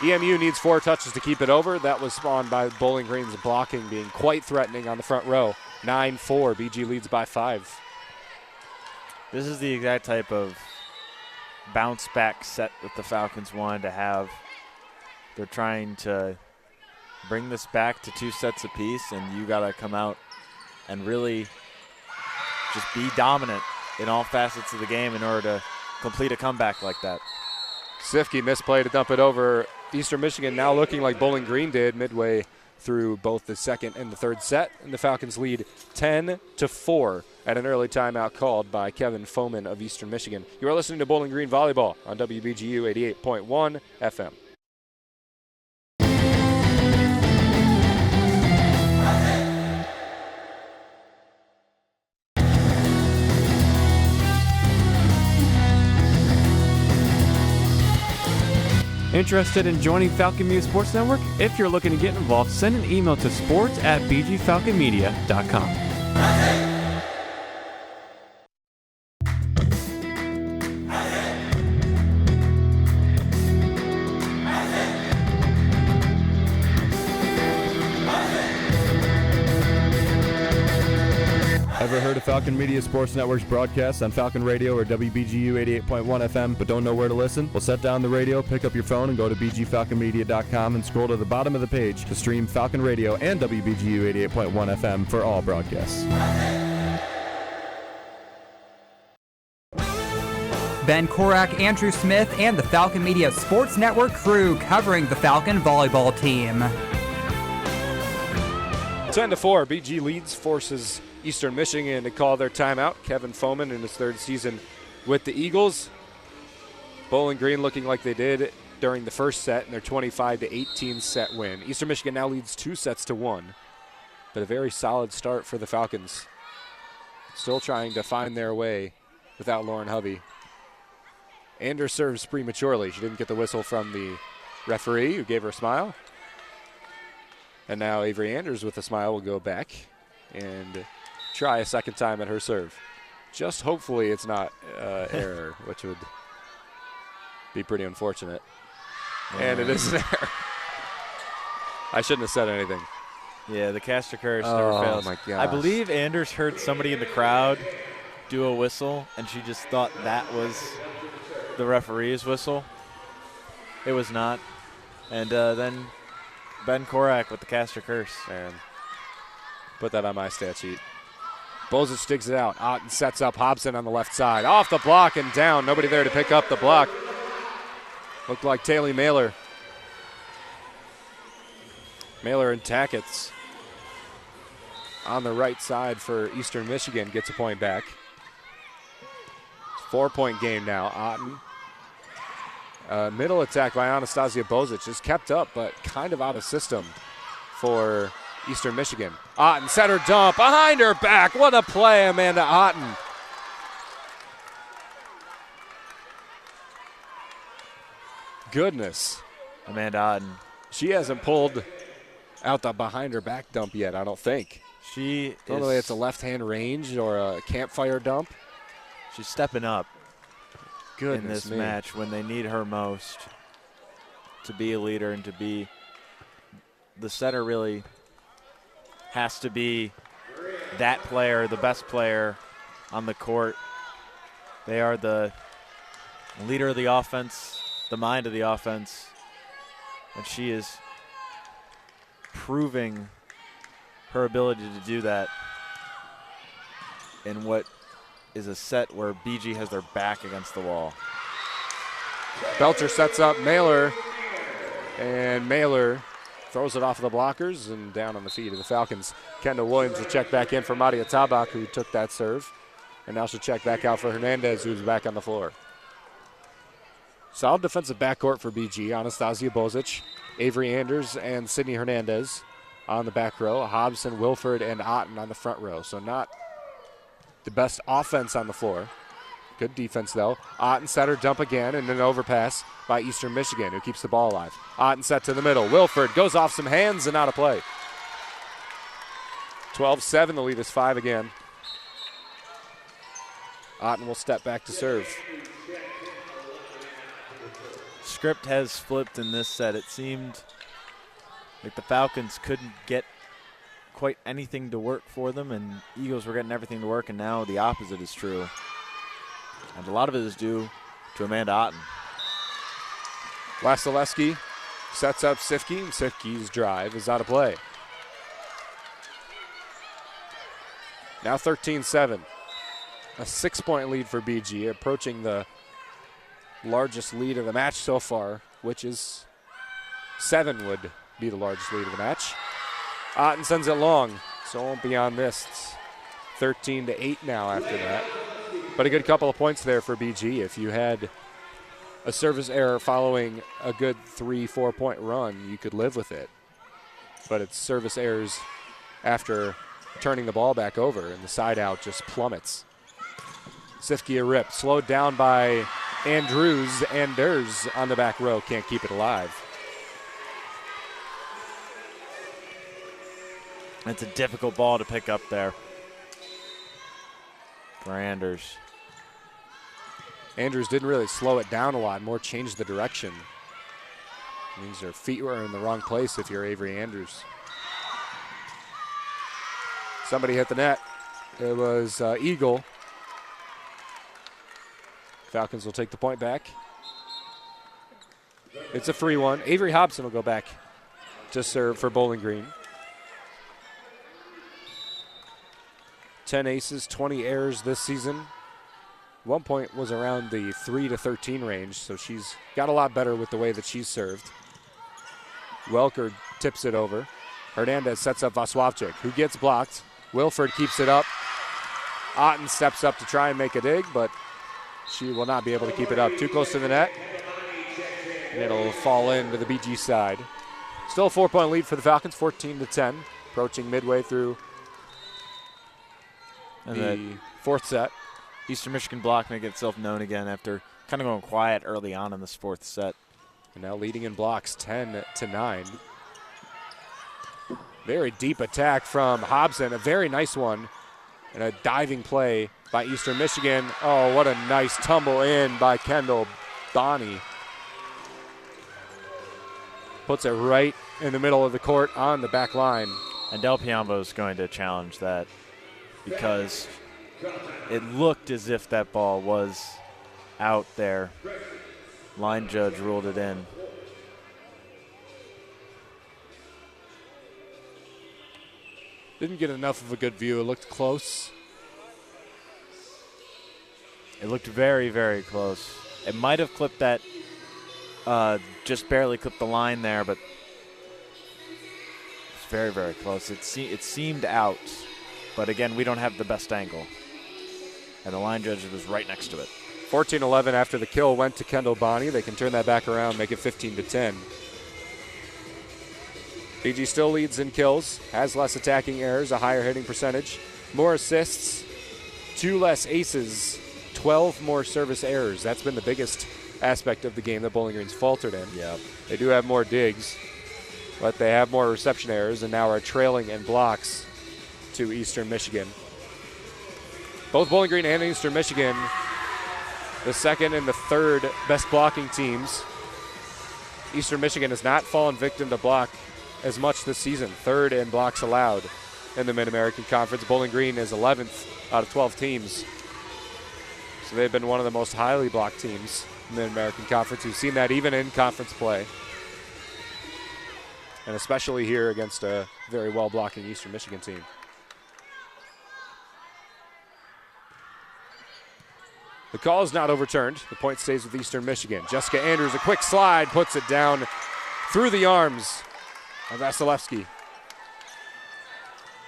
EMU needs 4 touches to keep it over. That was spawned by Bowling Green's blocking being quite threatening on the front row. 9-4, BG leads by 5. This is the exact type of bounce-back set that the Falcons wanted to have. They're trying to bring this back to 2 sets apiece, and you got to come out and really just be dominant in all facets of the game in order to complete a comeback like that. Sifke misplay to dump it over. Eastern Michigan now looking like Bowling Green did midway through both the second and the third set, and the Falcons lead 10-4 at an early timeout called by Kevin Foman of Eastern Michigan. You are listening to Bowling Green Volleyball on WBGU 88.1 FM. Interested in joining Falcon Media Sports Network? If you're looking to get involved, send an email to sports@bgfalconmedia.com. Ever heard of Falcon Media Sports Network's broadcast on Falcon Radio or WBGU 88.1 FM but don't know where to listen? Well, set down the radio, pick up your phone, and go to bgfalconmedia.com and scroll to the bottom of the page to stream Falcon Radio and WBGU 88.1 FM for all broadcasts. Ben Korak, Andrew Smith, and the Falcon Media Sports Network crew covering the Falcon volleyball team. 10-4, BG leads, forces Eastern Michigan to call their timeout. Kevin Foman in his 3rd season with the Eagles. Bowling Green looking like they did during the first set in their 25-18 set win. Eastern Michigan now leads 2-1, but a very solid start for the Falcons. Still trying to find their way without Lauren Hovey. Anders serves prematurely. She didn't get the whistle from the referee, who gave her a smile. And now Avery Anders with a smile will go back and try a second time at her serve. Just hopefully it's not error, which would be pretty unfortunate. And it is an error. I shouldn't have said anything. Yeah, the caster curse never fails. Oh, my gosh. I believe Anders heard somebody in the crowd do a whistle, and she just thought that was the referee's whistle. It was not. And then Ben Korak with the caster curse. Man. Put that on my stat sheet. Bozic digs it out. Otten sets up Hobson on the left side. Off the block and down. Nobody there to pick up the block. Looked like Taylor Mailer. Mailer and Tackett on the right side for Eastern Michigan gets a point back. 4-point game now. Otten. Middle attack by Anastasia Bozic is kept up, but kind of out of system for Eastern Michigan. Otten set her dump behind her back. What a play, Amanda Otten. Goodness. Amanda Otten. She hasn't pulled out the behind her back dump yet, I don't think. Normally it's a left-hand range or a campfire dump. She's stepping up. Goodness in this me. match when they need her most to be a leader and to be the setter. Really has to be that player, the best player on the court. They are the leader of the offense, the mind of the offense, and she is proving her ability to do that. in what is a set where BG has their back against the wall. Belcher sets up Mailer, and Mailer throws it off of the blockers and down on the feet of the Falcons. Kendall Williams will check back in for Madia Tabak, who took that serve. And now she'll check back out for Hernandez, who's back on the floor. Solid defensive backcourt for BG. Anastasia Bozic, Avery Anders, and Sydney Hernandez on the back row. Hobson, Wilford, and Otten on the front row. So not the best offense on the floor. Good defense, though. Otten set her dump again, and an overpass by Eastern Michigan, who keeps the ball alive. Otten set to the middle. Wilford goes off some hands and out of play. 12-7, the lead is 5 again. Otten will step back to serve. Script has flipped in this set. It seemed like the Falcons couldn't get quite anything to work for them, and Eagles were getting everything to work, and now the opposite is true. And a lot of it is due to Amanda Otten. Wasilewski sets up Sifke, and Sifke's drive is out of play. Now 13-7. A 6-point lead for BG, approaching the largest lead of the match so far, which is 7 would be the largest lead of the match. Otten sends it long, so it won't be on this. It's 13-8 now after that. But a good couple of points there for BG. If you had a service error following a good 3-4 point run, you could live with it. But it's service errors after turning the ball back over, and the side out just plummets. Sifke a rip, slowed down by Andrews. Anders on the back row can't keep it alive. It's a difficult ball to pick up there for Anders. Andrews didn't really slow it down a lot, more changed the direction. It means her feet were in the wrong place if you're Avery Andrews. Somebody hit the net. It was Eagle. Falcons will take the point back. It's a free one. Avery Hobson will go back to serve for Bowling Green. 10 aces, 20 errors this season. 1 point was around the 3-13 range, so she's got a lot better with the way that she's served. Welker tips it over. Hernandez sets up Vaswavchik, who gets blocked. Wilford keeps it up. Otten steps up to try and make a dig, but she will not be able to keep it up. Too close to the net. And it'll fall into the BG side. Still a 4-point lead for the Falcons, 14-10. Approaching midway through the fourth set. Eastern Michigan block making itself known again after kind of going quiet early on in this fourth set. And now leading in blocks 10-9. Very deep attack from Hobson. A very nice one. And a diving play by Eastern Michigan. Oh, what a nice tumble in by Kendall Bonney. Puts it right in the middle of the court on the back line. And Del Piombo is going to challenge that because it looked as if that ball was out there. Line judge ruled it in. Didn't get enough of a good view. It looked close. It looked very, very close. It might have clipped that, just barely clipped the line there, but it's very, very close. It seemed out, but again, we don't have the best angle. And the line judge was right next to it. 14-11 after the kill went to Kendall Bonney. They can turn that back around, make it 15-10. BG still leads in kills, has less attacking errors, a higher hitting percentage, more assists, 2 less aces, 12 more service errors. That's been the biggest aspect of the game that Bowling Green's faltered in. Yeah. They do have more digs, but they have more reception errors and now are trailing in blocks to Eastern Michigan. Both Bowling Green and Eastern Michigan, the second and the third best blocking teams. Eastern Michigan has not fallen victim to block as much this season, third in blocks allowed in the Mid-American Conference. Bowling Green is 11th out of 12 teams. So they've been one of the most highly blocked teams in the Mid-American Conference. We've seen that even in conference play. And especially here against a very well-blocking Eastern Michigan team. The call is not overturned. The point stays with Eastern Michigan. Jessica Andrews, a quick slide, puts it down through the arms of Vasilevsky.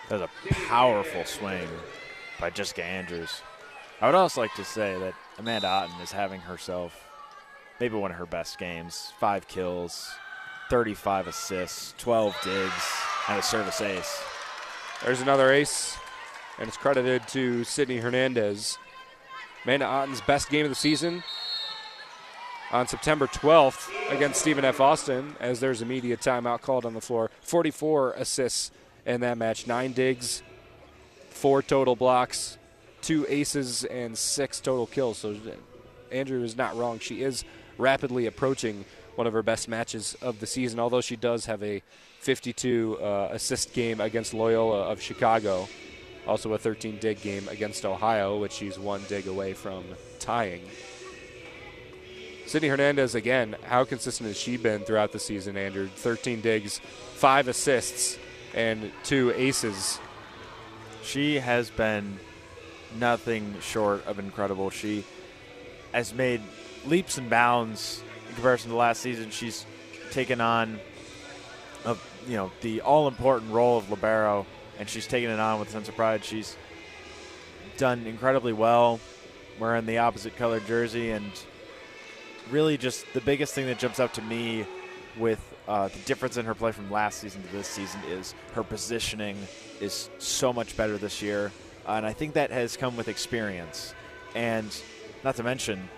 That was a powerful swing by Jessica Andrews. I would also like to say that Amanda Otten is having herself maybe one of her best games. 5 kills, 35 assists, 12 digs, and a service ace. There's another ace, and it's credited to Sydney Hernandez. Amanda Otten's best game of the season on September 12th against Stephen F. Austin, as there's a media timeout called on the floor. 44 assists in that match, 9 digs, 4 total blocks, 2 aces, and 6 total kills. So Andrew is not wrong. She is rapidly approaching one of her best matches of the season, although she does have a 52 assist game against Loyola of Chicago. Also a 13 dig game against Ohio, which she's 1 dig away from tying. Sydney Hernandez, again, how consistent has she been throughout the season, Andrew? 13 digs, 5 assists, and 2 aces. She has been nothing short of incredible. She has made leaps and bounds in comparison to last season. She's taken on the all-important role of libero, and she's taken it on with a sense of pride. She's done incredibly well wearing the opposite colored jersey, and really just the biggest thing that jumps out to me with the difference in her play from last season to this season is her positioning is so much better this year, and I think that has come with experience. And not to mention,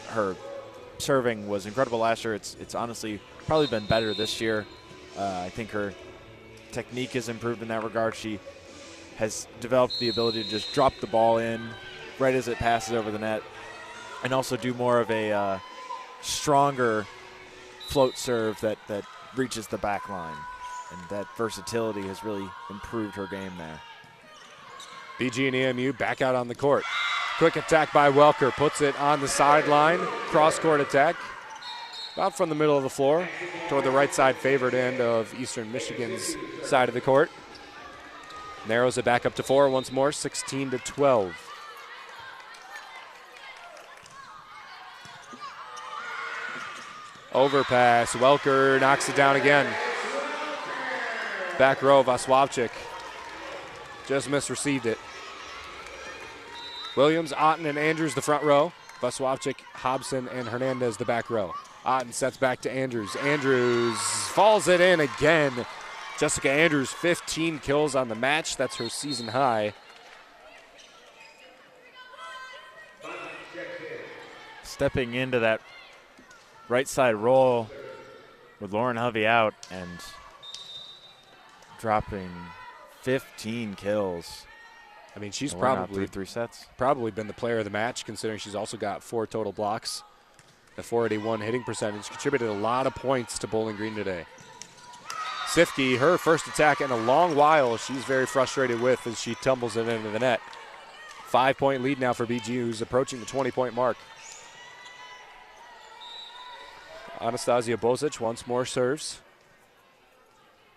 her serving was incredible last year. It's honestly probably been better this year. I think her technique has improved in that regard. She has developed the ability to just drop the ball in right as it passes over the net, and also do more of a stronger float serve that reaches the back line. And that versatility has really improved her game there. BG and EMU back out on the court. Quick attack by Welker, puts it on the sideline. Cross-court attack, about from the middle of the floor toward the right side favored end of Eastern Michigan's side of the court. Narrows it back up to 4 once more, 16-12. Overpass, Welker knocks it down again. Back row, Vaswavchik just misreceived it. Williams, Otten, and Andrews the front row. Vaswavchik, Hobson, and Hernandez the back row. Otten sets back to Andrews. Andrews falls it in again. Jessica Andrews, 15 kills on the match. That's her season high. Stepping into that right side roll with Lauren Hovey out and dropping 15 kills. I mean, she's probably 3 sets. Probably been the player of the match, considering she's also got 4 total blocks. The .481 hitting percentage contributed a lot of points to Bowling Green today. Sifke, her first attack in a long while, she's very frustrated with as she tumbles it into the net. 5-point lead now for BG, who's approaching the 20-point mark. Anastasia Bosic once more serves.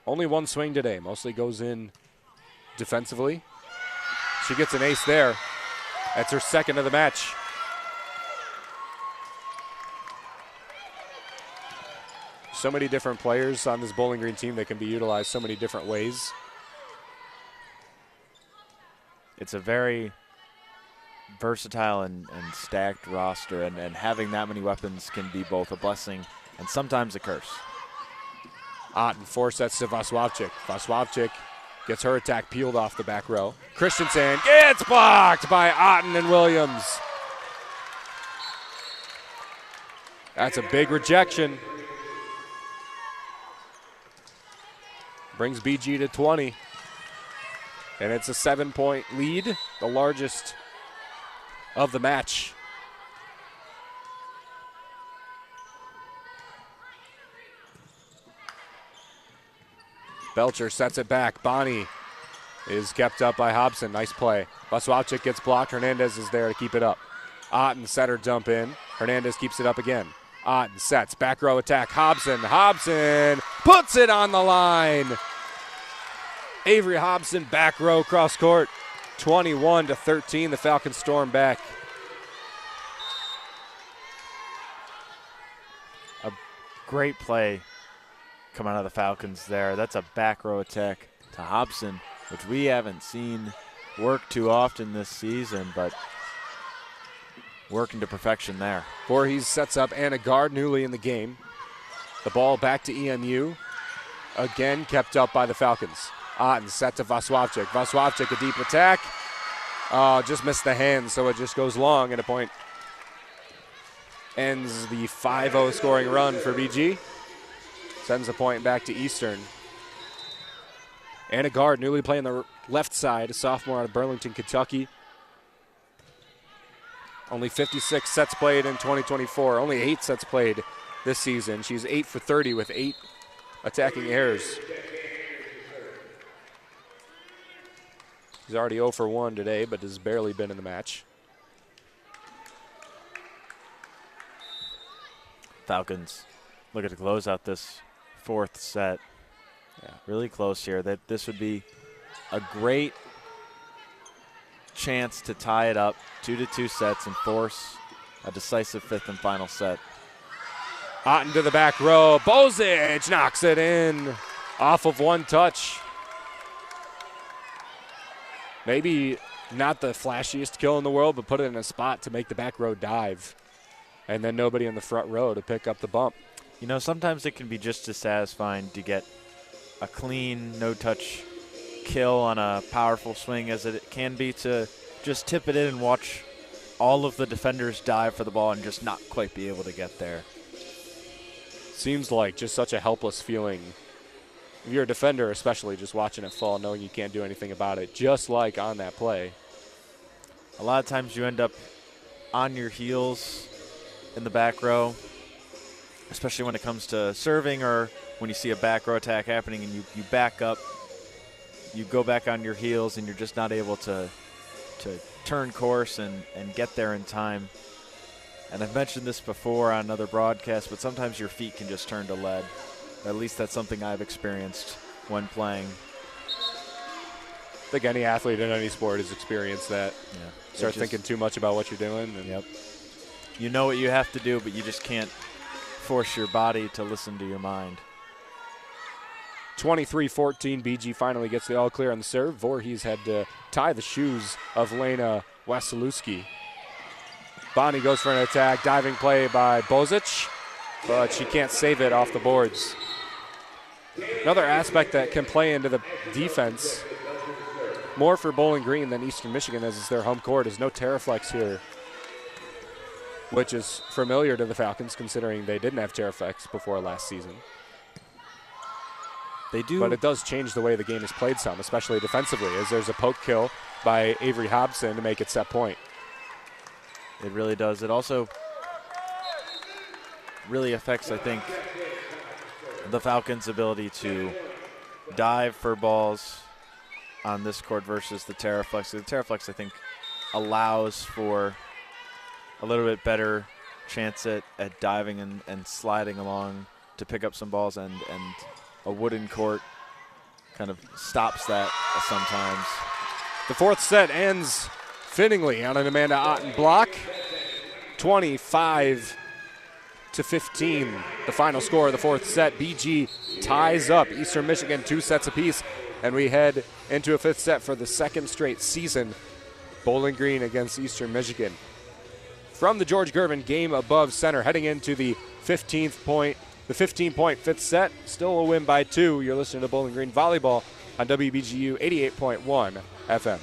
Only 1 swing today, mostly goes in defensively. She gets an ace there. That's her second of the match. So many different players on this Bowling Green team that can be utilized so many different ways. It's a very versatile and stacked roster, and having that many weapons can be both a blessing and sometimes a curse. Otten 4 sets to Vaswavchik. Vaswavchik gets her attack peeled off the back row. Christensen gets blocked by Otten and Williams. That's a big rejection. Brings BG to 20. And it's a 7-point lead, the largest of the match. Belcher sets it back. Bonnie is kept up by Hobson. Nice play. Vaswavchik gets blocked. Hernandez is there to keep it up. Otten set her dump in. Hernandez keeps it up again. Otten sets. Back row attack. Hobson. Hobson puts it on the line. Avery Hobson back row cross court. 21-13. The Falcons storm back. Great play coming out of the Falcons there. That's a back row attack to Hobson, which we haven't seen work too often this season, but working to perfection there. Voorhees sets up Anna Gard newly in the game. The ball back to EMU. Again kept up by the Falcons. Otten set to Vaswavchik. Vaswavchik, a deep attack. Just missed the hand, so it just goes long, and a point ends the 5-0 scoring run for BG. Sends the point back to Eastern. Anna Gard newly playing the left side, a sophomore out of Burlington, Kentucky. Only 56 sets played in 2024. Only 8 sets played this season. She's 8 for 30 with 8 attacking errors. She's already 0 for 1 today, but has barely been in the match. Falcons looking to close out this 4th set. Yeah, really close here. This would be a great chance to tie it up 2-2 sets and force a decisive 5th and final set. Otten to the back row. Bozic knocks it in off of one touch. Maybe not the flashiest kill in the world, but put it in a spot to make the back row dive. And then nobody in the front row to pick up the bump. You know, sometimes it can be just as satisfying to get a clean, no-touch kill on a powerful swing as it can be to just tip it in and watch all of the defenders dive for the ball and just not quite be able to get there. Seems like just such a helpless feeling. If you're a defender, especially just watching it fall, knowing you can't do anything about it, just like on that play. A lot of times you end up on your heels in the back row, especially when it comes to serving or when you see a back row attack happening and you back up, you go back on your heels and you're just not able to turn course and get there in time. And I've mentioned this before on another broadcast, but sometimes your feet can just turn to lead. At least that's something I've experienced when playing. I think any athlete in any sport has experienced that. Yeah. Start thinking too much about what you're doing. And yep. You know what you have to do, but you just can't force your body to listen to your mind. 23-14, BG finally gets the all clear on the serve. Voorhees had to tie the shoes of Lena Wasilewski. Bonnie goes for an attack, diving play by Bozic, but she can't save it off the boards. Another aspect that can play into the defense, more for Bowling Green than Eastern Michigan as it's their home court, is no Terraflex here, which is familiar to the Falcons considering they didn't have Terraflex before last season. They do. But it does change the way the game is played some, especially defensively, as there's a poke kill by Avery Hobson to make it set point. It really does. It also really affects, I think, the Falcons' ability to dive for balls on this court versus the Terraflex. The Terraflex, I think, allows for a little bit better chance at diving and sliding along to pick up some balls, and a wooden court kind of stops that sometimes. The 4th set ends fittingly on an Amanda Otten block. 25-15, the final score of the 4th set. BG ties up Eastern Michigan 2 sets apiece, and we head into a 5th set for the 2nd straight season. Bowling Green against Eastern Michigan. From the George Gervin game above center, heading into the 15-point 5th set. Still a win by 2. You're listening to Bowling Green Volleyball on WBGU 88.1 FM.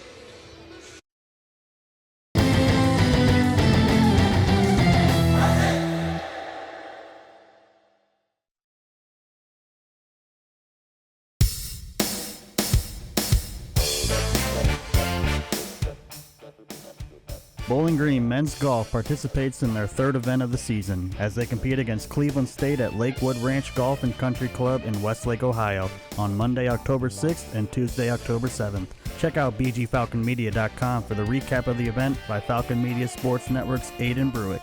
Bowling Green men's golf participates in their 3rd event of the season as they compete against Cleveland State at Lakewood Ranch Golf and Country Club in Westlake, Ohio on Monday, October 6th and Tuesday, October 7th. Check out bgfalconmedia.com for the recap of the event by Falcon Media Sports Network's Aiden Bruick.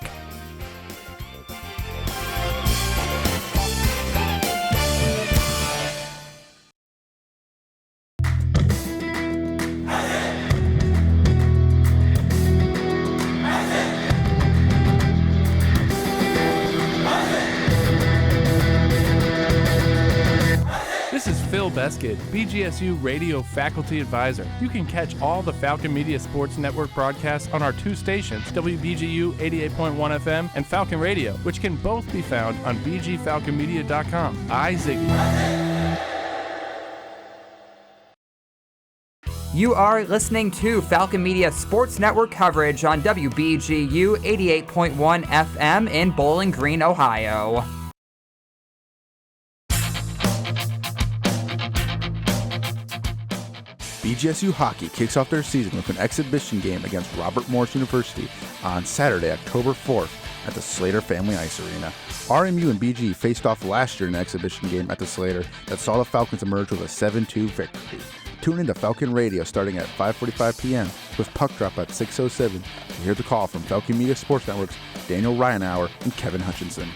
Phil Beskid, BGSU Radio Faculty Advisor. You can catch all the Falcon Media Sports Network broadcasts on our two stations, WBGU 88.1 FM and Falcon Radio, which can both be found on bgfalconmedia.com. Ziggy. You are listening to Falcon Media Sports Network coverage on WBGU 88.1 FM in Bowling Green, Ohio. BGSU Hockey kicks off their season with an exhibition game against Robert Morris University on Saturday, October 4th at the Slater Family Ice Arena. RMU and BG faced off last year in an exhibition game at the Slater that saw the Falcons emerge with a 7-2 victory. Tune into Falcon Radio starting at 5:45 p.m. with puck drop at 6:07 to hear the call from Falcon Media Sports Network's Daniel Ryanauer and Kevin Hutchinson.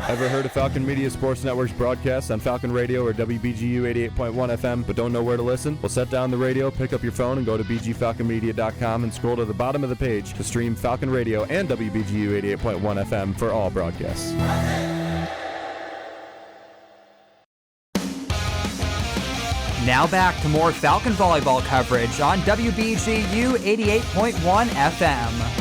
Ever heard of Falcon Media Sports Network's broadcasts on Falcon Radio or WBGU 88.1 FM but don't know where to listen? Well, set down the radio, pick up your phone, and go to bgfalconmedia.com and scroll to the bottom of the page to stream Falcon Radio and WBGU 88.1 FM for all broadcasts. Now back to more Falcon volleyball coverage on WBGU 88.1 FM.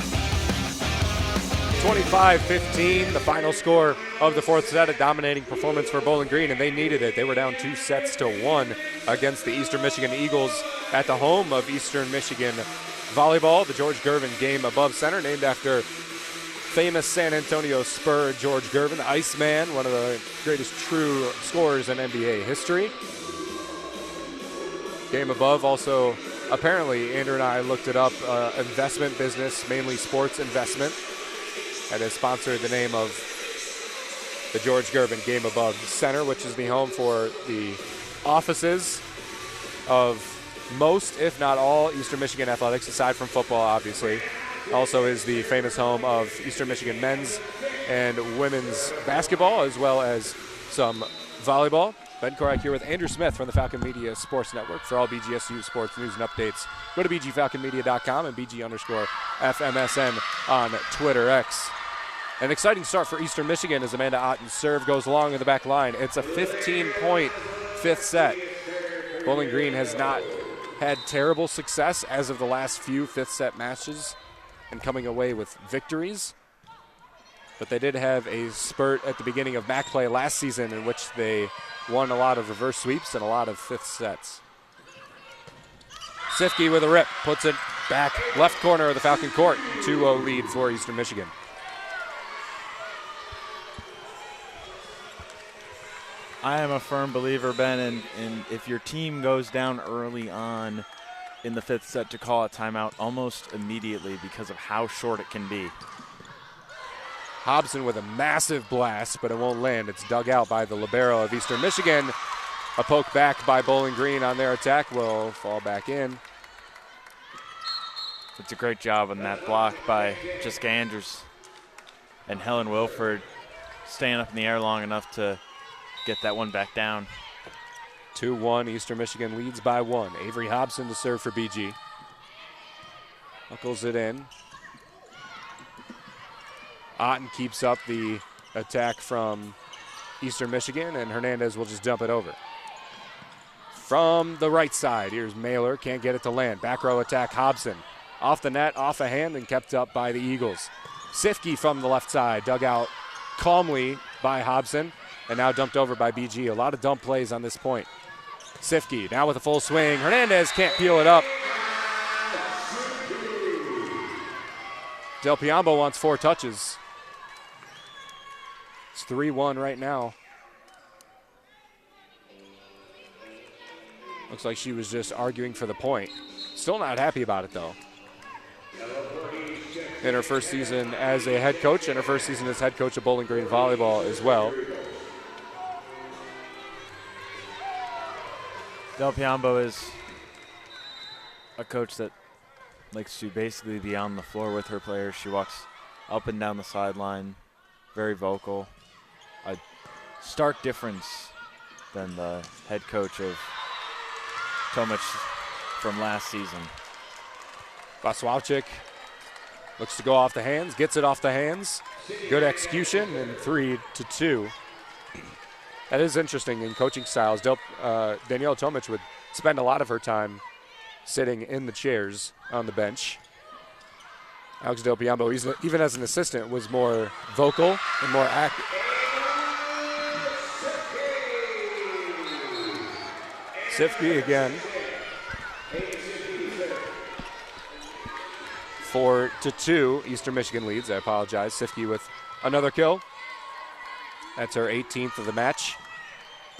25-15, the final score of the fourth set, a dominating performance for Bowling Green, and they needed it. They were down 2-1 against the Eastern Michigan Eagles at the home of Eastern Michigan Volleyball, the George Gervin Game Above Center, named after famous San Antonio Spur George Gervin, the Iceman, one of the greatest true scorers in NBA history. Game Above also, apparently, Andrew and I looked it up, investment business, mainly sports investment, that has sponsored the name of the George Gervin Game Above Center, which is the home for the offices of most, if not all, Eastern Michigan athletics, aside from football, obviously. Also is the famous home of Eastern Michigan men's and women's basketball, as well as some volleyball. Ben Korak here with Andrew Smith from the Falcon Media Sports Network. For all BGSU sports news and updates, go to bgfalconmedia.com and BG_FMSN on Twitter X. An exciting start for Eastern Michigan as Amanda Otten's serve goes long in the back line. It's a 15-point fifth set. Bowling Green has not had terrible success as of the last few fifth set matches and coming away with victories. But they did have a spurt at the beginning of MAC play last season in which they won a lot of reverse sweeps and a lot of fifth sets. Sifke with a rip, puts it back left corner of the Falcon court. 2-0 lead for Eastern Michigan. I am a firm believer, Ben, in if your team goes down early on in the fifth set, to call a timeout almost immediately because of how short it can be. Hobson with a massive blast, but it won't land. It's dug out by the libero of Eastern Michigan. A poke back by Bowling Green on their attack will fall back in. It's a great job on that block by Jessica Andrews and Helen Wilford, staying up in the air long enough to get that one back down. 2-1, Eastern Michigan leads by 1. Avery Hobson to serve for BG. Knuckles it in. Otten keeps up the attack from Eastern Michigan, and Hernandez will just dump it over. From the right side, here's Mailer, can't get it to land. Back row attack, Hobson. Off the net, off a hand, and kept up by the Eagles. Sifke from the left side, dug out calmly by Hobson, and now dumped over by BG. A lot of dump plays on this point. Sifke now with a full swing. Hernandez can't peel it up. Del Piombo wants 4 touches. It's 3-1 right now. Looks like she was just arguing for the point. Still not happy about it, though. In her first season as a head coach and her first season as head coach of Bowling Green Volleyball as well. Del Piombo is a coach that likes to basically be on the floor with her players. She walks up and down the sideline, very vocal. stark difference than the head coach of Tomic from last season. Vaswalczyk looks to go off the hands, gets it off the hands. Good execution, and 3-2. That is interesting in coaching styles. Daniela Tomic would spend a lot of her time sitting in the chairs on the bench. Alex Del Piombo, even as an assistant, was more vocal and more active. Sifke again. 4-2. Eastern Michigan leads. I apologize. Sifke with another kill. That's her 18th of the match.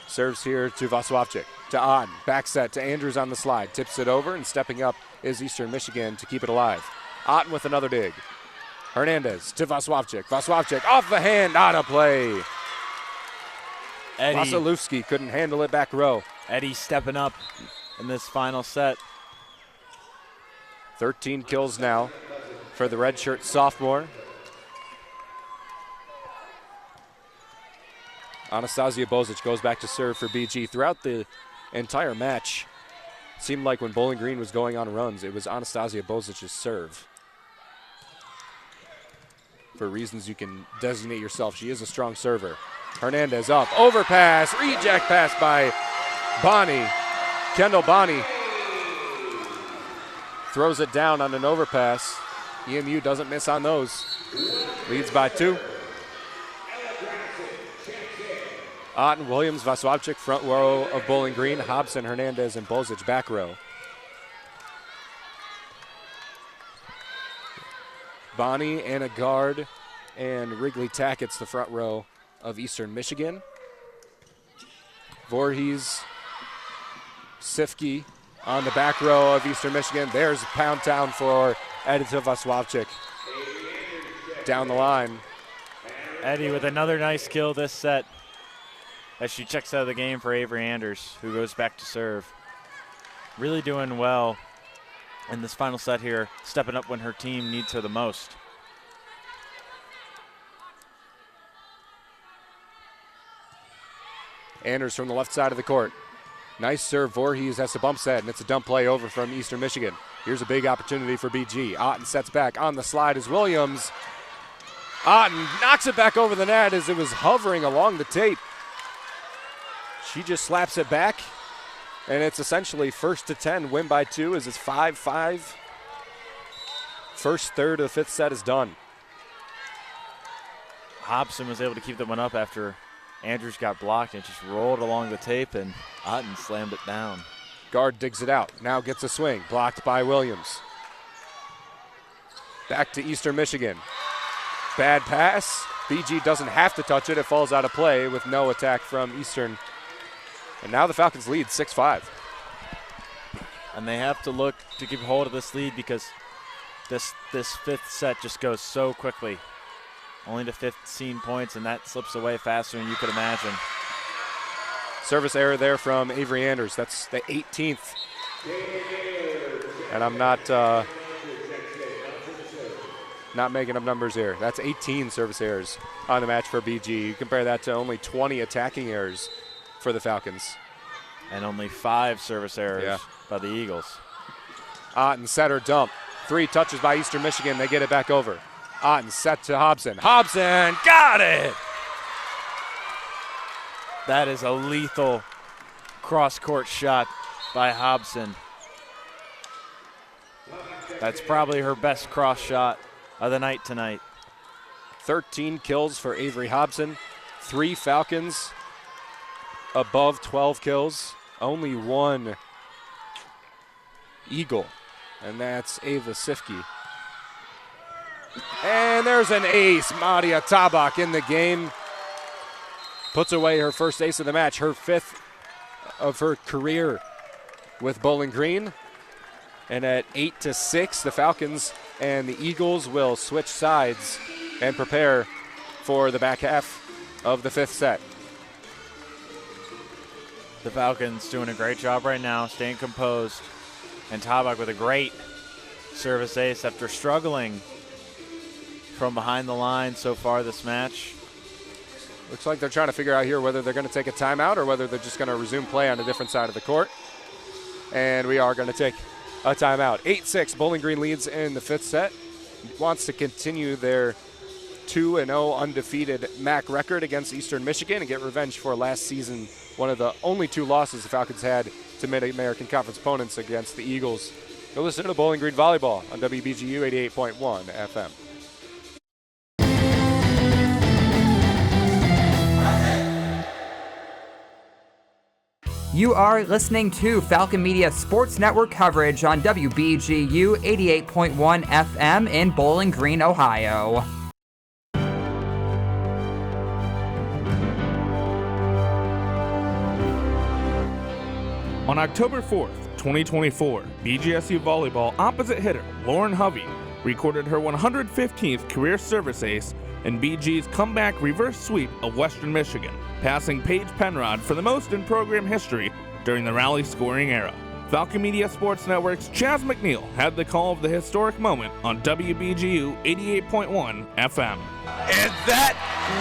Serves here to Vaswalczyk. To Otten. Back set to Andrews on the slide. Tips it over, and stepping up is Eastern Michigan to keep it alive. Otten with another dig. Hernandez to Vaswalczyk. Vaswalczyk off the hand, out of play. Wasilewski couldn't handle it back row. Eddie stepping up in this final set. 13 kills now for the redshirt sophomore. Anastasia Bozic goes back to serve for BG. Throughout the entire match, it seemed like when Bowling Green was going on runs, it was Anastasia Bozic's serve. For reasons you can designate yourself, she is a strong server. Hernandez up, overpass, reject pass by Bonnie. Kendall Bonnie throws it down on an overpass. EMU doesn't miss on those. Leads by 2. Otten, Williams, Vaswalczyk, front row of Bowling Green. Hobson, Hernandez, and Bozic, back row. Bonnie, Anna Gard, and Wrigley Tackett's the front row of Eastern Michigan. Voorhees, Sifke on the back row of Eastern Michigan. There's Pound Town for Edita Vaswalczyk. Down the line. Eddie with another nice kill this set as she checks out of the game for Avery Anders, who goes back to serve. Really doing well in this final set here, stepping up when her team needs her the most. Anders from the left side of the court. Nice serve. Voorhees has to bump set, and it's a dump play over from Eastern Michigan. Here's a big opportunity for BG. Otten sets back on the slide as Williams. Otten knocks it back over the net as it was hovering along the tape. She just slaps it back, and it's essentially 1st to 10, win by 2 as it's 5-5. First third of the fifth set is done. Hobson was able to keep that one up after Andrews got blocked and just rolled along the tape, and Otten slammed it down. Guard digs it out, now gets a swing, blocked by Williams. Back to Eastern Michigan. Bad pass. BG doesn't have to touch it. It falls out of play with no attack from Eastern. And now the Falcons lead 6-5. And they have to look to keep hold of this lead because this fifth set just goes so quickly. Only to 15 points, and that slips away faster than you could imagine. Service error there from Avery Anders. That's the 18th. And I'm not making up numbers here. That's 18 service errors on the match for BG. You compare that to only 20 attacking errors for the Falcons. And only 5 service errors by the Eagles. Otten set or dump. 3 touches by Eastern Michigan. They get it back over. Otten set to Hobson. Hobson got it! That is a lethal cross-court shot by Hobson. That's probably her best cross shot of the night tonight. 13 kills for Avery Hobson. 3 Falcons above 12 kills. Only 1 Eagle, and that's Ava Sifke. And there's an ace. Madia Tabak in the game. Puts away her first ace of the match, her 5th of her career with Bowling Green. And at 8-6, the Falcons and the Eagles will switch sides and prepare for the back half of the 5th set. The Falcons doing a great job right now, staying composed. And Tabak with a great service ace after struggling from behind the line so far this match. Looks like they're trying to figure out here whether they're going to take a timeout or whether they're just going to resume play on a different side of the court. And we are going to take a timeout. 8-6, Bowling Green leads in the 5th set. Wants to continue their 2-0 undefeated MAC record against Eastern Michigan and get revenge for last season, one of the only 2 losses the Falcons had to Mid-American Conference opponents against the Eagles. You'll listen to Bowling Green Volleyball on WBGU 88.1 FM. You are listening to Falcon Media Sports Network coverage on WBGU 88.1 FM in Bowling Green, Ohio. On October 4th, 2024, BGSU Volleyball opposite hitter Lauren Hovey recorded her 115th career service ace in BG's comeback reverse sweep of Western Michigan, passing Paige Penrod for the most in program history during the rally scoring era. Falcon Media Sports Network's Chaz McNeil had the call of the historic moment on WBGU 88.1 FM. And that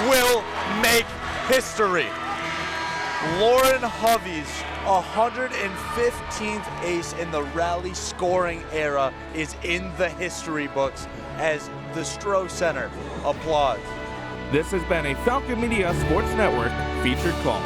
will make history. Lauren Hovey's 115th ace in the rally scoring era is in the history books as the Stroh Center applauds. This has been a Falcon Media Sports Network featured call.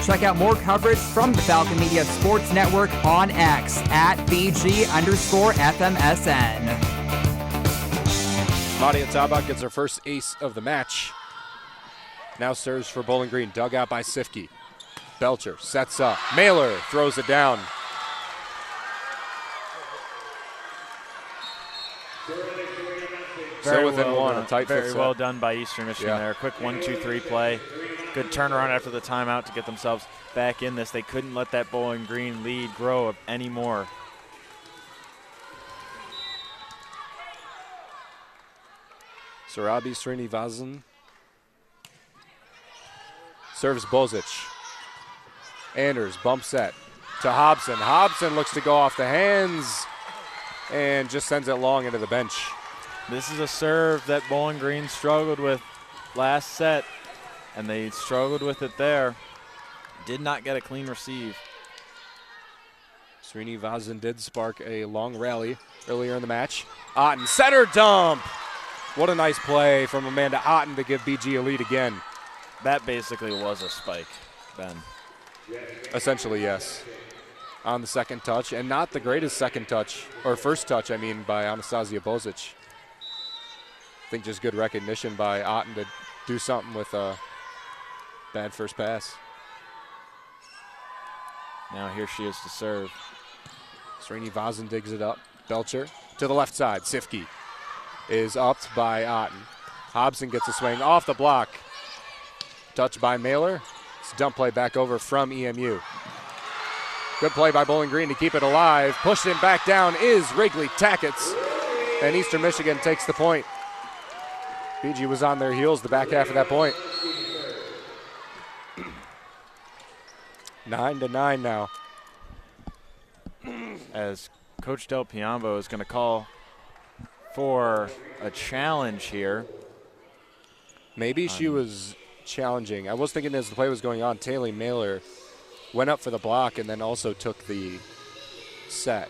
Check out more coverage from the Falcon Media Sports Network on X at BG_FMSN. Madia Tabak gets her first ace of the match. Now serves for Bowling Green, dug out by Sifke. Belcher sets up. Mailer throws it down. Still within one, a tight Very fifth well set. done by Eastern Michigan Yeah. there. Quick 1-2-3 play. Good turnaround after the timeout to get themselves back in this. They couldn't let that Bowling Green lead grow anymore. Sarabi Srinivasan serves Bozic. Anders bump set to Hobson. Hobson looks to go off the hands and just sends it long into the bench. This is a serve that Bowling Green struggled with last set, and they struggled with it there. Did not get a clean receive. Srinivasan did spark a long rally earlier in the match. Otten, center dump. What a nice play from Amanda Otten to give BG a lead again. That basically was a spike, Ben. Essentially, yes. On the second touch, and not the greatest second touch, or first touch, I mean, by Anastasia Bozic. I think just good recognition by Otten to do something with a bad first pass. Now here she is to serve. Srinivasan digs it up. Belcher to the left side. Sifke is upped by Otten. Hobson gets a swing off the block. Touched by Mailer. It's a dump play back over from EMU. Good play by Bowling Green to keep it alive. Pushed him back down is Wrigley Tackets. And Eastern Michigan takes the point. BG was on their heels the back half of that point. 9-9 now. As Coach Del Piombo is going to call for a challenge here. Maybe she was challenging. I was thinking as the play was going on, Taylor Mailer went up for the block and then also took the set.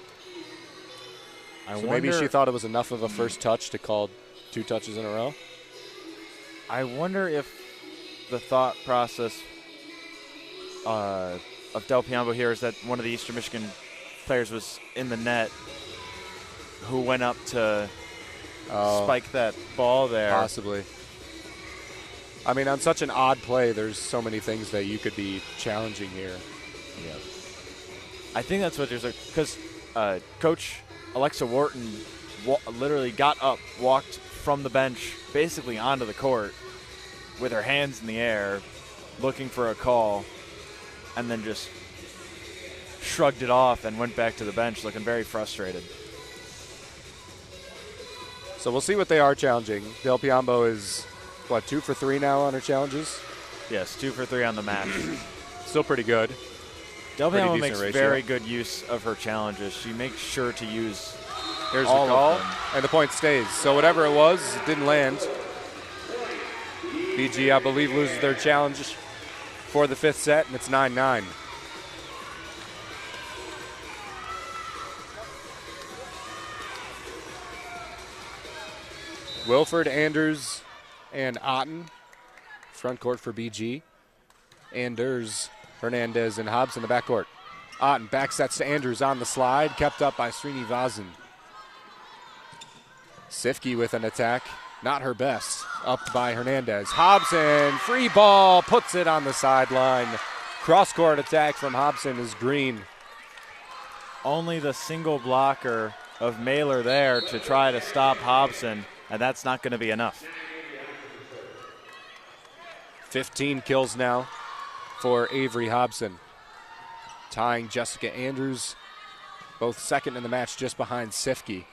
So maybe she thought it was enough of a first touch to call 2 touches in a row. I wonder if the thought process of Del Piombo here is that one of the Eastern Michigan players was in the net who went up to spike that ball there. Possibly. I mean, on such an odd play, there's so many things that you could be challenging here. Yeah. I think that's what there's because Coach Alexa Wharton literally got up, walked from the bench basically onto the court with her hands in the air, looking for a call, and then just shrugged it off and went back to the bench looking very frustrated. So we'll see what they are challenging. Del Piombo is, 2 for 3 now on her challenges? Yes, 2 for 3 on the match. Still pretty good. Del pretty Piamo decent makes ratio. very good use of her challenges. She makes sure to use Here's all the call, of them. and the point stays. So whatever it was, it didn't land. BG, I believe, loses their challenge for the 5th set, and it's 9-9. Wilford, Anders, and Otten. Front court for BG. Anders, Hernandez, and Hobbs in the backcourt. Otten back sets to Andrews on the slide, kept up by Srinivasan. Sifke with an attack, not her best, upped by Hernandez. Hobson, free ball, puts it on the sideline. Cross-court attack from Hobson is green. Only the single blocker of Mailer there to try to stop Hobson, and that's not going to be enough. 15 kills now for Avery Hobson, tying Jessica Andrews, both second in the match just behind Sifke.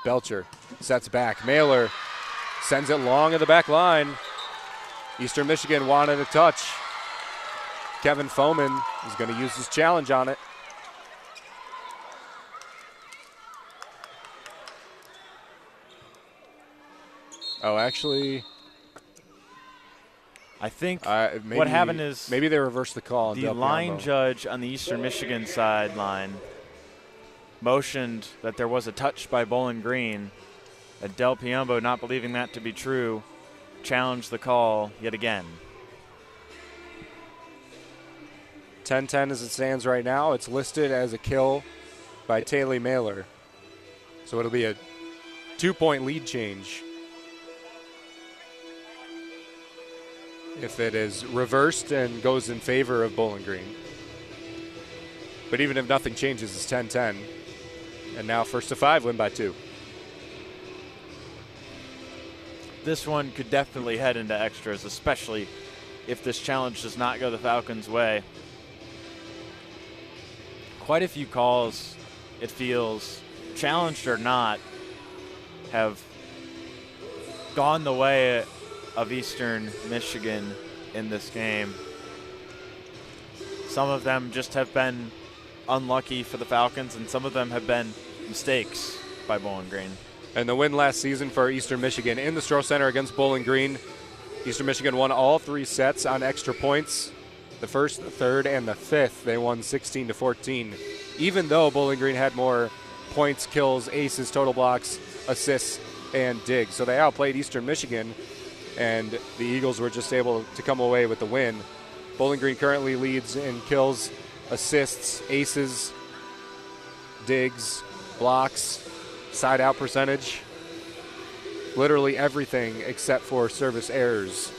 Belcher sets back. Mailer sends it long at the back line. Eastern Michigan wanted a touch. Kevin Foman is going to use his challenge on it. Oh, actually, I think maybe, what happened is maybe they reversed the call. On the Del line Piombo. judge on the Eastern Michigan sideline motioned that there was a touch by Bowling Green. And Del Piombo, not believing that to be true, challenged the call yet again. 10-10 as it stands right now. It's listed as a kill by Taylor Mailer. So it'll be a 2-point lead change if it is reversed and goes in favor of Bowling Green. But even if nothing changes, it's 10-10. And now first to 5, win by 2. This one could definitely head into extras, especially if this challenge does not go the Falcons' way. Quite a few calls, it feels, challenged or not, have gone the way of Eastern Michigan in this game. Some of them just have been unlucky for the Falcons, and some of them have been mistakes by Bowling Green. And the win last season for Eastern Michigan in the Stroh Center against Bowling Green. Eastern Michigan won all 3 sets on extra points. The first, the third, and the fifth, they won 16-14. Even though Bowling Green had more points, kills, aces, total blocks, assists, and digs. So they outplayed Eastern Michigan, and the Eagles were just able to come away with the win. Bowling Green currently leads in kills, assists, aces, digs, blocks, side-out percentage. Literally everything except for service errors.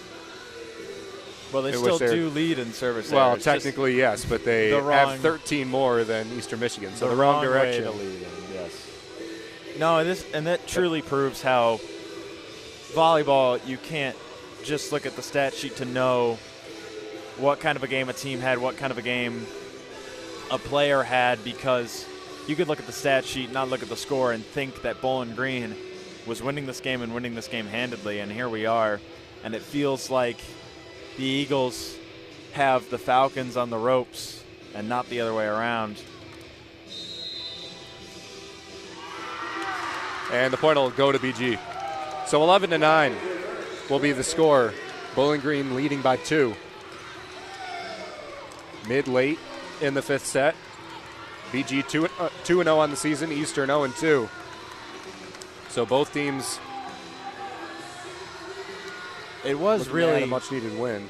Well, they still do lead in service errors. Well, technically, yes, but they have 13 more than Eastern Michigan, so the wrong direction. Way to lead in, yes. No, and that truly proves how volleyball, you can't just look at the stat sheet to know what kind of a game a team had, what kind of a game a player had, because you could look at the stat sheet, not look at the score, and think that Bowling Green was winning this game and winning this game handedly, and here we are. And it feels like the Eagles have the Falcons on the ropes and not the other way around. And the point will go to BG. So 11-9 will be the score. Bowling Green leading by 2. Mid-late in the 5th set. BG 2-0 on the season, Eastern 0-2. So both teams. It was really a much-needed win.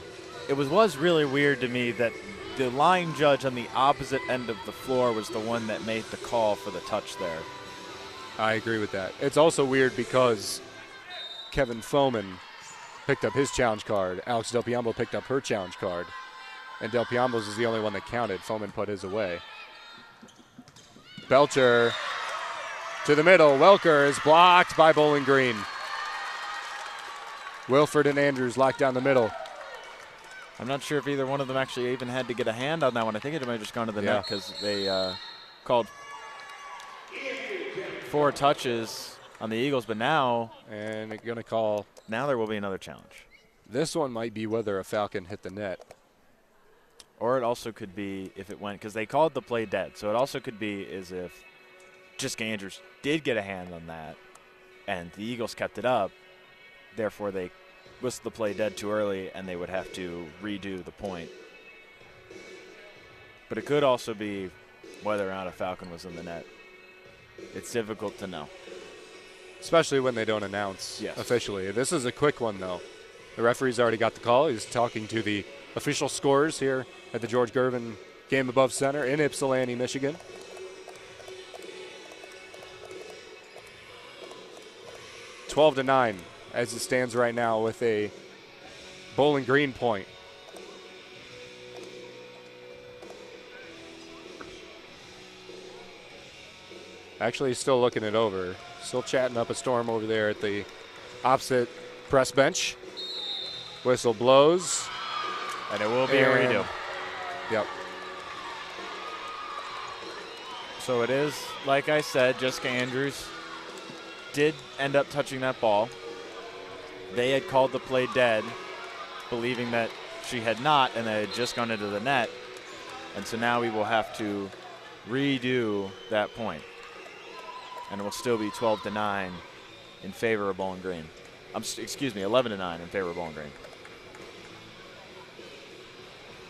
It was really weird to me that the line judge on the opposite end of the floor was the one that made the call for the touch there. I agree with that. It's also weird because Kevin Foman picked up his challenge card. Alex Del Piombo picked up her challenge card. And Del Piombo's is the only one that counted. Foman put his away. Belcher to the middle. Welker is blocked by Bowling Green. Wilford and Andrews locked down the middle. I'm not sure if either one of them actually even had to get a hand on that one. I think it might have just gone to the net because they called 4 touches on the Eagles, but now. And they're going to call. Now there will be another challenge. This one might be whether a Falcon hit the net. Or it also could be if it went, because they called the play dead. So it also could be as if Jessica Andrews did get a hand on that and the Eagles kept it up. Therefore, they whistled the play dead too early and they would have to redo the point. But it could also be whether or not a Falcon was in the net. It's difficult to know. Especially when they don't announce officially. This is a quick one, though. The referee's already got the call. He's talking to the official scorers here at the George Gervin Game Above Center in Ypsilanti, Michigan. (12-9) as it stands right now with a Bowling Green point. Actually, he's still looking it over. Still chatting up a storm over there at the opposite press bench. Whistle blows. And it will be a redo. Yep. So it is, like I said, Jessica Andrews did end up touching that ball. They had called the play dead, believing that she had not, and they had just gone into the net. And so now we will have to redo that point. And it will still be 12-9 in favor of Bowling Green. Excuse me, 11-9 in favor of Bowling Green.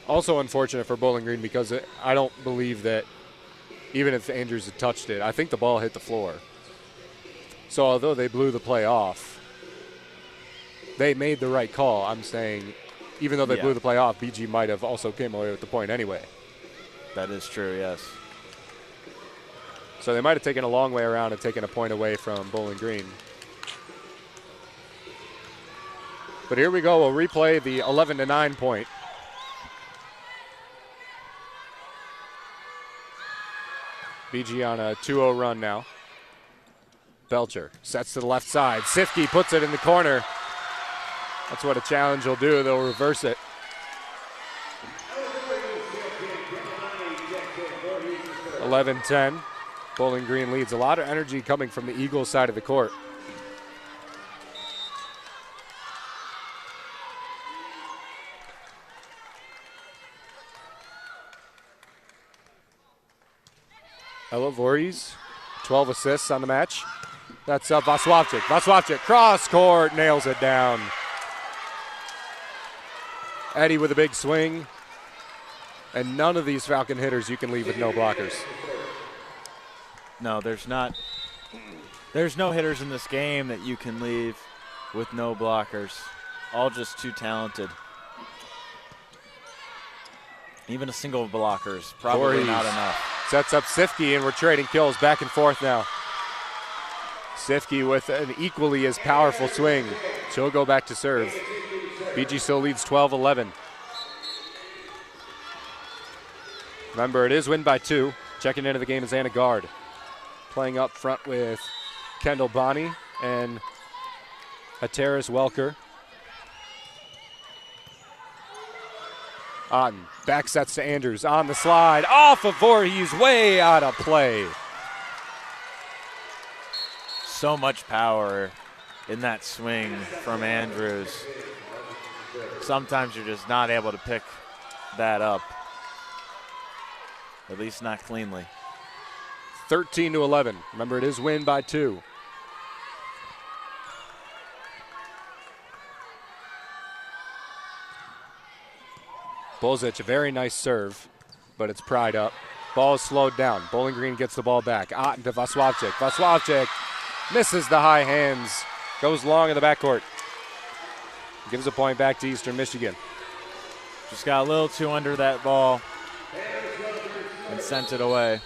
Also unfortunate for Bowling Green because I don't believe that even if Andrews had touched it, I think the ball hit the floor. So although they blew the play off, they made the right call. I'm saying even though they blew the play off, BG might have also came away with the point anyway. That is true, yes. So they might have taken a long way around and taken a point away from Bowling Green. But here we go. We'll replay the 11-9 point. BG on a 2-0 run now. Belcher sets to the left side. Sifke puts it in the corner. That's what a challenge will do. They'll reverse it. (11-10). Bowling Green leads. A lot of energy coming from the Eagles side of the court. Ella Voorhees, 12 assists on the match. That's Vaswavchik. Vaswavchik, cross court, nails it down. Eddie with a big swing. And none of these Falcon hitters you can leave with no blockers. No, there's not. There's no hitters in this game that you can leave with no blockers. All just too talented. Even a single blocker is probably Voorhees not enough. Sets up Sifke, and we're trading kills back and forth now. Sifke with an equally as powerful swing. She'll go back to serve. BG still leads 12-11. Remember, it is win by 2. Checking into the game is Anna Gard. Playing up front with Kendall Bonney and Hateris Welker. Otten back sets to Andrews on the slide. Off of Voorhees, way out of play. So much power in that swing from Andrews. Sometimes you're just not able to pick that up. At least not cleanly. 13-11. Remember, it is win by 2. Bolzic, a very nice serve, but it's pried up. Ball is slowed down. Bowling Green gets the ball back. Otten to Vaswavchik. Vaswavchik misses the high hands. Goes long in the backcourt. Gives a point back to Eastern Michigan. Just got a little too under that ball and sent it away.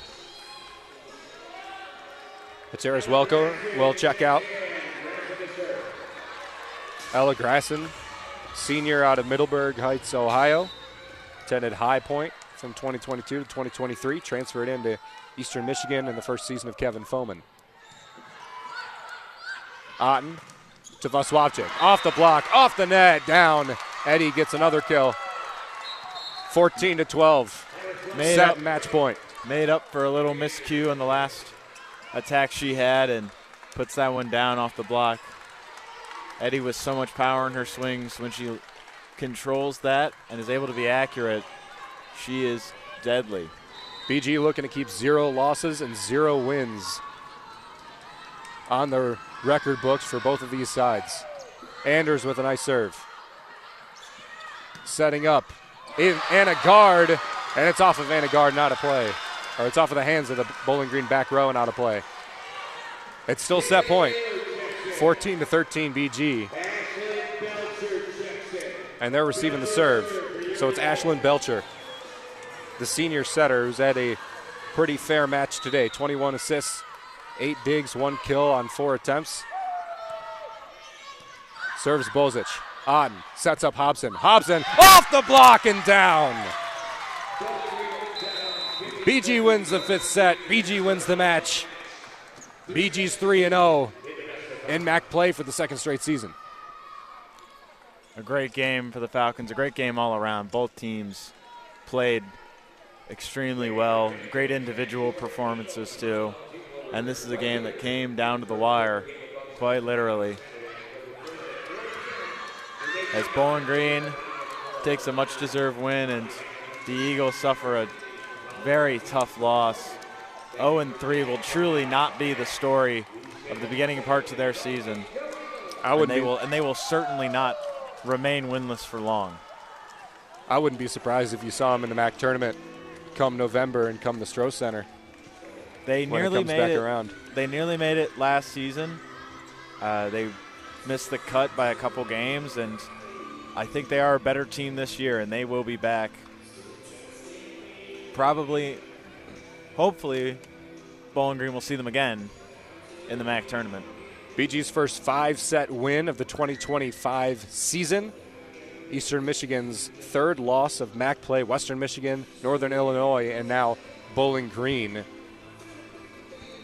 Hateris Welker will check out. Ella Grassen, senior out of Middleburg Heights, Ohio. Attended High Point from 2022 to 2023. Transferred into Eastern Michigan in the first season of Kevin Foman. Otten to Vaswavchik. Off the block, off the net, down. Eddie gets another kill. 14-12. Set match point. Made up for a little miscue on the last attack she had and puts that one down off the block. Eddie with so much power in her swings, when she controls that and is able to be accurate, She is deadly. BG looking to keep 0 losses and 0 wins on the record books for both of these sides. Anders with a nice serve. Setting up in Anna Gard, and it's off of Anna Gard, not a play. Or it's off of the hands of the Bowling Green back row and out of play. It's still set point. 14-13 BG. And they're receiving the serve. So it's Ashlyn Belcher, the senior setter, who's had a pretty fair match today. 21 assists, 8 digs, 1 kill on 4 attempts. Serves Bozic. On, sets up Hobson. Hobson off the block and down. BG wins the 5th set. BG wins the match. BG's 3-0 in MAC play for the 2nd straight season. A great game for the Falcons, a great game all around. Both teams played extremely well. Great individual performances too. And this is a game that came down to the wire, quite literally. As Bowling Green takes a much-deserved win and the Eagles suffer a very tough loss. 0-3 will truly not be the story of the beginning parts of their season. They will certainly not remain winless for long. I wouldn't be surprised if you saw them in the MAC tournament come November and come the Stroh Center. They nearly made it. They nearly made it last season. They missed the cut by a couple games, and I think they are a better team this year, and they will be back. Probably, hopefully, Bowling Green will see them again in the MAC tournament. BG's first 5-set win of the 2025 season. Eastern Michigan's 3rd loss of MAC play. Western Michigan, Northern Illinois, and now Bowling Green.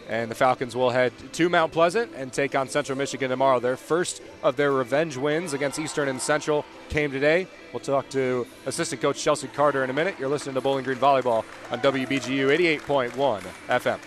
And the Falcons will head to Mount Pleasant and take on Central Michigan tomorrow. Their first of their revenge wins against Eastern and Central came today. We'll talk to assistant coach Chelsea Carter in a minute. You're listening to Bowling Green Volleyball on WBGU 88.1 FM.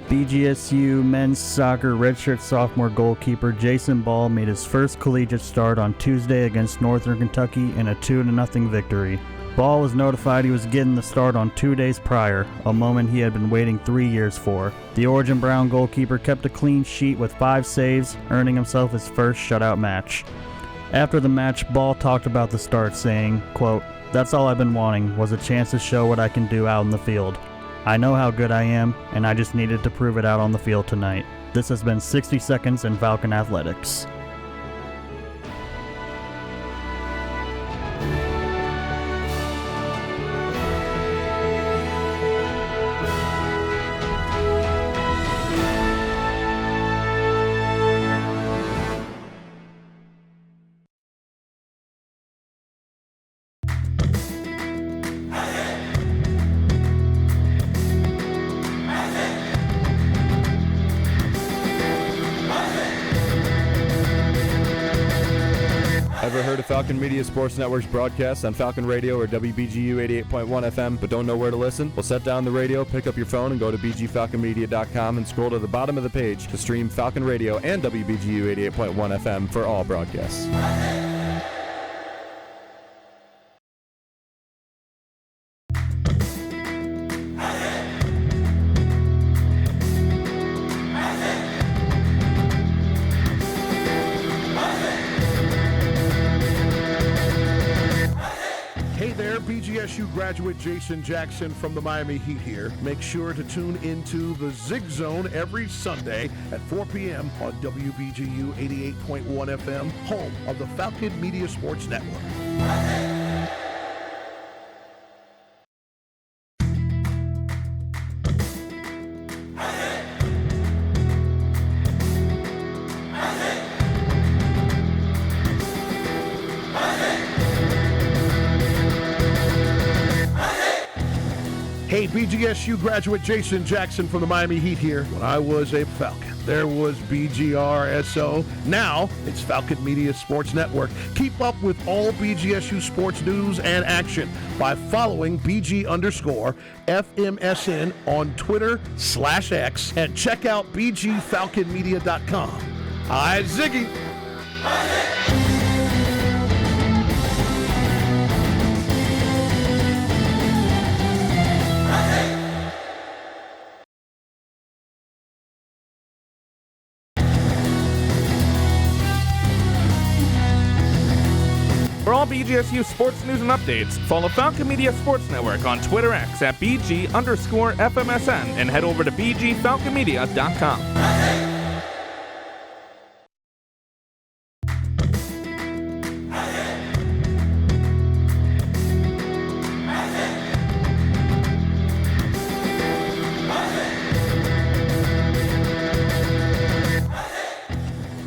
BGSU men's soccer redshirt sophomore goalkeeper Jason Ball made his first collegiate start on Tuesday against Northern Kentucky in a 2-0 victory. Ball was notified he was getting the start on 2 days prior, a moment he had been waiting 3 years for. The Orange and Brown goalkeeper kept a clean sheet with 5 saves, earning himself his first shutout match. After the match, Ball talked about the start, saying, quote, "That's all I've been wanting, was a chance to show what I can do out in the field. I know how good I am, and I just needed to prove it out on the field tonight." This has been 60 Seconds in Falcon Athletics. Ever heard of Falcon Media Sports Network's broadcast on Falcon Radio or WBGU 88.1 FM but don't know where to listen? Well, set down the radio, pick up your phone, and go to bgfalconmedia.com and scroll to the bottom of the page to stream Falcon Radio and WBGU 88.1 FM for all broadcasts. BGSU graduate Jason Jackson from the Miami Heat here. Make sure to tune into the Zig Zone every Sunday at 4 p.m. on WBGU 88.1 FM, home of the Falcon Media Sports Network. Hey, BGSU graduate Jason Jackson from the Miami Heat here. When I was a Falcon, There was BGRSO. Now it's Falcon Media Sports Network. Keep up with all BGSU sports news and action by following BG_FMSN on Twitter/X and check out BGFalconMedia.com. Hi, Ziggy. For all BGSU sports news and updates, follow Falcon Media Sports Network on Twitter X at BG_FMSN and head over to BGFalconMedia.com.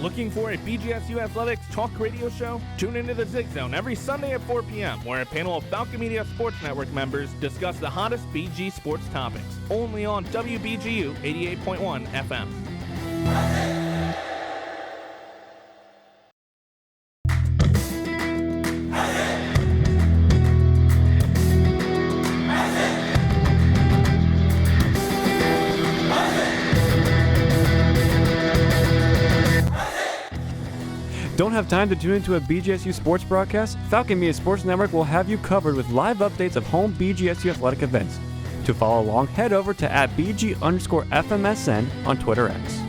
Looking for a BGSU Athletics talk radio show? Tune into the Zig Zone every Sunday at 4 p.m., where a panel of Falcon Media Sports Network members discuss the hottest BG sports topics. Only on WBGU 88.1 FM. Don't have time to tune into a BGSU sports broadcast? Falcon Media Sports Network will have you covered with live updates of home BGSU athletic events. To follow along, head over to @BG_FMSN on Twitter X.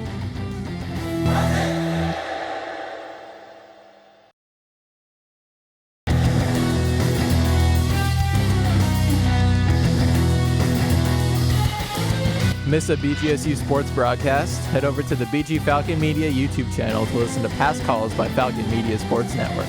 Miss a BGSU sports broadcast? Head over to the BG Falcon Media YouTube channel to listen to past calls by Falcon Media Sports Network.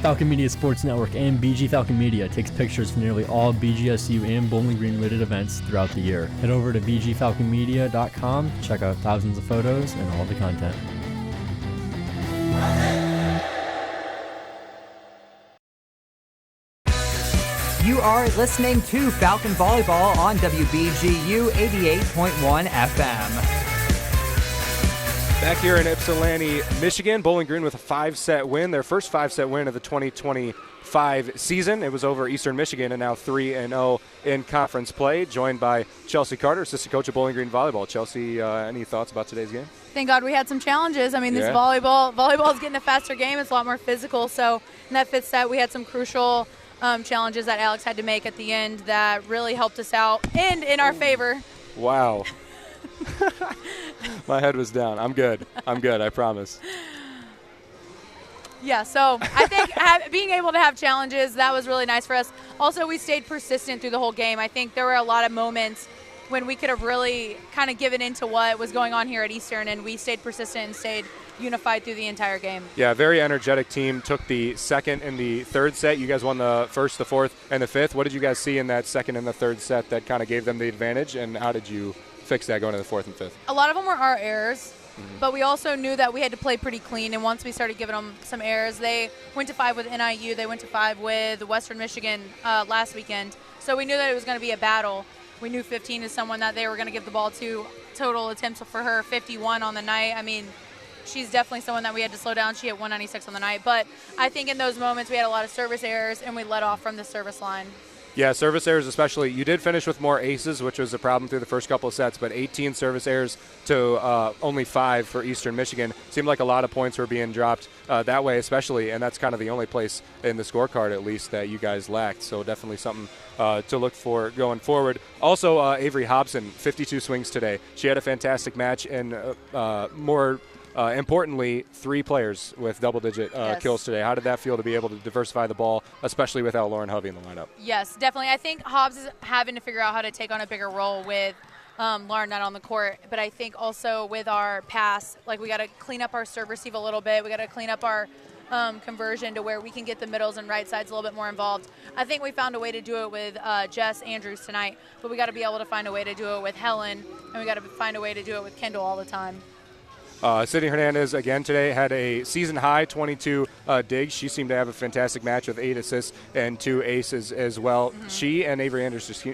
Falcon Media Sports Network and BG Falcon Media takes pictures for nearly all BGSU and Bowling Green related events throughout the year. Head over to bgfalconmedia.com to check out thousands of photos and all the content. You are listening to Falcon Volleyball on WBGU 88.1 FM. Back here in Ypsilanti, Michigan, Bowling Green with a 5-set win, their first 5-set win of the 2025 season. It was over Eastern Michigan, and now 3-0 in conference play, joined by Chelsea Carter, assistant coach of Bowling Green Volleyball. Chelsea, any thoughts about today's game? Thank God we had some challenges. I mean, this volleyball is getting a faster game. It's a lot more physical. So in that 5th set, we had some crucial challenges that Alex had to make at the end that really helped us out and in our favor. Wow. My head was down. I'm good, I promise. Yeah, so I think being able to have challenges, that was really nice for us. Also, we stayed persistent through the whole game. I think there were a lot of moments when we could have really kind of given into what was going on here at Eastern, and we stayed persistent and stayed unified through the entire game. Yeah, very energetic team. Took the 2nd and the 3rd set. You guys won the 1st, the 4th, and the 5th. What did you guys see in that 2nd and the 3rd set that kind of gave them the advantage, and how did you fix that going to the 4th and 5th? A lot of them were our errors, but we also knew that we had to play pretty clean, and once we started giving them some errors, they went to 5 with NIU, they went to 5 with Western Michigan last weekend, so we knew that it was going to be a battle. We knew 15 is someone that they were going to give the ball to. Total attempts for her, 51 on the night. I mean, she's definitely someone that we had to slow down. She had 196 on the night, but I think in those moments we had a lot of service errors, and we let off from the service line. Yeah, service errors especially. You did finish with more aces, which was a problem through the first couple of sets, but 18 service errors to only 5 for Eastern Michigan. Seemed like a lot of points were being dropped that way especially, and that's kind of the only place in the scorecard at least that you guys lacked, so definitely something to look for going forward. Also, Avery Hobson, 52 swings today. She had a fantastic match, and more importantly, 3 players with double-digit kills today. How did that feel to be able to diversify the ball, especially without Lauren Hovey in the lineup? Yes, definitely. I think Hobbs is having to figure out how to take on a bigger role with Lauren not on the court. But I think also with our pass, like we got to clean up our serve receive a little bit. We got to clean up our conversion to where we can get the middles and right sides a little bit more involved. I think we found a way to do it with Jess Andrews tonight, but we got to be able to find a way to do it with Helen, and we got to find a way to do it with Kendall all the time. Sydney Hernandez, again today, had a season-high 22 digs. She seemed to have a fantastic match with 8 assists and 2 aces as well. Mm-hmm. She and Avery Anders just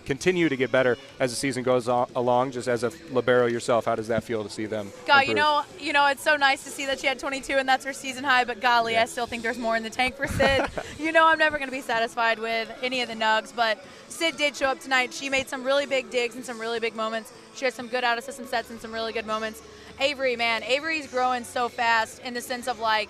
continue to get better as the season goes along. Just as a libero yourself, how does that feel to see them God, improve? you know, it's so nice to see that she had 22 and that's her season high, but golly, I still think there's more in the tank for Sid. I'm never going to be satisfied with any of the nugs, but Sid did show up tonight. She made some really big digs and some really big moments. She had some good out-of-system sets and some really good moments. Avery's growing so fast in the sense of, like,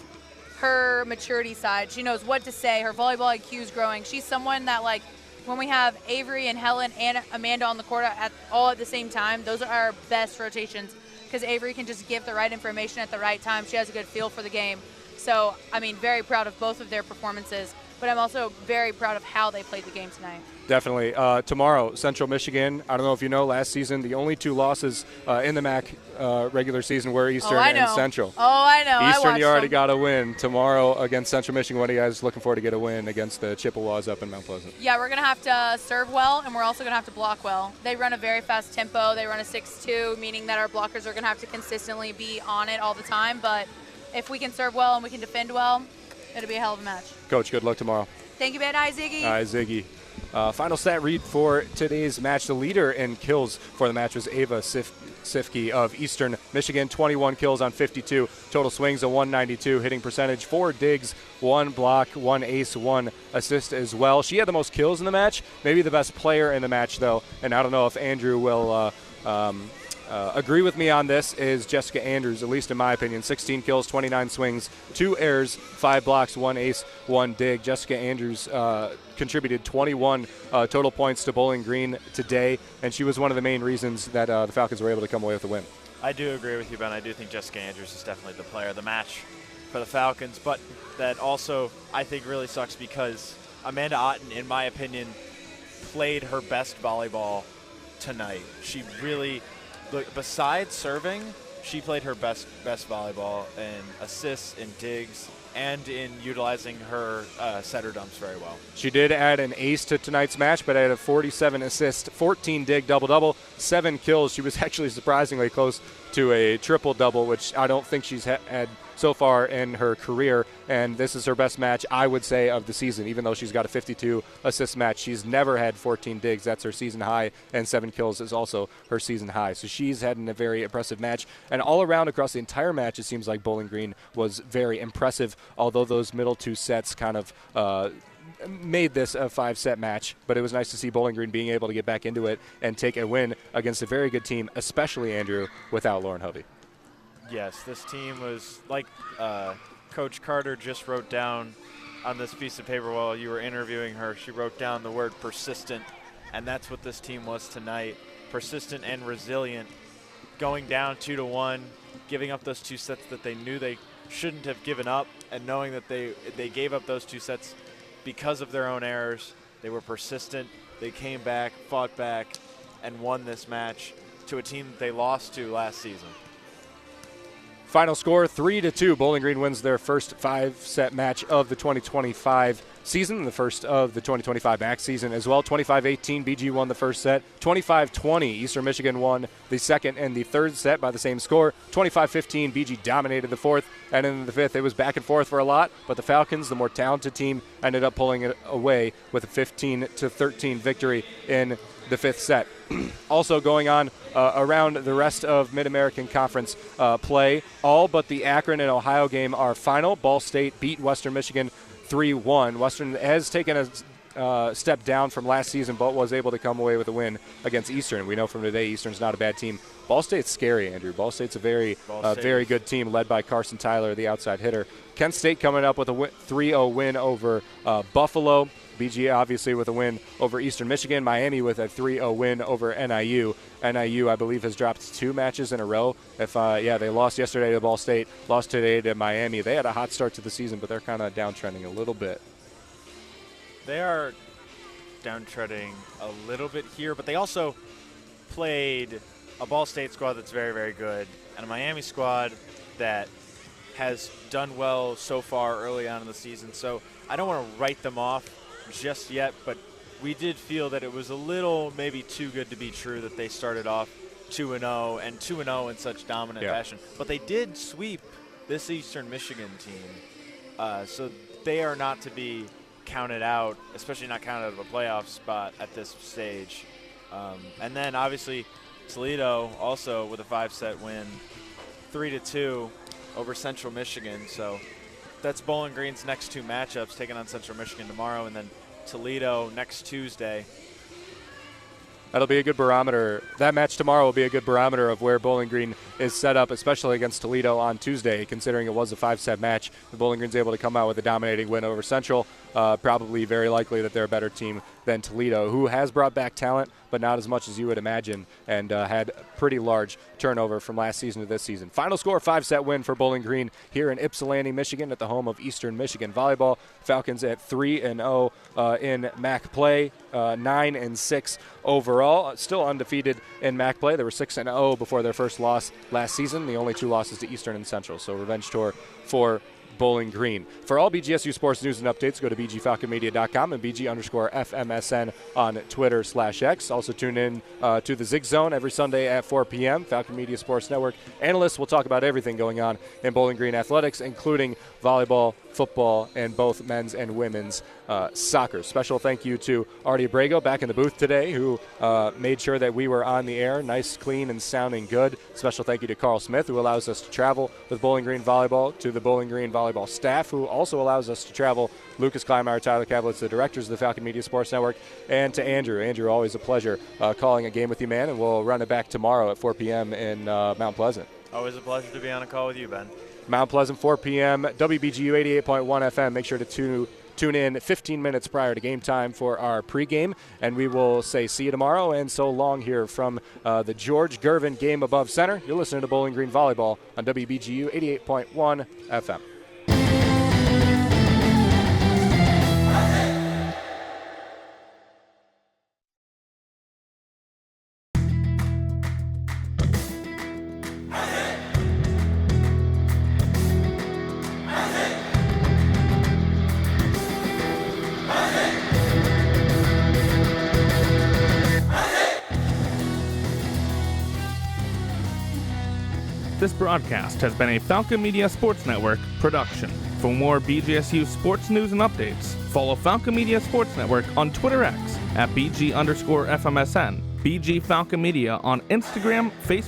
her maturity side. She knows what to say. Her volleyball IQ is growing. She's someone that, like, when we have Avery and Helen and Amanda on the court all at the same time, those are our best rotations because Avery can just give the right information at the right time. She has a good feel for the game. So, very proud of both of their performances, but I'm also very proud of how they played the game tonight. Definitely. Tomorrow, Central Michigan. I don't know if you know, last season, the only 2 losses in the MAC regular season were Eastern and Central. Oh, I know. Eastern, you already got a win. Tomorrow against Central Michigan, what are you guys looking for to get a win against the Chippewas up in Mount Pleasant? Yeah, we're going to have to serve well, and we're also going to have to block well. They run a very fast tempo. They run a 6-2, meaning that our blockers are going to have to consistently be on it all the time. But if we can serve well and we can defend well, it'll be a hell of a match. Coach, good luck tomorrow. Thank you, Ben. Hi, Ziggy. Hi, Ziggy. Final stat read for today's match. The leader in kills for the match was Ava Sifke of Eastern Michigan. 21 kills on 52. Total swings of 192. Hitting percentage 4 digs, 1 block, 1 ace, 1 assist as well. She had the most kills in the match. Maybe the best player in the match, though. And I don't know if Andrew will agree with me on this, is Jessica Andrews, at least in my opinion. 16 kills, 29 swings, 2 errors, 5 blocks, 1 ace, 1 dig. Jessica Andrews contributed 21 total points to Bowling Green today, and she was one of the main reasons that the Falcons were able to come away with a win. I do agree with you, Ben. I do think Jessica Andrews is definitely the player of the match for the Falcons, but that also I think really sucks because Amanda Otten, in my opinion, played her best volleyball tonight. She really, besides serving, she played her best volleyball in assists, in digs, and in utilizing her setter dumps very well. She did add an ace to tonight's match, but had a 47 assist, 14 dig double-double, 7 kills. She was actually surprisingly close to a triple-double, which I don't think she's had so far in her career, and this is her best match, I would say, of the season. Even though she's got a 52 assist match, she's never had 14 digs. That's her season high, and 7 kills is also her season high. So she's had a very impressive match, and all around across the entire match, it seems like Bowling Green was very impressive, although those middle 2 sets kind of made this a 5-set match, but it was nice to see Bowling Green being able to get back into it and take a win against a very good team, especially, Andrew, without Lauren Hovey. Yes, this team was, like Coach Carter just wrote down on this piece of paper while you were interviewing her, she wrote down the word persistent, and that's what this team was tonight. Persistent and resilient, going down 2-1, giving up those 2 sets that they knew they shouldn't have given up, and knowing that they gave up those 2 sets because of their own errors. They were persistent, they came back, fought back, and won this match to a team that they lost to last season. Final score, 3-2. Bowling Green wins their first 5-set match of the 2025 season, the first of the 2025 MAC season as well. 25-18, BG won the first set. 25-20, Eastern Michigan won the second and the third set by the same score. 25-15, BG dominated the fourth, and in the fifth, it was back and forth for a lot, but the Falcons, the more talented team, ended up pulling it away with a 15-13 victory in the fifth set. Also going on around the rest of Mid-American Conference play, all but the Akron and Ohio game are final. Ball State beat Western Michigan 3-1. Western has taken a step down from last season, but was able to come away with a win against Eastern. We know from today Eastern's not a bad team. Ball State's scary, Andrew. Ball State's a very good team led by Carson Tyler, the outside hitter. Kent State coming up with a 3-0 win over Buffalo. BG obviously with a win over Eastern Michigan. Miami with a 3-0 win over NIU. NIU, I believe, has dropped 2 matches in a row. They lost yesterday to Ball State, lost today to Miami. They had a hot start to the season, but they're kind of downtrending a little bit. They are downtreading a little bit here, but they also played a Ball State squad that's very, very good and a Miami squad that has done well so far early on in the season. So I don't want to write them off just yet, but we did feel that it was a little maybe too good to be true that they started off 2-0 and 2-0 in such dominant fashion. But they did sweep this Eastern Michigan team. So they are not to be counted out, especially not counted out of a playoff spot at this stage. And then obviously Toledo also with a 5-set win, 3-2 over Central Michigan. So that's Bowling Green's next 2 matchups, taking on Central Michigan tomorrow and then Toledo next Tuesday. That'll be a good barometer. That match tomorrow will be a good barometer of where Bowling Green is set up, especially against Toledo on Tuesday, considering it was a 5-set match. The Bowling Green's able to come out with a dominating win over Central. Probably very likely that they're a better team than Toledo, who has brought back talent, but not as much as you would imagine, and had pretty large turnover from last season to this season. Final score, 5-set win for Bowling Green here in Ypsilanti, Michigan, at the home of Eastern Michigan Volleyball. Falcons at 3-0 in MAC play, 9-6 overall. Still undefeated in MAC play. They were 6-0 before their first loss last season. The only 2 losses to Eastern and Central, so revenge tour for Bowling Green. For all BGSU sports news and updates, go to bgfalconmedia.com and BG_FMSN on Twitter/X. Also tune in to the Zig Zone every Sunday at 4 p.m. Falcon Media Sports Network analysts will talk about everything going on in Bowling Green athletics, including volleyball, football, and both men's and women's soccer. Special thank you to Artie Abrego back in the booth today, who made sure that we were on the air, nice, clean, and sounding good. Special thank you to Carl Smith, who allows us to travel with Bowling Green Volleyball, to the Bowling Green Volleyball staff, who also allows us to travel, Lucas Kleinmeyer, Tyler Kavlitz, the directors of the Falcon Media Sports Network, and to Andrew. Andrew, always a pleasure calling a game with you, man, and we'll run it back tomorrow at 4 p.m. in Mount Pleasant. Always a pleasure to be on a call with you, Ben. Mount Pleasant, 4 p.m., WBGU 88.1 FM. Make sure to tune in 15 minutes prior to game time for our pregame, and we will say see you tomorrow and so long here from the George Gervin Game Above Center. You're listening to Bowling Green Volleyball on WBGU 88.1 FM. This broadcast has been a Falcon Media Sports Network production. For more BGSU sports news and updates, follow Falcon Media Sports Network on Twitter X at BG_FMSN, BG Falcon Media on Instagram, Facebook,